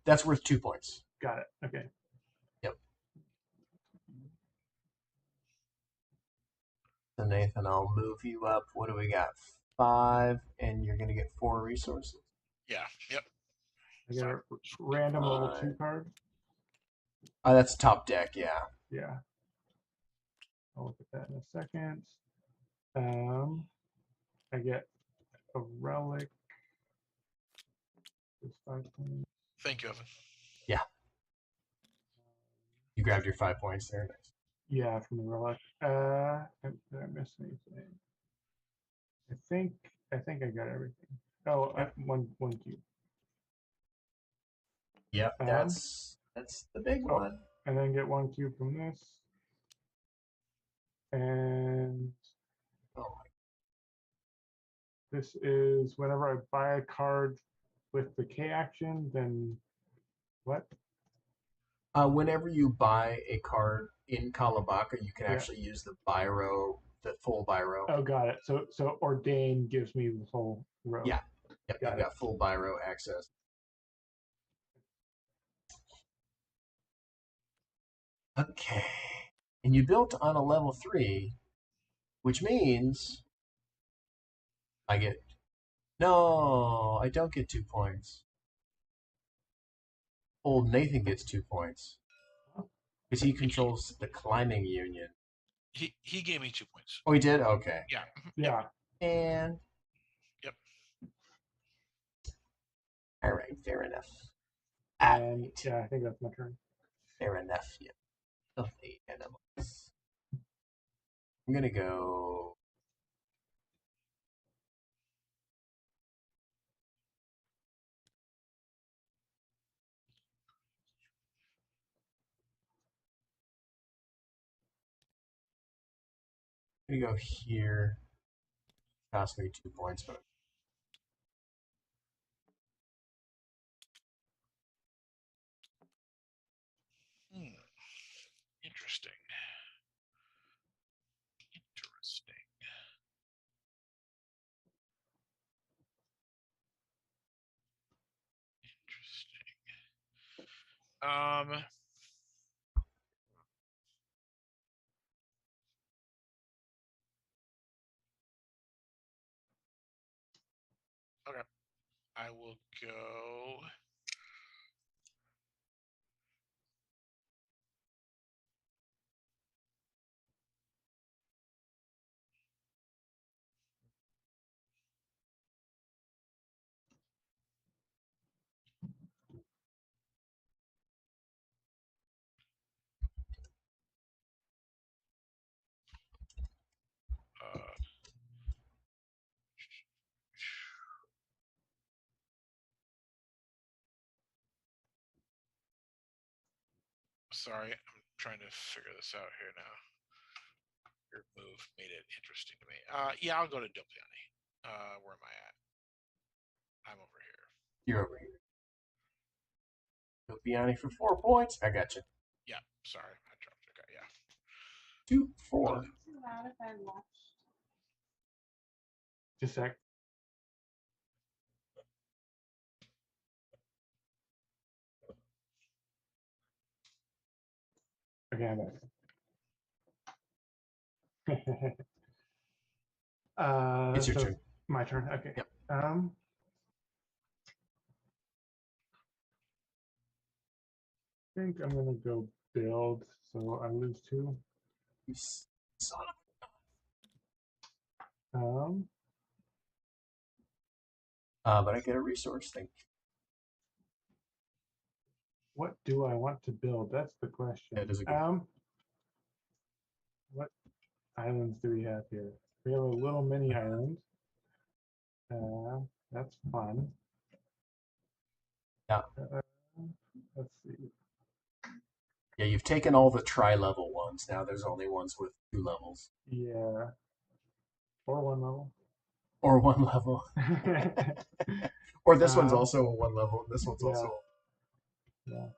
That's worth 2 points. Got it. Okay. Yep. So Nathan, I'll move you up. What do we got? 5, and you're going to get 4 resources. Yeah. Yep. I get a random level 2 card. Oh, that's top deck. Yeah. Yeah. I'll look at that in a second. I get a relic. Just 5 points. Thank you, Evan. Yeah. You grabbed your 5 points there. Nice. Yeah, from the relic. Did I miss anything? I think I got everything. Oh, Yep. one cube. Yep, that's the big one. And then get 1 cube from this. And Oh, this is whenever I buy a card with the K action, then what? whenever you buy a card in Kalabaka, you can Yeah. actually use the biro, the full biro. Oh, got it. So ordain gives me the whole row. Yeah. Yep, Got you've got full biro access. Okay. And you built on a level 3, which means I get... No, I don't get 2 points. Old Nathan gets 2 points. Because he controls the climbing union. He gave me 2 points. Oh, he did? Okay. Yeah. Yeah. And... Yep. All right, fair enough. And yeah, I think that's my turn. Fair enough, yeah. Filthy animals. I'm gonna go... I'm gonna go here. Cost me 2 points, but... Interesting. Interesting. Interesting. Okay. I will go. Sorry, I'm trying to figure this out here now. Your move made it interesting to me. Yeah, I'll go to Dopiani. Where am I at? I'm over here. You're over here. Dopiani for 4 points. I got you. Yeah, sorry, I dropped it. Okay, yeah. 2, 4. Just a sec. Okay, I'm back. It's your so turn. My turn. Okay. Yep. I think I'm gonna go build, so I lose 2. You son but I get a resource thing. What do I want to build? That's the question. That is a good What islands do we have here? We have a little mini island. That's fun. Yeah. Let's see. Yeah, you've taken all the tri-level ones. Now there's only ones with 2 levels. Yeah. Or 1 level. Or 1 level. Or this one's Um, also a 1 level. And this one's yeah. also... Yeah.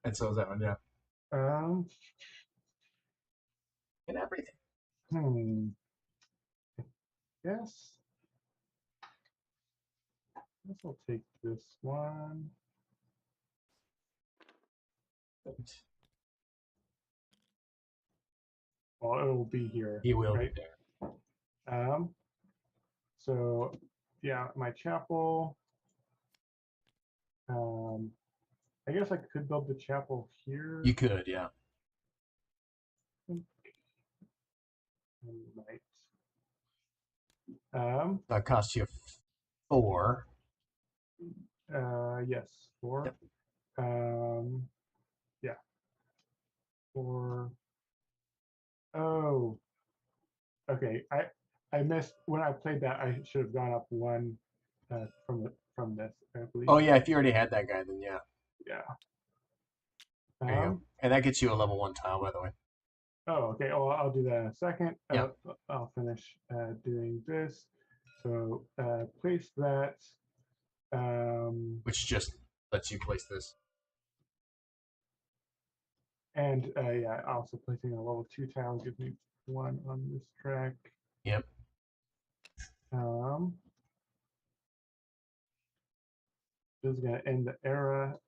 And so is that one, yeah. And everything. Yes. I guess I'll take this one. Well, it will be here. He will right? be there. So yeah, my chapel. I guess I could build the chapel here. You could, yeah. I might. That costs you 4. Yes, 4. Yep. Yeah. 4. Oh, okay. I missed when I played that. I should have gone up 1 from this. I believe. Oh yeah, if you already had that guy, then yeah. Yeah. There you go. And that gets you a level 1 tile, by the way. Oh, okay. Oh, I'll do that in a second. Yeah. I'll finish doing this. So place that. Which just lets you place this. And yeah, also placing a level 2 tile gives me 1 on this track. Yep. This is going to end the era.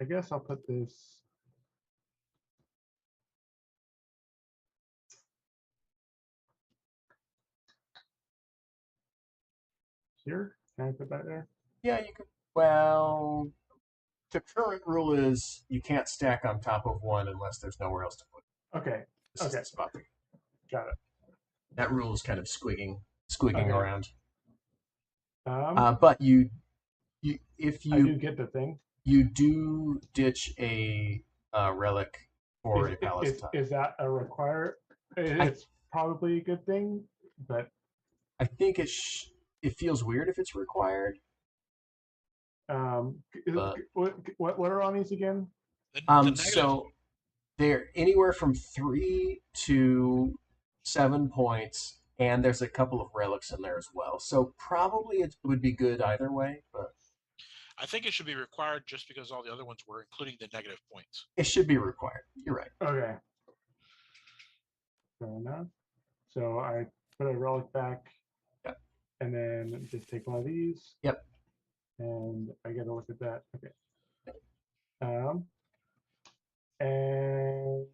I guess I'll put this. Here? Can I put that there? Yeah, you could. Well, the current rule is you can't stack on top of 1 unless there's nowhere else to put it. Okay. This is the spot. Got it. That rule is kind of squigging Okay. around. But but if I do get the thing, you do ditch a relic for a palace tile. Is that a require? It's probably a good thing, but I think it feels weird if it's required. What are on these again? So they're anywhere from 3 to 7 points, and there's a couple of relics in there as well. So probably it would be good either way, but I think it should be required just because all the other ones were including the negative points. It should be required. You're right. Okay. Fair enough. So I put a relic back. Yep. And then just take 1 of these. Yep. And I get to look at that. Okay. And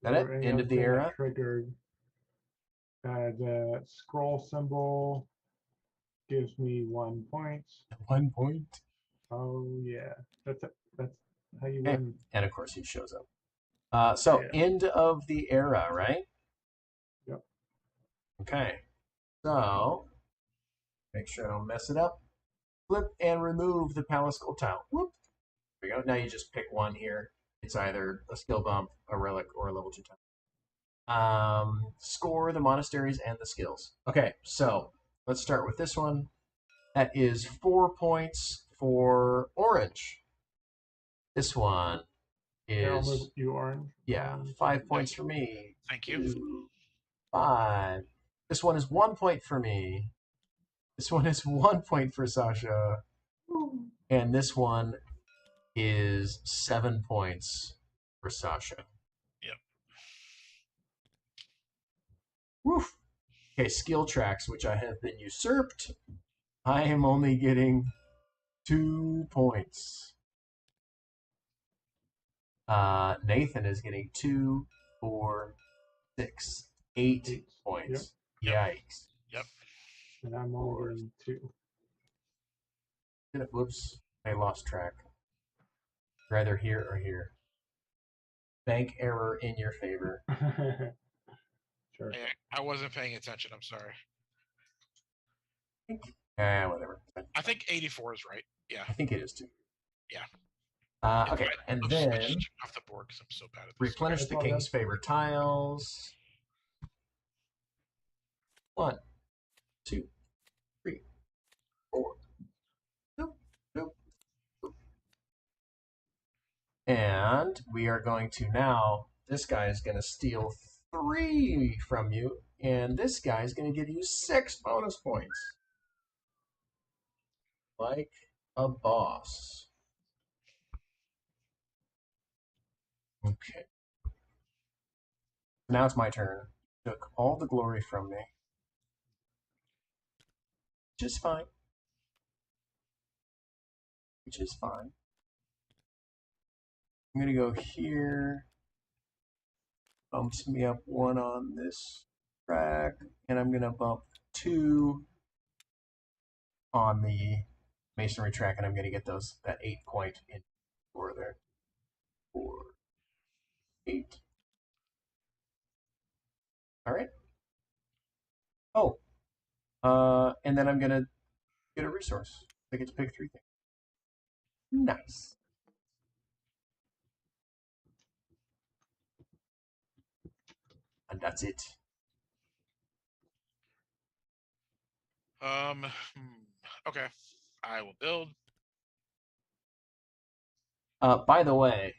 that it? End of the era? Triggered. The scroll symbol gives me 1 point. 1 point. Oh yeah, that's how you win. And of course he shows up. So end of the era, right? Yep. Okay. So make sure I don't mess it up. Flip and remove the palace gold tile. Whoop. There we go. Now you just pick 1 here. It's either a skill bump, a relic, or a level 2 tile. Score the monasteries and the skills. Okay, so let's start with this one. That is 4 points for orange. This one is. I'll move you orange. Yeah, 5 points for me. Thank you. 5. This one is 1 point for me. This one is 1 point for Sasha. And this one is 7 points for Sasha. Yep. Woof. Okay, skill tracks, which I have been usurped. I am only getting 2 points. Nathan is getting 2, 4, 6, 8 points. Yep. Yikes. Yep. And I'm only getting 2. Whoops, I lost track. Rather here or here. Bank error in your favor. Sure. Hey, I wasn't paying attention. I'm sorry. Whatever. I think 84 is right. Yeah. I think it is too. Yeah. Okay, and I'm then off the board because I'm so bad at this. replenish the king's favor tiles. 1, 2, 3, 4. Nope, nope, nope. And we are going to now. This guy is going to steal 3 from you, and this guy is going to give you 6 bonus points. Like a boss. Okay. Now it's my turn. Took all the glory from me. Which is fine. Which is fine. I'm going to go here. Bumps me up 1 on this track. And I'm going to bump 2 on the masonry track. And I'm going to get that 8 point in 4 there. 4, 8. All right. Oh. And then I'm going to get a resource. I get to pick 3 things. Nice. And that's it. Okay. I will build. By the way,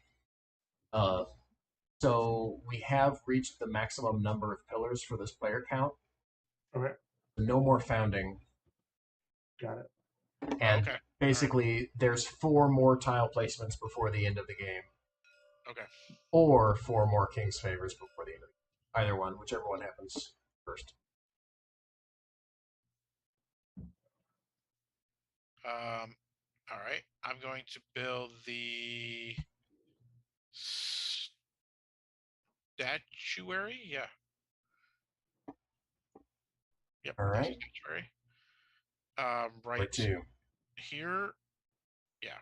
so we have reached the maximum number of pillars for this player count. Okay, No more founding. got it. And Okay. basically, there's 4 more tile placements before the end of the game. Okay. Or 4 more King's Favors before the end of the game. Either one, whichever one happens first. All right. I'm going to build the statuary. Yeah. Yep. All right. Statuary. Where Right to? here. Yeah.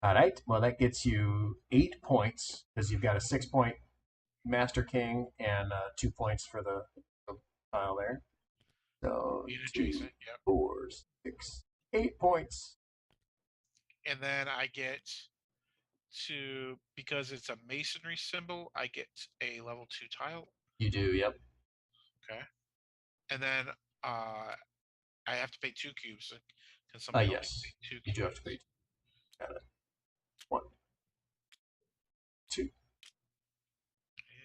All right. Well, that gets you 8 points because you've got a 6-point Master King and 2 points for the tile there. So Being 2, adjacent. Yep. 4, 6, 8 points. And then I get to, because it's a masonry symbol, I get a level 2 tile. You do, yep. Okay. And then I have to pay 2 cubes. Can somebody help me Yes. pay 2 You cubes? do have to pay. Got it. 1, 2. Yeah,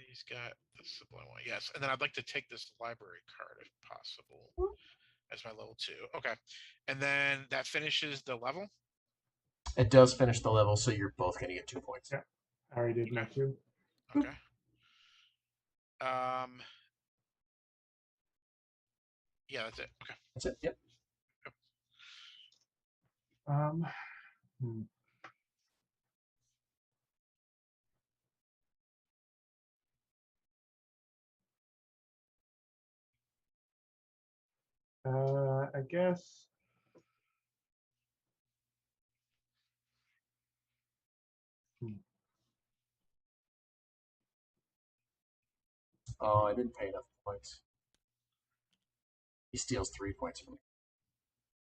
he's got the sublime one. Yes. And then I'd like to take this library card if possible as my level 2. Okay. And then that finishes the level. It does finish the level, so you're both going to get 2 points. Yeah. I already did my 2. Okay. Yeah, that's it. Okay. That's it, yep. Hmm. I guess. Oh, I didn't pay enough points. He steals 3 points from me.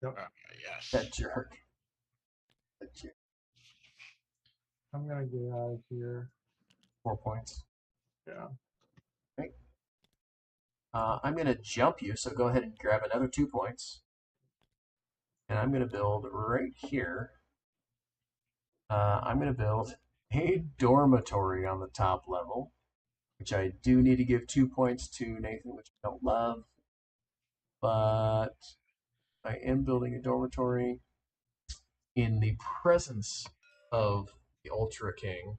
Yep. Yes. That jerk. That jerk. I'm gonna get out of here. 4 points. Yeah. Okay. I'm going to jump you, so go ahead and grab another 2 points. And I'm going to build right here. I'm going to build a dormitory on the top level, which I do need to give 2 points to Nathan, which I don't love. But I am building a dormitory in the presence of the Ultra King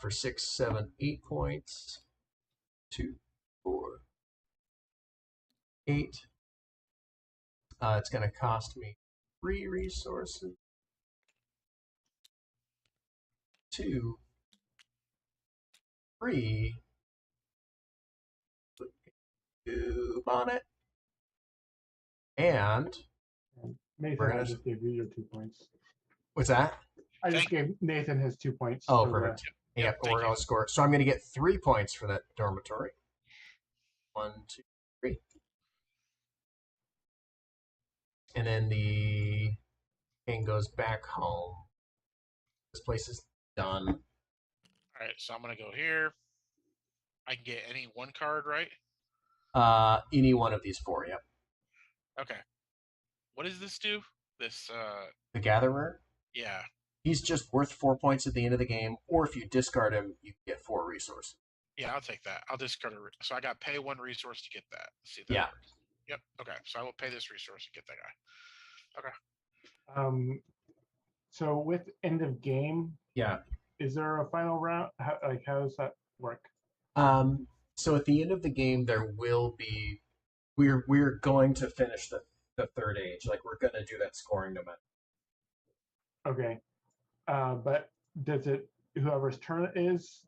for 6, 7, 8 points. 2, 4, 8. It's going to cost me 3 resources. 2, 3. Put cube on it. And Nathan, I just gave you your 2 points. what's that? I just gave Nathan his 2 points. Oh, for perfect. the- Yeah, we're going to score. So I'm going to get 3 points for that dormitory. 1, 2, 3. And then the king goes back home. This place is done. All right, so I'm gonna go here. I can get any 1 card, right? Any one of these 4, yep. Okay. What does this do? This The Gatherer, yeah. he's just worth 4 points at the end of the game, or if you discard him, you get 4 resources. Yeah, I'll take that. I'll discard a so I got pay 1 resource to get that. Let's see if that Yeah. works. Yep. Okay. So I will pay this resource to get that guy. Um, so with end of game, Yeah. is there a final round? How does that work? So at the end of the game, there will be. We're going to finish the third age. Like we're going to do that scoring no matter. Okay, but does it whoever's turn it is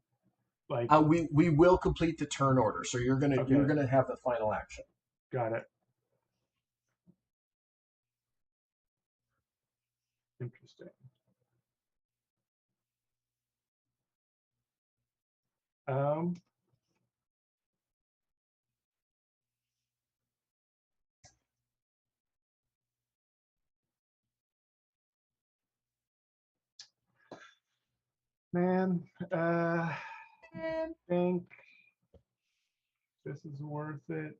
like? We will complete the turn order. So you're gonna have the final action. Got it. Interesting. Man, I think this is worth it.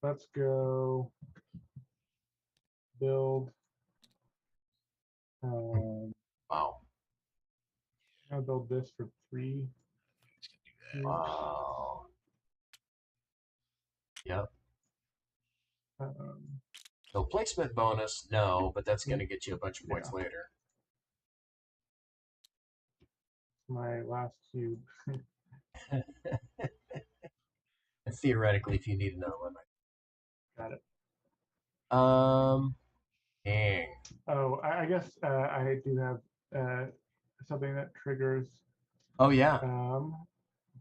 Let's go build. Wow. I'll build this for 3. He's gonna do that. Wow. Yep. So placement bonus, no, but that's going to get you a bunch of points later. My last cube. And theoretically, if you need another one, Got it. dang. Oh, I guess I do have something that triggers Oh yeah.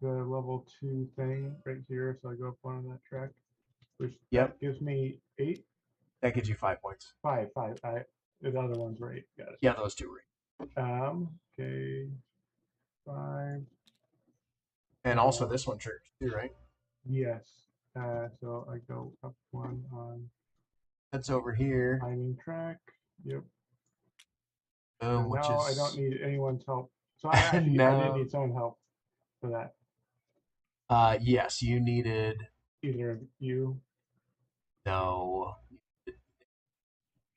the level 2 thing right here. So I go up one on that track, which Yep. that gives me 8. That gives you 5 points. 5. The other ones were 8. Got it. Yeah, those two were. Okay. 5. And also this one triggers too, right? Yes. So I go up 1 on That's over here. timing track. Yep. Which now is... I don't need anyone's help. So I did need someone's help for that. Yes, you needed... Either of you. No.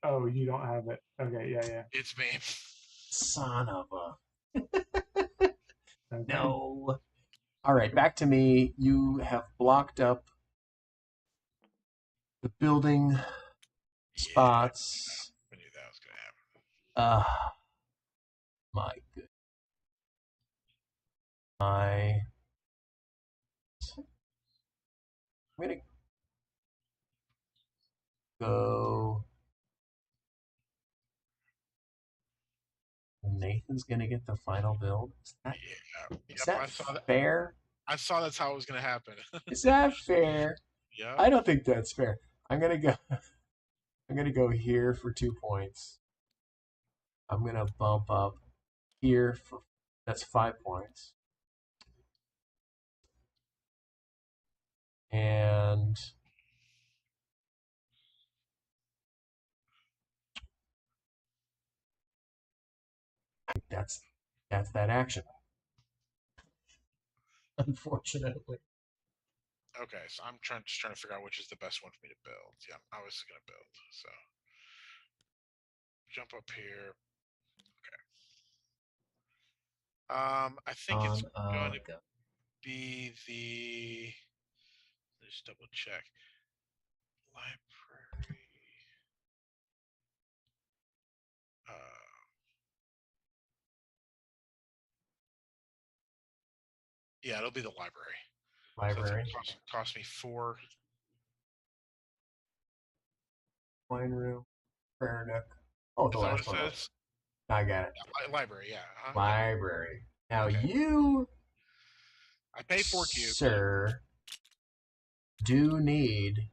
Oh, you don't have it. Okay, yeah. It's me. Son of a... Okay. No. All right, back to me. You have blocked up the building spots. I knew that was going to happen. My goodness. I'm going to go... Nathan's going to get the final build. Is that fair? I saw that's how it was going to happen. Is that fair? Yeah. I don't think that's fair. I'm going to go here for 2 points. I'm going to bump up here for... That's 5 points. And... That's that action. Unfortunately. Okay, so I'm just trying to figure out which is the best one for me to build. Yeah, I was going to build. So jump up here. Okay. I think it's going to be the... Let's double check. Library. Yeah, it'll be the library. Library. So cost me 4. Wine room. Prayer nook. Oh, the last one. Says? I got it. Yeah, library, yeah. Library. Now okay. You... I pay 4 cubes. Sir, do need...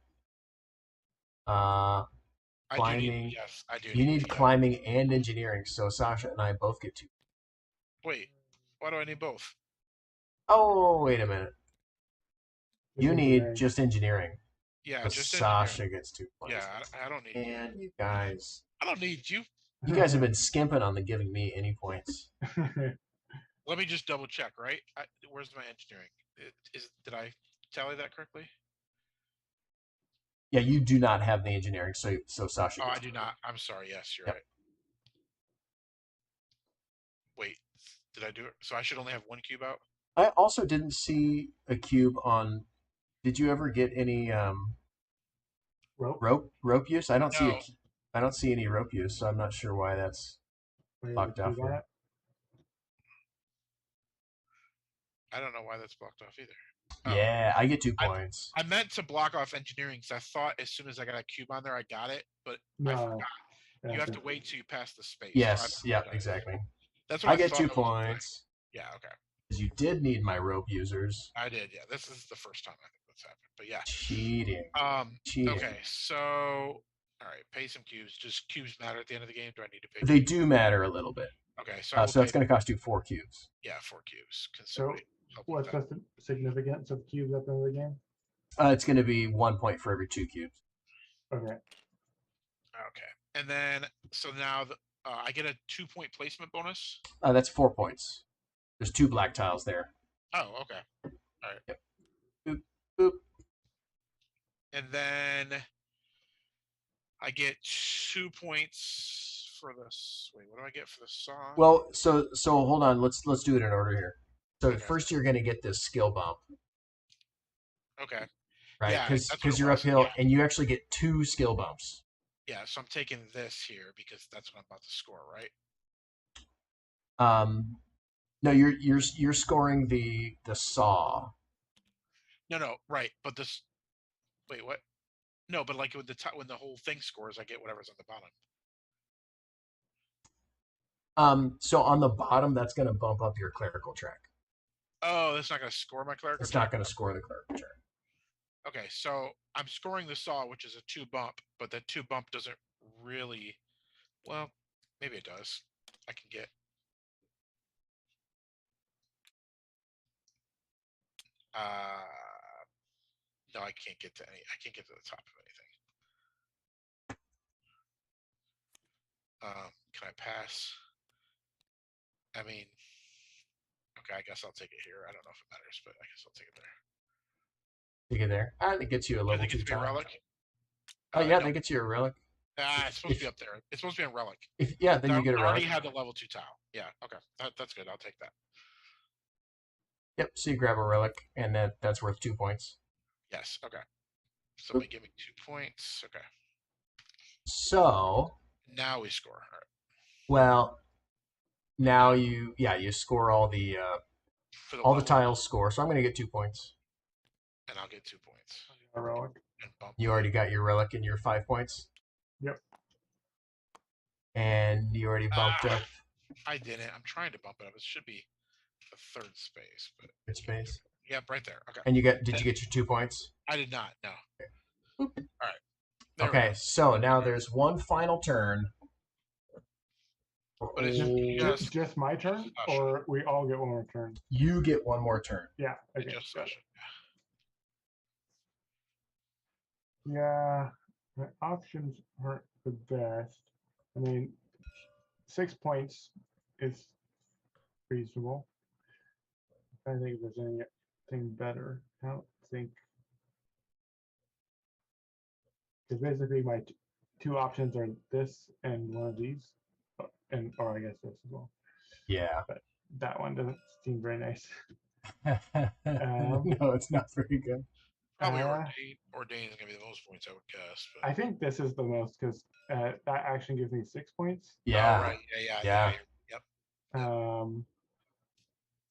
climbing. Yes, I do. You need climbing and engineering, so Sasha and I both get 2. Wait, why do I need both? Oh, wait a minute. You need just engineering. Yeah, just Sasha gets 2 points. Yeah, I don't need. And you guys. I don't need you. You guys have been skimping on the giving me any points. Let me just double check. Right? Where's my engineering? Did I tally that correctly? Yeah, you do not have the engineering, so Sasha. Oh, I do not. I'm sorry. Yes, you're right. Wait, did I do it? So I should only have 1 cube out? I also didn't see a cube on... Did you ever get any rope use? I don't see I don't see any rope use, so I'm not sure why that's blocked off here. I don't know why that's blocked off either. Yeah, I get 2 points. I meant to block off engineering because I thought as soon as I got a cube on there, I got it, but I forgot. You have to wait till you pass the space. Yes, so yeah, exactly. That's what I get 2 points. Yeah, okay. Because you did need my rope users. I did, yeah. This is the first time I think that's happened, but yeah. Cheating. Okay, so all right, pay some cubes. Does cubes matter at the end of the game? Do I need to pay? They do matter a little bit. Okay, so so it's going to cost you 4 cubes. Yeah, 4 cubes. So what's the significance of cubes at the end of the game? It's going to be 1 point for every 2 cubes. Okay. Okay. And then, so now I get a 2-point placement bonus. That's 4 points. There's 2 black tiles there. Oh, okay. All right. Yep. Boop, boop. And then I get 2 points for this. Wait, what do I get for the saw? Well, so hold on. Let's do it in order here. So Okay. first you're going to get this skill bump, Okay. right? Yeah, that's what Because it you're was. uphill, Yeah. and you actually get 2 skill bumps. Yeah, so I'm taking this here because that's what I'm about to score, right? No, you're scoring the saw. No, right. But this. Wait, what? No, but like with the when the whole thing scores, I get whatever's on the bottom. So on the bottom, that's going to bump up your clerical track. Oh, that's not going to score my clerical. It's not going to score the clerical track. Okay, so I'm scoring the saw, which is a 2 bump, but that 2 bump doesn't really. Well, maybe it does. I can get. No, I can't get to any. I can't get to the top of anything. Can I pass? I mean, okay, I guess I'll take it here. I don't know if it matters, but I guess I'll take it there. You get there. It gets you a Do level they get 2 to be a tile. relic? Oh yeah, No. they get you a relic. It's supposed to be up there. It's supposed to be a relic. Then you get a I already relic. had the level 2 tile. Yeah, okay, that's good. I'll take that. Yep. So you grab a relic, and that's worth 2 points. Yes. Okay. Somebody give me 2 points. Okay. So Now we score. All right. well, now you score all the tiles score. So I'm going to get 2 points. And I'll get 2 points. A relic. And bump You already got your relic and your 5 points. Yep. And you already bumped up I didn't. I'm trying to bump it up. It should be the 3rd space, but your space. Yep, right there. Okay. And did you get your 2 points? I did not. No. Okay. All right. There we Okay, go. so now there's one final turn. But it's just my turn, or we all get one more turn? You get one more turn. Yeah. Okay. Just got it. Sasha. Yeah, the options aren't the best. I mean, 6 points is reasonable. I think if there's anything better. I don't think. Because basically my 2 options are this and one of these, or I guess this as well. Yeah. But that one doesn't seem very nice. No, it's not very good. Probably ordained is gonna be the most points, I would guess. But... I think this is the most because that action gives me 6 points. Yeah. Oh, right. Yeah. Yep.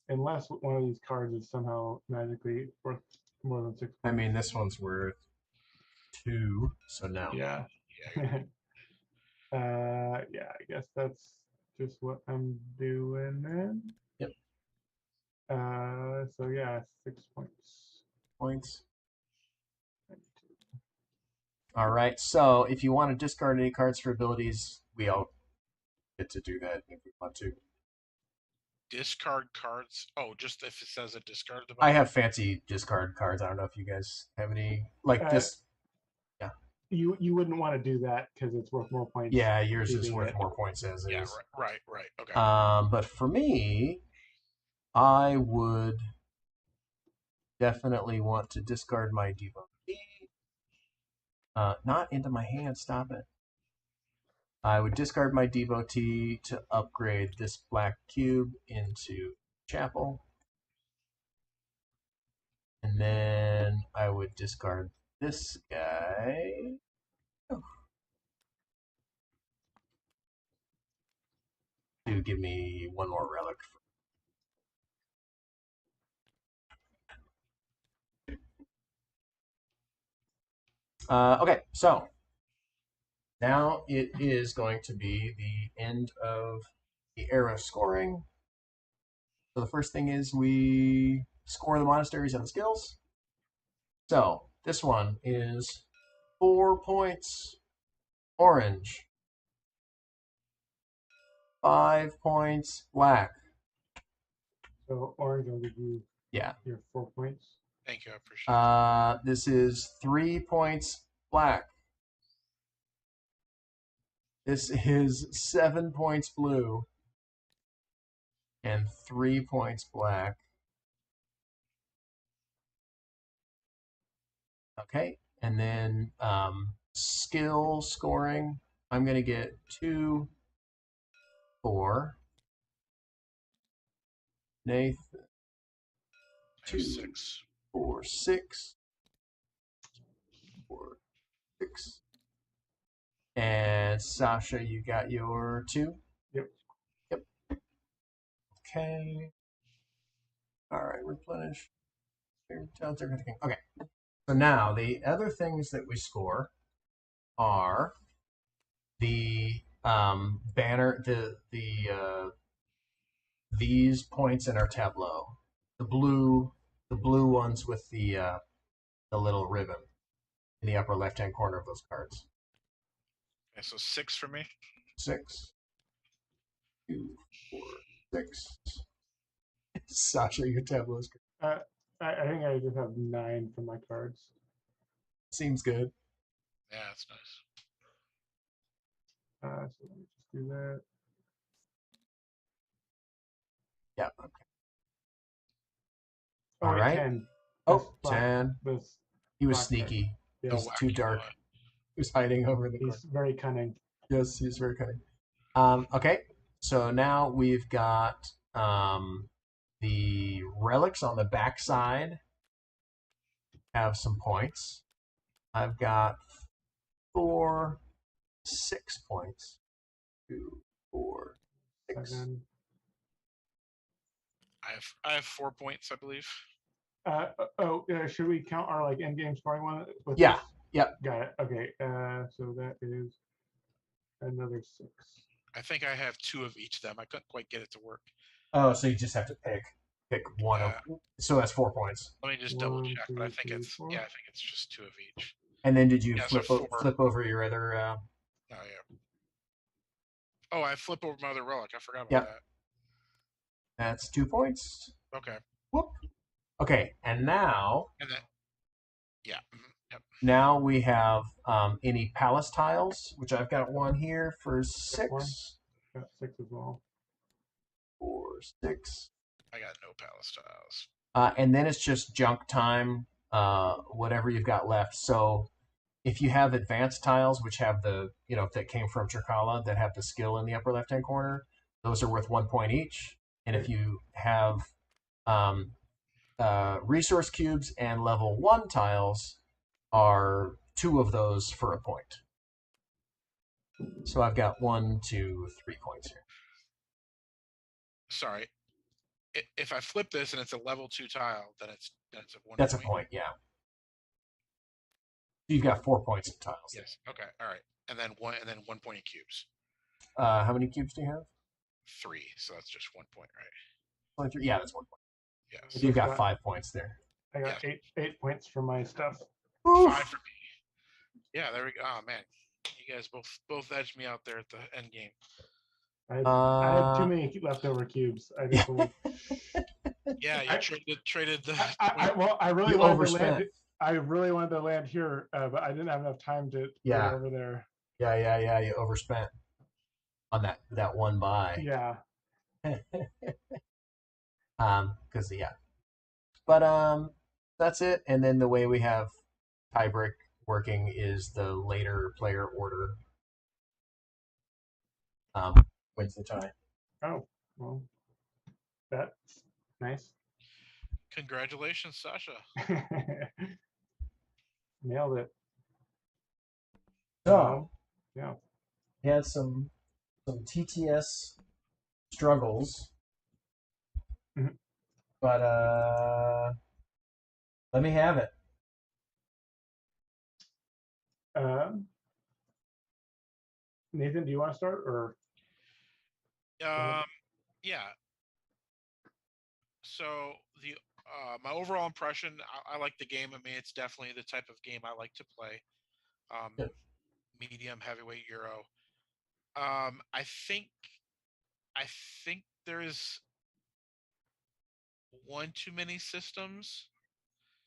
Unless one of these cards is somehow magically worth more than 6 points. I mean, this one's worth 2, so no. Yeah. Yeah, I guess that's just what I'm doing then. Yep. So yeah, 6 points. All right. So if you want to discard any cards for abilities, we all get to do that if we want to. Discard cards. Oh, just if it says a discard. I have fancy discard cards. I don't know if you guys have any like this. Yeah. You wouldn't want to do that because it's worth more points. Yeah, yours is worth more points as yeah, is. Right. Okay. But for me, I would definitely want to discard my devotee. Not into my hand. Stop it. I would discard my devotee to upgrade this black cube into chapel. And then I would discard this guy. To give me one more relic. Okay, so now it is going to be the end of the era of scoring. So the first thing is we score the monasteries and the skills. So this one is 4 points orange, 5 points black. So orange will give you your 4 points. Thank you, I appreciate it. This is 3 points black, This is 7 points blue and 3 points black. Okay, and then skill scoring, I'm going to get 2, 4. Nathan, I have 2, 6. 4, 6. 4, 6. And Sasha, you got your 2? Yep. Yep. Okay. All right, replenish. Okay. So now the other things that we score are the banner, these points in our tableau, the blue ones with the little ribbon in the upper left hand corner of those cards. Okay, so 6 for me. 6, 2, 4, 6. Sasha, your tableau is good. I think I just have 9 for my cards. Seems good. Yeah, that's nice. So let me just do that. Yeah. Okay. Oh, All wait, right. 10. Oh, This 10. This He was black sneaky. Yeah. It was Oh, too wacky dark. boy. He was hiding over the corner. He's very cunning. Yes, he's very cunning. Okay, so now we've got the relics on the backside have some points. I've got 4, 6 points. 2, 4, 6. 7. I have 4 points, I believe. Should we count our like end game scoring one? With Yeah. this? Yep. Got it. Okay. So that is another 6. I think I have 2 of each of them. I couldn't quite get it to work. Oh, so you just have to pick one of. So that's 4 points. Let me just double 1, check, but I 2, think 3, it's 4. I think it's just 2 of each. And then did you Yeah, so flip 4. flip over your other? Oh yeah. Oh, I flip over my other relic. I forgot about Yep. that. That's 2 points. Okay. Whoop. Okay, and now. And then. Yeah. Yep. Now we have any palace tiles, which I've got one here for 6. Got 6 as well. 4, 6. I got no palace tiles. And then it's just junk time, whatever you've got left. So if you have advanced tiles, which have the, that came from Trikala, that have the skill in the upper left-hand corner, those are worth 1 point each. And if you have resource cubes and level 1 tiles, are 2 of those for a point. So I've got 1, 2, 3 points here. Sorry. If I flip this and it's a level 2 tile, then it's a 1 That's point. a point, yeah. You've got 4 points of tiles. Yes. Okay. All right. And then 1 point in cubes. How many cubes do you have? 3. So that's just 1 point, right? 23? Yeah, that's 1 point. Yes. So you've got 5 points there. I got 8 points for my stuff. 5 for me. Yeah, there we go. Oh man, you guys both edged me out there at the end game. I had too many leftover cubes. I just Yeah, you traded the. I really wanted to land. I really wanted to land here, but I didn't have enough time to get over there. Yeah. You overspent on that one buy. Yeah. Because but that's it. And then the way we have tiebreak working is the later player order wins the tie. Oh, well, that's nice. Congratulations, Sasha. Nailed it. So yeah, he had some TTS struggles, but let me have it. Nathan, do you want to start or? Yeah. So the my overall impression, I like the game. I mean, it's definitely the type of game I like to play. Medium heavyweight Euro. I think there's one too many systems.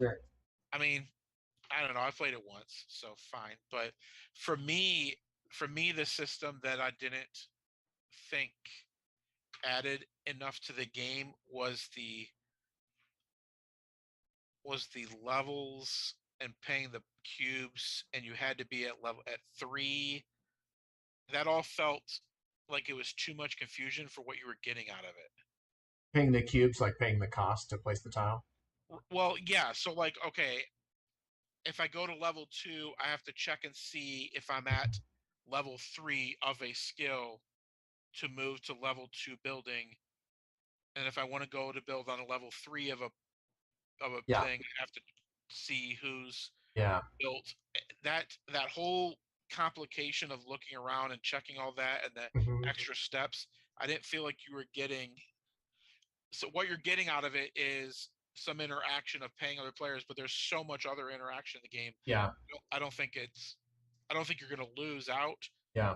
Sure. I mean, I don't know. I played it once, so fine. But for me, for me, the system that I didn't think added enough to the game was the levels and paying the cubes, and you had to be at 3. That all felt like it was too much confusion for what you were getting out of it. Paying the cubes, like paying the cost to place the tile. Well, yeah. So, like, okay, if I go to level 2, I have to check and see if I'm at level 3 of a skill to move to level 2 building. And if I want to go to build on a level 3 of a thing, I have to see who's built. That whole complication of looking around and checking all that and the extra steps, I didn't feel like you were getting. So what you're getting out of it is some interaction of paying other players, but there's so much other interaction in the game. Yeah. I don't think you're going to lose out. Yeah.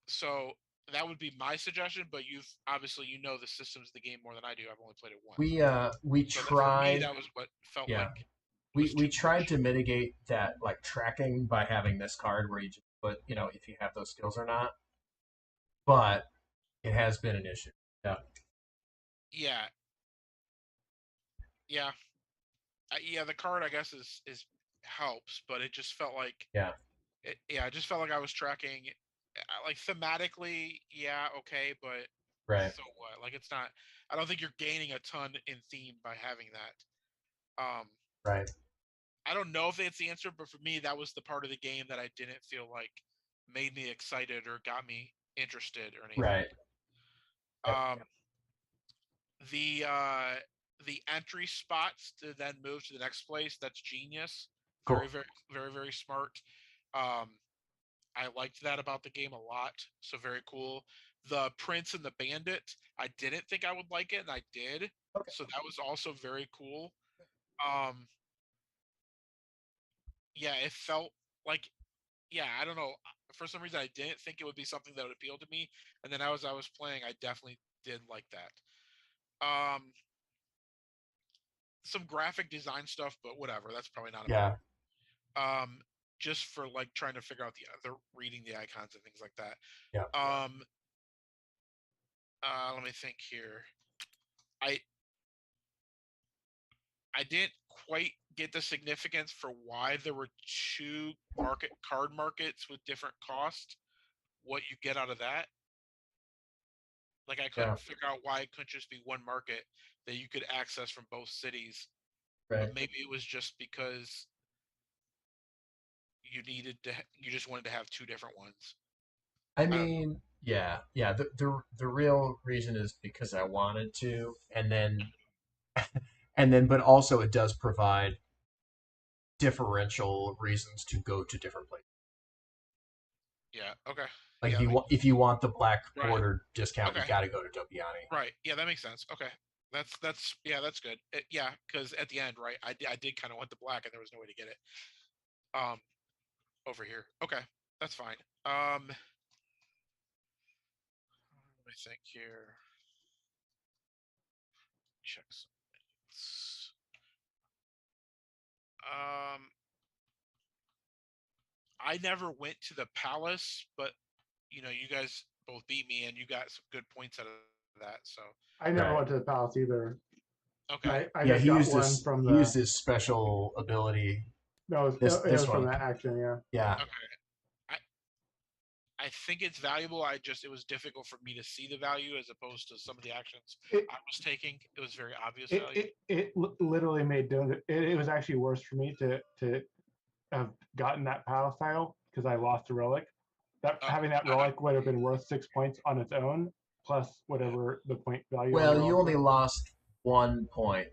So that would be my suggestion, but you've obviously the systems of the game more than I do. I've only played it once. We so tried. For me, that was what felt like. We tried to mitigate that, like, tracking by having this card where you just put, if you have those skills or not. But it has been an issue. Yeah. Yeah. Yeah. Yeah. The card, I guess, is helps, but it just felt like. Yeah. I just felt like I was tracking, like, thematically. Yeah. Okay, but. Right. So what? Like, it's not. I don't think you're gaining a ton in theme by having that. Right. I don't know if it's the answer, but for me, that was the part of the game that I didn't feel like made me excited or got me interested or anything. Right. The entry spots to then move to the next place, that's genius. Cool. Very, very, very, very smart. I liked that about the game a lot. So very cool. The Prince and the Bandit, I didn't think I would like it, and I did. Okay. So that was also very cool. Yeah, it felt like, I don't know. For some reason, I didn't think it would be something that would appeal to me, and then as I was playing, I definitely did like that. Some graphic design stuff, but whatever. That's probably not important. Just for, like, trying to figure out the reading the icons and things like that. Yeah. Let me think here. I didn't quite get the significance for why there were 2 card markets with different cost. What you get out of that? Like, I couldn't figure out why it couldn't just be one market that you could access from both cities. Right. But maybe it was just because you just wanted to have 2 different ones. I mean, yeah. The real reason is because I wanted to, and then, but also it does provide differential reasons to go to different places. Yeah. Okay. Like, if you want the black border discount, Okay. you got to go to Dobiani. Right. Yeah, that makes sense. Okay. That's good. Because at the end, right, I did kind of want the black, and there was no way to get it. Over here. Okay, that's fine. Let me think here. Check some minutes. I never went to the palace, but you guys both beat me, and you got some good points out of that. So I never went to the palace either. Okay. I just got one from the. He used his special ability. No, it was from that action. Yeah. Yeah. Okay. I think it's valuable. It was difficult for me to see the value as opposed to some of the actions I was taking. It was very obvious value. It literally made it was actually worse for me to have gotten that palace tile because I lost a relic. Having that relic would have been worth 6 points on its own, plus whatever the point value. Well, you only lost 1 point.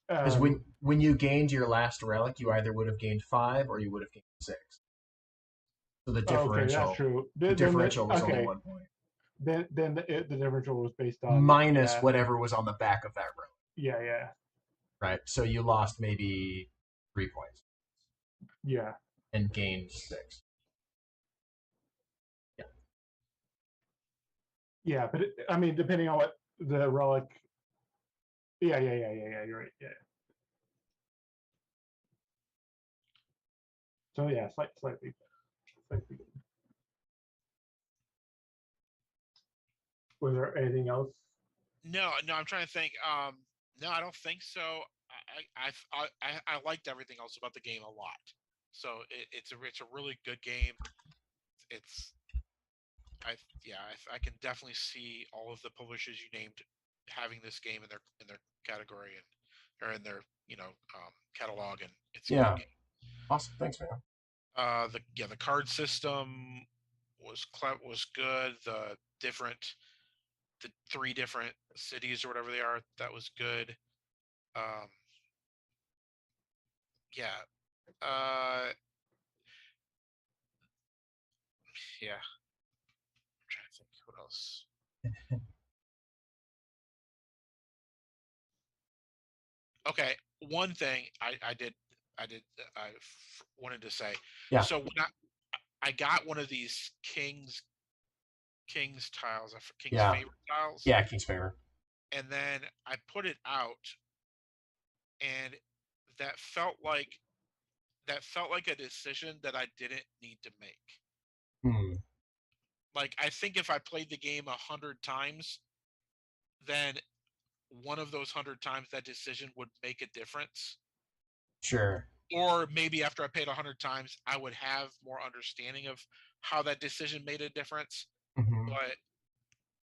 Because when you gained your last relic, you either would have gained 5 or you would have gained 6. So the differential. Okay, that's true. The differential was only 1 point. Then the differential was based on minus whatever was on the back of that relic. Yeah. Right. So you lost maybe 3 points. Yeah. And gained 6. Yeah. Yeah, but I mean, depending on what the relic. Yeah. You're right. Yeah. So yeah, slightly. Was there anything else? No, I'm trying to think. No, I don't think so. I liked everything else about the game a lot. So it's a really good game. It's I can definitely see all of the publishers you named having this game in their category and or in their catalog, and it's a Yeah. good game. Awesome. Thanks, man. The card system was good. The 3 different cities or whatever they are, that was good. Yeah. Yeah. I'm trying to think what else. Okay, one thing I wanted to say. Yeah. So when I got one of these King's tiles, King's Yeah. favorite tiles. Yeah, King's Favor. And then I put it out, and that felt like a decision that I didn't need to make. Like, I think if I played the game 100 times, then one of those 100 times that decision would make a difference. Sure. Or maybe after I played 100 times, I would have more understanding of how that decision made a difference. But,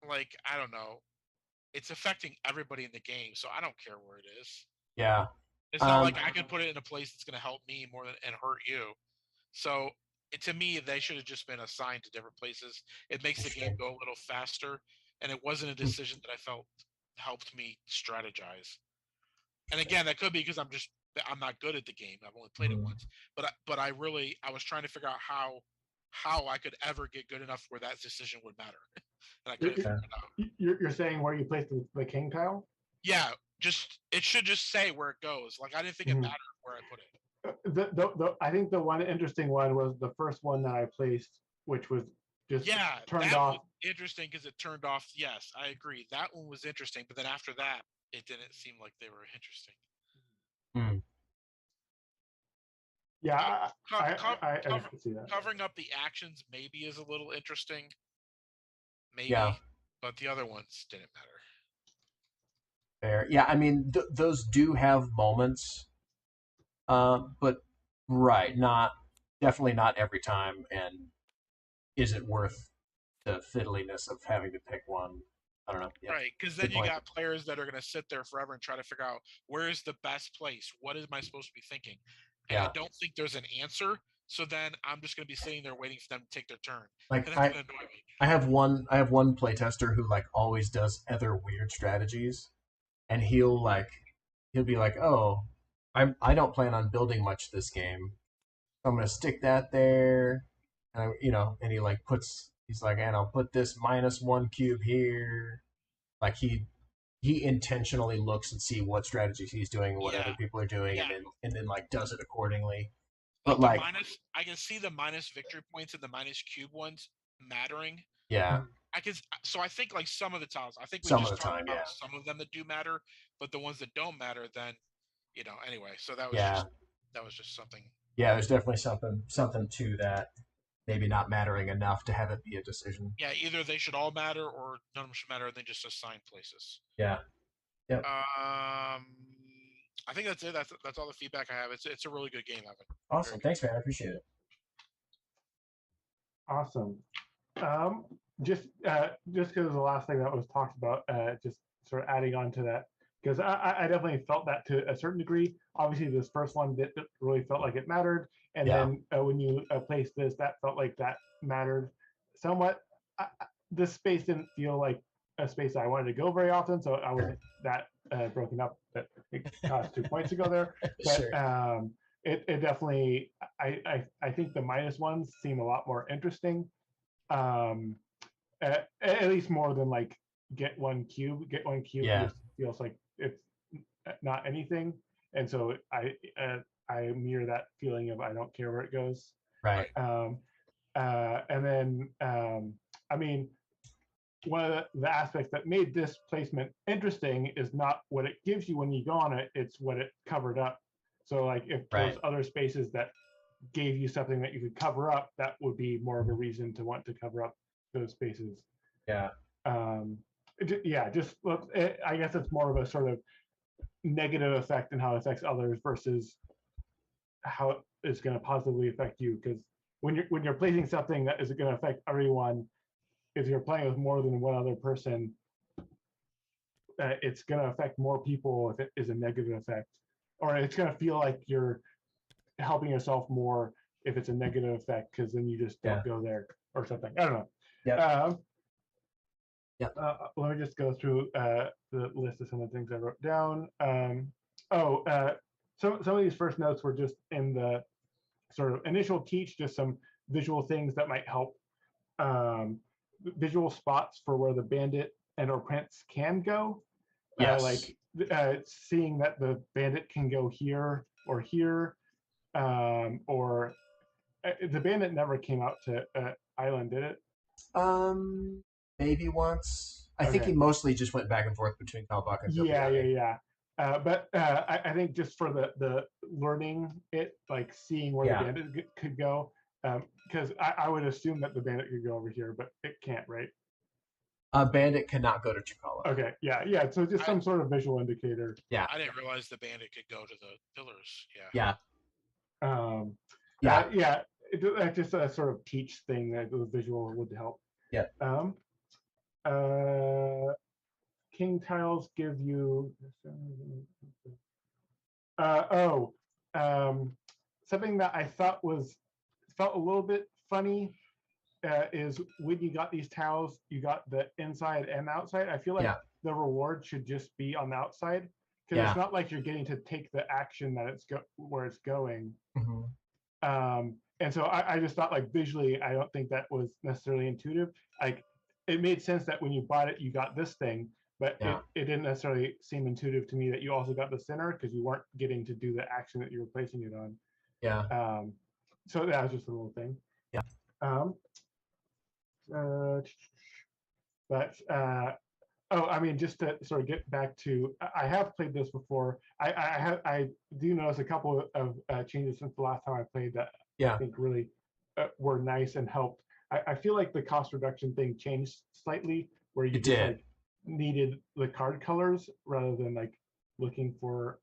like, I don't know. It's affecting everybody in the game, so I don't care where it is. Yeah. It's not like I can put it in a place that's going to help me more than and hurt you. So to me, they should have just been assigned to different places. It makes the game go a little faster, and it wasn't a decision that I felt helped me strategize. And again, that could be because I'm not good at the game. I've only played it once, but I was trying to figure out how I could ever get good enough where that decision would matter, and I couldn't figure it out. You're saying where you placed the king tile? Yeah, it should just say where it goes. Like, I didn't think it mattered where I put it. I think the one interesting one was the first one that I placed, which was just turned off. Was interesting because it turned off. Yes, I agree. That one was interesting, but then after that, it didn't seem like they were interesting. Yeah, I can see that. Covering up the actions maybe is a little interesting. Maybe, but the other ones didn't matter. Fair. Yeah, I mean, those do have moments, but definitely not every time. And is it worth the fiddliness of having to pick one? I don't know. Yeah. Right, because then you got players that are going to sit there forever and try to figure out where's the best place. What am I supposed to be thinking? And I don't think there's an answer. So then I'm just going to be sitting there waiting for them to take their turn. Like, and that's going to annoy me. I have one playtester who like always does other weird strategies, and he'll be like, oh, I don't plan on building much this game. So I'm gonna stick that there, and and he's like, and I'll put this -1 cube here. Like he intentionally looks and see what strategies he's doing and what other people are doing, and then like does it accordingly. But like I can see the minus victory points and the minus cube ones mattering. Yeah. So I think like some of the tiles, I think we some just of the talked time, about some of them that do matter, but the ones that don't matter, then anyway. So that was just something. Yeah, there's definitely something to that. Maybe not mattering enough to have it be a decision. Yeah, either they should all matter or none of them should matter. They just assign places. Yeah. Yep. I think that's it. That's all the feedback I have. It's a really good game, Evan. Awesome. Thanks, man. I appreciate it. Awesome. Just because the last thing that was talked about, just sort of adding on to that, because I definitely felt that to a certain degree. Obviously, this first one really felt like it mattered, and then when you placed this, that felt like that mattered somewhat. This space didn't feel like a space I wanted to go very often, so I wasn't that broken up that it cost 2 points to go there. But Sure. It definitely, I think the minus ones seem a lot more interesting. At least more than like get one cube just feels like it's not anything, and so I mirror that feeling of I don't care where it goes. Right. And then I mean, one of the aspects that made this placement interesting is not what it gives you when you go on it, it's what it covered up. So like if there's other spaces that gave you something that you could cover up, that would be more of a reason to want to cover up those spaces. Yeah. Yeah, just I guess it's more of a sort of negative effect in how it affects others versus how it's going to positively affect you. Because when you're placing something that is going to affect everyone, if you're playing with more than one other person, it's going to affect more people if it is a negative effect, or it's going to feel like you're helping yourself more if it's a negative effect, because then you just don't go there or something. I don't know. Yeah. Let me just go through the list of some of the things I wrote down. Some of these first notes were just in the sort of initial teach, just some visual things that might help. Visual spots for where the bandit and or prince can go. Yes. Like seeing that the bandit can go here or here, or the bandit never came out to Island, did it? Maybe once. I think he mostly just went back and forth between Kalbach and Yeah. But I think just for the learning it, like seeing where the bandit could go, because I would assume that the bandit could go over here, but it can't, right? Bandit cannot go to Chikala. Okay, yeah. So just some sort of visual indicator. Yeah. I didn't realize the bandit could go to the pillars. Yeah. That's just a sort of teach thing that the visual would help. Yeah. King tiles give you something that I thought felt a little bit funny is when you got these tiles, you got the inside and outside. I feel like the reward should just be on the outside, because it's not like you're getting to take the action that where it's going. Mm-hmm. And so I just thought, like, visually, I don't think that was necessarily intuitive. Like, it made sense that when you bought it, you got this thing, but it didn't necessarily seem intuitive to me that you also got the center, because you weren't getting to do the action that you were placing it on. Yeah. So that was just a little thing. Yeah. I mean, just to sort of get back to, I have played this before. I do notice a couple of changes since the last time I played that I think really were nice and helped. I feel like the cost reduction thing changed slightly, where you just like needed the card colors rather than like looking for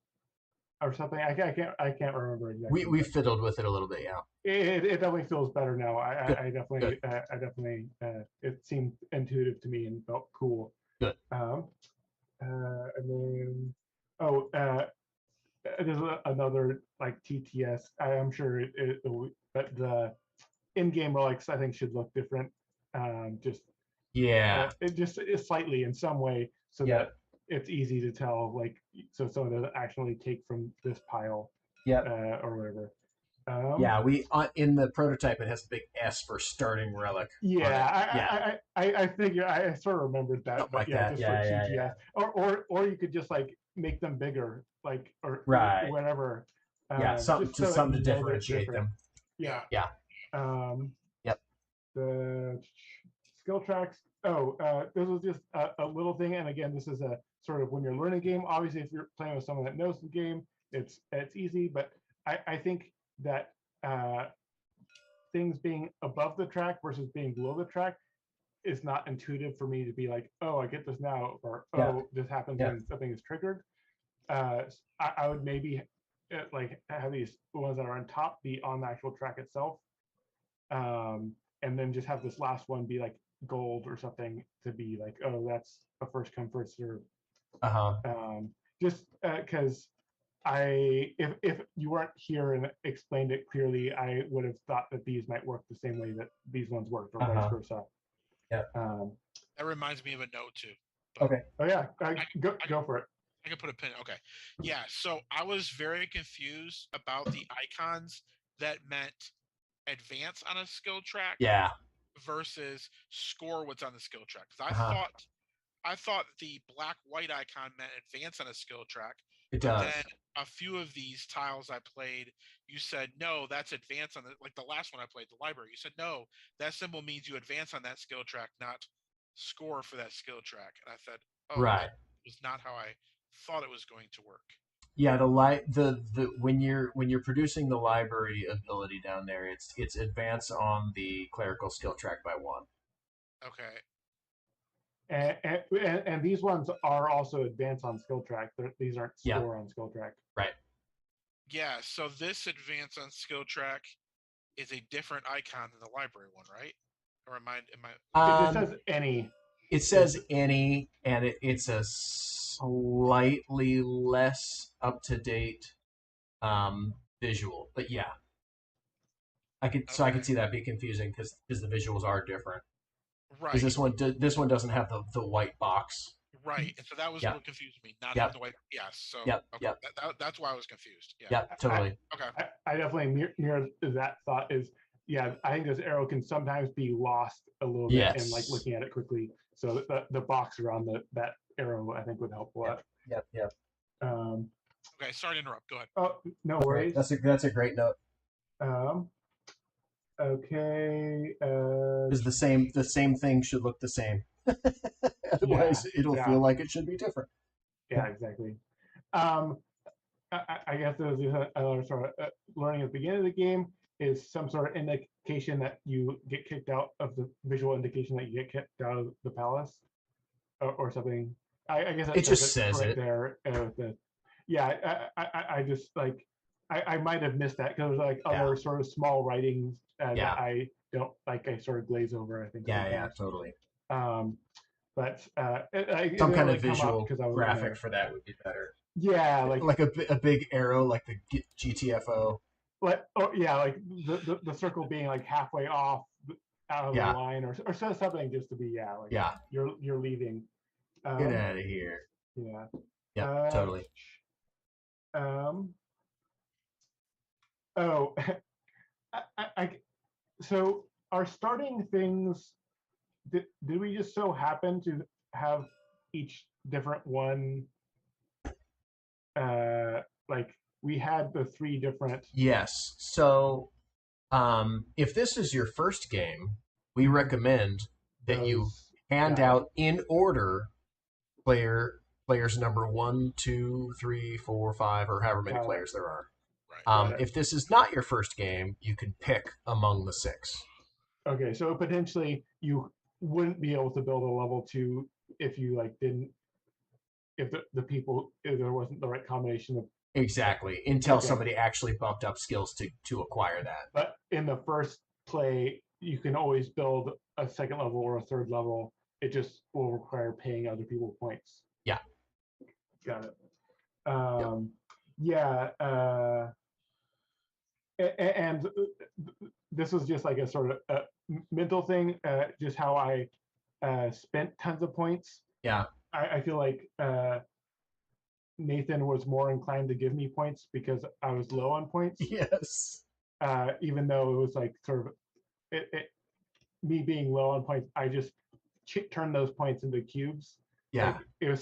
or something. I can't remember exactly. We fiddled with it a little bit, yeah. It definitely feels better now. I definitely it seemed intuitive to me and felt cool. Good. And then there's another like TTS. I'm sure but the in-game relics I think should look different. It just is slightly in some way, so that it's easy to tell, like, so someone doesn't actually take from this pile or whatever. We in the prototype it has a big S for starting relic. I figure I sort of remembered that, something but like that. TGS. Or you could just like make them bigger, like, or whatever. Something to differentiate them. Yeah. Yep. The skill tracks. This was just a little thing, and again, this is a sort of when you're learning a game. Obviously, if you're playing with someone that knows the game, it's easy. But I think that things being above the track versus being below the track is not intuitive for me to be like, oh, I get this now, or this happens when something is triggered. I would maybe like have these ones that are on top be on the actual track itself, and then just have this last one be like gold or something to be like, oh, that's a first come first serve. Just because if you weren't here and explained it clearly, I would have thought that these might work the same way that these ones worked, or vice versa. That reminds me of a note too. Okay. Oh yeah, go for it. I can put a pin. Okay. Yeah. So I was very confused about the icons that meant advance on a skill track. Versus score what's on the skill track. Because I thought the black-white icon meant advance on a skill track. It does. Then a few of these tiles I played, you said, no, that's advance on like the last one I played, the library. You said, no, that symbol means you advance on that skill track, not score for that skill track. And I said, that was not how I thought it was going to work. Yeah, the when you're producing the library ability down there, it's advance on the clerical skill track by 1. Okay. And these ones are also advanced on skill track. These aren't Yeah. store on skill track. Right. Yeah, so this advance on skill track is a different icon than the library one, right? Or am I It just says any. It says any, and it's a slightly less up to date visual, but yeah, I could see that be confusing because the visuals are different. right? Because this one doesn't have the white box. Right, and so that was Yep. what confused me. Not Yep. having the white. Yes. So Yep. okay, Yep. that's why I was confused. Yeah. Yep. Totally. Okay. I definitely mirror that thought. I think this arrow can sometimes be lost a little bit Yes. and like looking at it quickly. So the box around that arrow I think would help a lot. Yep. Okay. Sorry to interrupt. Go ahead. Oh, no worries. That's a great note. Okay. Because the same thing should look the same. Otherwise, it'll feel like it should be different. Yeah, exactly. I guess there's another sort of learning at the beginning of the game is some sort of indication that you get kicked out of the visual indication that you get kicked out of the palace or something. I guess it just says right it there. I just like I might have missed that because there's like other sort of small writings that I don't like. I sort of glaze over. I think. Yeah, totally. But some kind of visual graphic for that would be better. Yeah, like a big arrow, like the GTFO. Like like the circle being like halfway off out of the line, or something just to be you're leaving. Get out of here. Yeah. Yeah, totally. Oh, so our starting things. Did we just so happen to have each different one? Like we had the 3 different. Yes. So, if this is your first game, we recommend that you hand out in order players number 1, 2, 3, 4, 5, or however many players there are. Right. If this is not your first game, you can pick among the 6. Okay, so potentially you wouldn't be able to build a level 2 if you didn't, if there wasn't the right combination of. Exactly, until somebody actually bumped up skills to acquire that. But in the first play, you can always build a 2nd level or a 3rd level. It just will require paying other people points. Yeah. Got it. Yeah. And this was just like a sort of a mental thing, just how I spent tons of points. Yeah. I feel like Nathan was more inclined to give me points because I was low on points. Yes. Even though it was like sort of me being low on points, I just turned those points into cubes. Yeah. It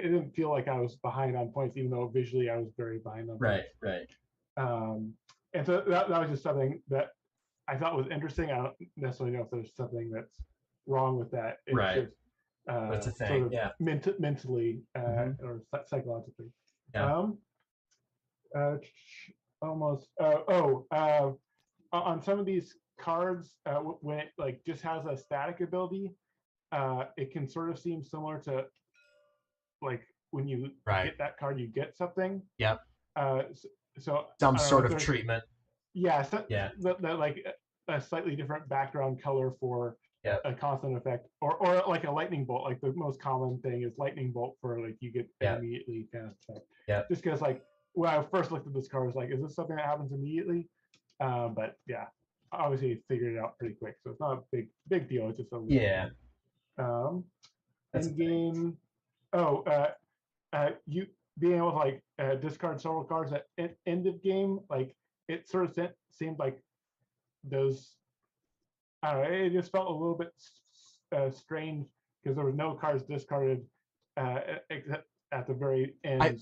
didn't feel like I was behind on points, even though visually I was very behind on points. Right. And so that was just something that I thought was interesting. I don't necessarily know if there's something that's wrong with that. It's right. Just, it's a thing. sort of mentally or psychologically. Yeah. Almost. On some of these cards, when it just has a static ability, it can sort of seem similar to when you get that card, you get something. Yep. So some sort of treatment. Yeah. Like a slightly different background color for a constant effect, or like a lightning bolt. Like the most common thing is lightning bolt for you get immediately kind of thing. Yeah. Just because when I first looked at this card, I was like, is this something that happens immediately? But yeah, obviously figured it out pretty quick, so it's not a big deal. It's just a in game. You being able to discard several cards at end of game, it sort of seemed like those. I don't know. It just felt a little bit strange because there was no cards discarded except at the very end. I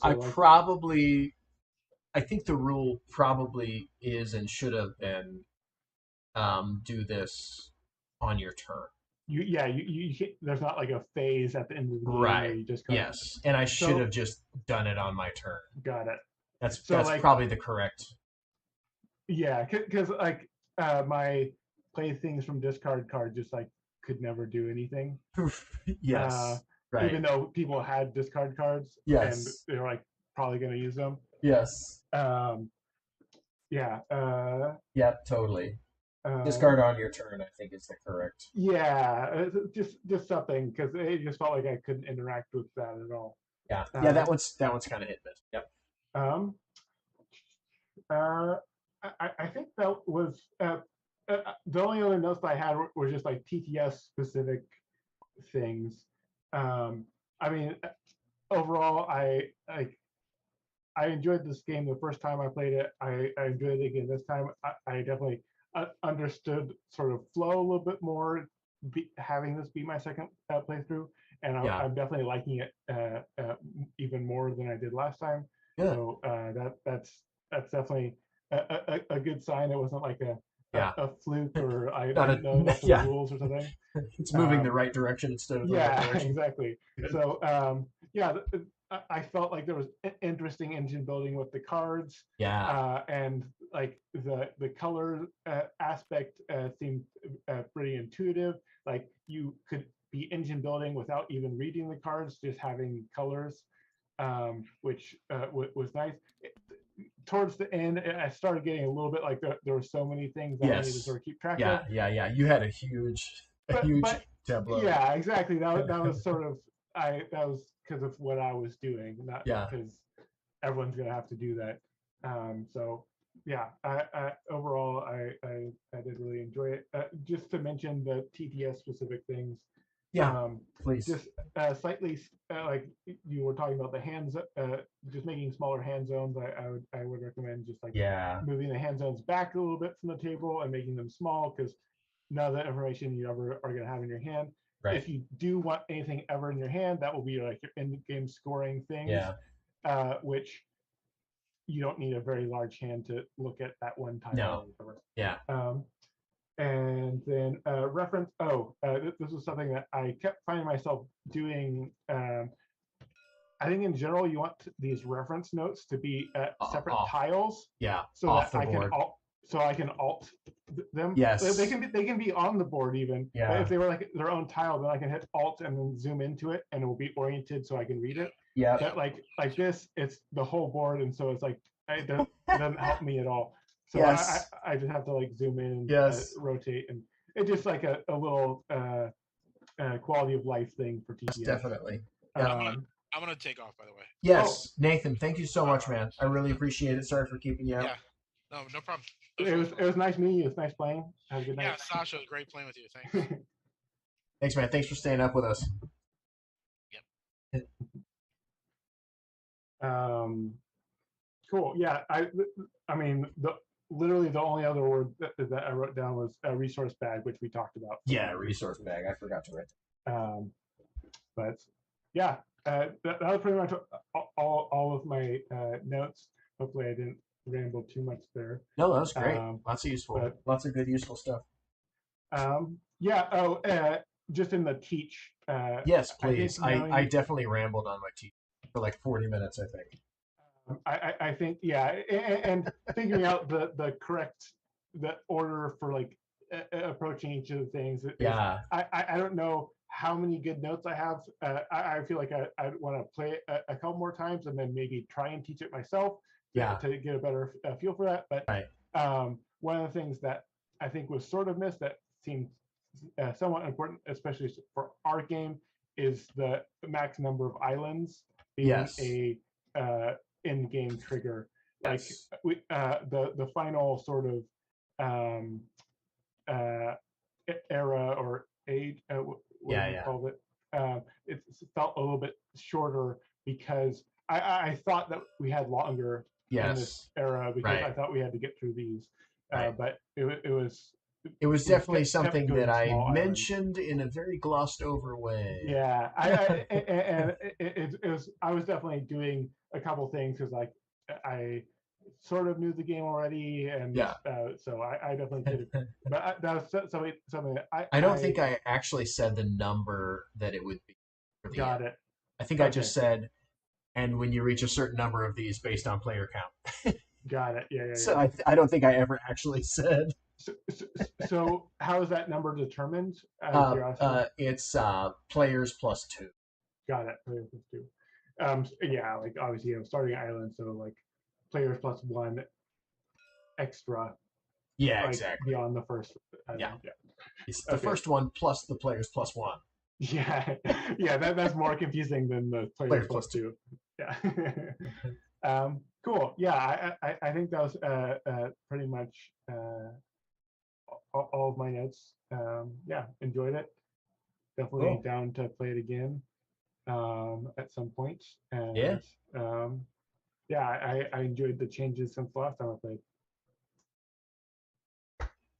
think the rule probably is and should have been do this on your turn. you can't, there's not like a phase at the end of the game where you discard. Yes, and I should have just done it on my turn. Got it. That's like, probably the correct. Yeah, because like my play things from discard card just like could never do anything. Yes. Right. Even though people had discard cards, yes, and they're like probably going to use them. Yes. Yeah. Yeah, totally. Discard on your turn, I think, is the correct. Yeah, just something, because it just felt like I couldn't interact with that at all. Yeah, yeah, that one's kind of hit miss. Yep. I think that was the only other notes that I had were just like TTS specific things. I mean, overall, I enjoyed this game the first time I played it. I enjoyed it again this time. I definitely understood sort of flow a little bit more, having this be my second playthrough, and I'm definitely liking it even more than I did last time. Good. So that's definitely a good sign. It wasn't like a fluke, or I didn't know enough of the rules or something. It's moving the right direction instead of the right direction. Exactly. So I felt like there was interesting engine building with the cards. Yeah. And like the color aspect seemed pretty intuitive. Like you could be engine building without even reading the cards, just having colors, which was nice. Towards the end, I started getting a little bit like there were so many things that I needed to sort of keep track of. Yeah. You had a huge tableau. Yeah, exactly. That was sort of that was because of what I was doing, not because everyone's gonna have to do that. So yeah, overall I did really enjoy it. Just to mention the TTS specific things. Yeah, please. Just slightly like you were talking about the hands, just making smaller hand zones. I would recommend just like moving the hand zones back a little bit from the table and making them small, because none of the information you ever are going to have in your hand. Right. If you do want anything ever in your hand, that will be like your in-game scoring things, which you don't need a very large hand to look at that one time. No. Yeah. And then reference. This was something that I kept finding myself doing. I think in general, you want these reference notes to be separate tiles. Yeah. So that I can alt them. Yes. They can be on the board even. Yeah. But if they were like their own tile, then I can hit alt and then zoom into it, and it will be oriented so I can read it. Yeah. But like this, it's the whole board, and so it's like it doesn't help me at all. So I just have to like zoom in, rotate, and it's just like a little quality of life thing for TTS. Definitely. I'm gonna take off, by the way. Yes, Nathan, thank you so much, man. I really appreciate it. Sorry for keeping you out. Yeah, no problem. It was nice meeting you. It was nice playing. Have a good night. Yeah, Sasha, it was great playing with you. Thanks. Thanks, man. Thanks for staying up with us. Yep. Cool. Yeah, I mean, literally the only other word that I wrote down was a resource bag, which we talked about. Yeah, resource bag. I forgot to write. But yeah, that was pretty much all of my notes. Hopefully, I didn't ramble too much there. No, that was great. Lots of useful, lots of good useful stuff. Just in the teach. Yes, please. I definitely rambled on my teach for like 40 minutes, I think. I think, and figuring out the correct order for like approaching each of the things. I don't know how many good notes I have. I feel like I want to play it a couple more times and then maybe try and teach it myself. To get a better feel for that. But one of the things that I think was sort of missed that seemed somewhat important, especially for our game, is the max number of islands being a in-game trigger. Like the final sort of era or age, what do you call it? It felt a little bit shorter because I thought that we had longer in this era because I thought we had to get through these, but it was definitely something that I mentioned in a very glossed over way. Yeah, and it was. I was definitely doing a couple things because like I sort of knew the game already, and Yeah. so I definitely did it. But that was something that I don't think I actually said the number that it would be for the got end. it. I think I just said, and when you reach a certain number of these based on player count. Got it. Yeah. So I don't think I ever actually said. So how is that number determined? Out of curiosity. It's players plus 2. Got it. Players plus 2. Yeah, like obviously starting island, so like players plus 1 extra. Yeah, like, exactly. Beyond the first island. Yeah. It's the first one plus the players plus 1. Yeah, that's more confusing than the players plus 2. Yeah. Cool. Yeah, I think that was pretty much all of my notes. Yeah, enjoyed it. Definitely down to play it again at some point. And I enjoyed the changes since last time I played.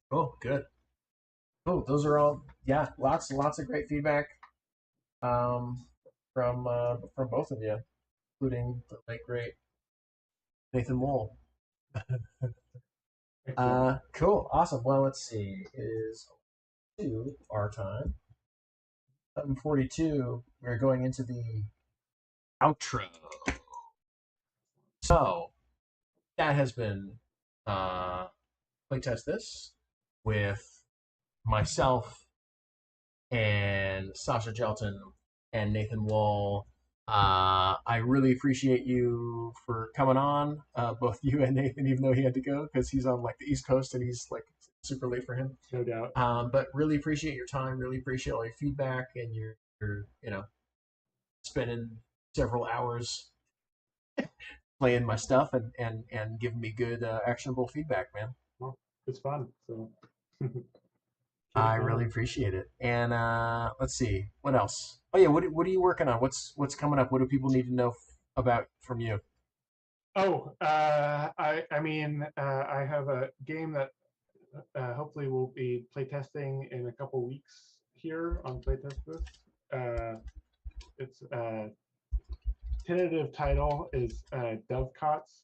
Oh, good. Oh, those are all lots of great feedback from both of you, including the late great Nathan Wool. Cool, awesome. Well, let's see. It is 2 our time. 7:42. We're going into the outro. So that has been Playtest This with myself and Sasha Jelten and Nathan Wall. I really appreciate you for coming on, both you and Nathan, even though he had to go because he's on like the East Coast and he's like super late for him. No doubt. But really appreciate your time. Really appreciate all your feedback and your spending several hours playing my stuff and giving me good actionable feedback, man. Well, it's fun. So I really appreciate it. And let's see, what else? Oh yeah, what are you working on? What's coming up? What do people need to know about from you? Oh, I have a game that hopefully we'll be playtesting in a couple weeks here on Playtesters. Its tentative title is Dovecots.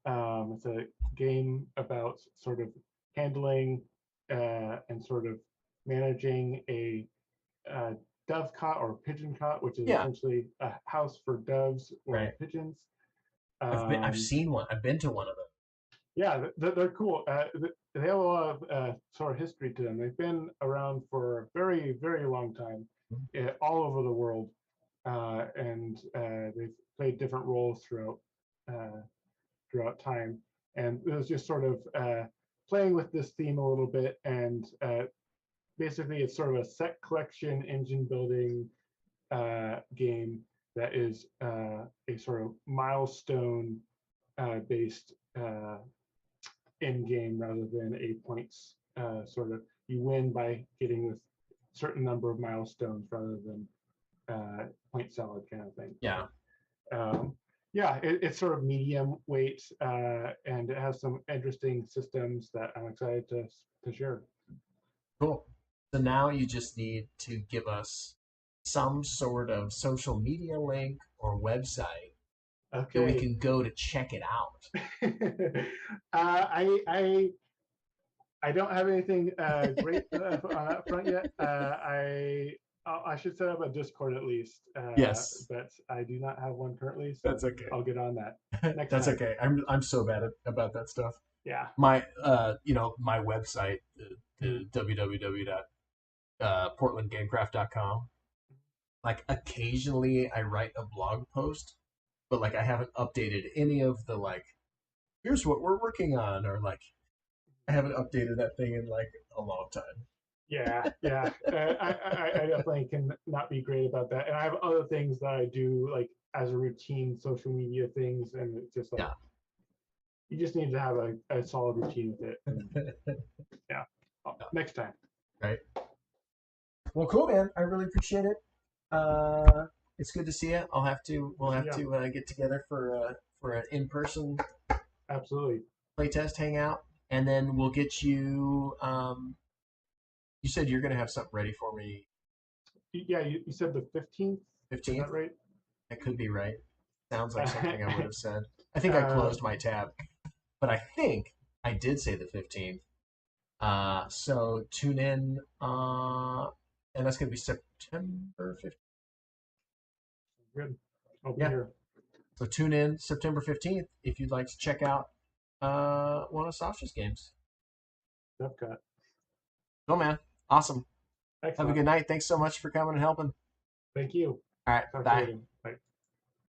It's a game about sort of handling and sort of managing a dovecot or pigeon cot, which is essentially a house for doves or pigeons. I've seen one. I've been to one of them. Yeah, they're cool. They have a lot of sort of history to them. They've been around for a very, very long time, all over the world, and they've played different roles throughout time. And it was just sort of playing with this theme a little bit, and basically it's sort of a set collection engine building game that is a sort of milestone based end game rather than a points sort of, you win by getting this certain number of milestones rather than point salad kind of thing. It's sort of medium weight, and it has some interesting systems that I'm excited to share. Cool. So now you just need to give us some sort of social media link or website that we can go to check it out. I don't have anything great on that front yet. I should set up a Discord at least. Yes, but I do not have one currently. So that's okay. I'll get on that. That's time. Okay. I'm so bad about that stuff. Yeah. My my website, www.portlandgamecraft.com. Like occasionally I write a blog post, but like I haven't updated any of the like, here's what we're working on, or like I haven't updated that thing in like a long time. Yeah. I definitely can not be great about that. And I have other things that I do like as a routine social media things, and it's just like you just need to have a solid routine with it. And, next time. Right. Well, cool, man. I really appreciate it. It's good to see you. We'll have to get together for an in-person playtest hangout, and then we'll get you. You said you're going to have something ready for me. Yeah, you said the 15th. 15th, is that right? That could be right. Sounds like something I would have said. I think I closed my tab. but I think I did say the 15th. So tune in, and that's going to be September 15th. Good. I'll be Yeah. here. So tune in September 15th if you'd like to check out one of Sasha's games. Epcot. Cool, man. Awesome. Excellent. Have a good night. Thanks so much for coming and helping. Thank you. All right. Talk to you Bye. later.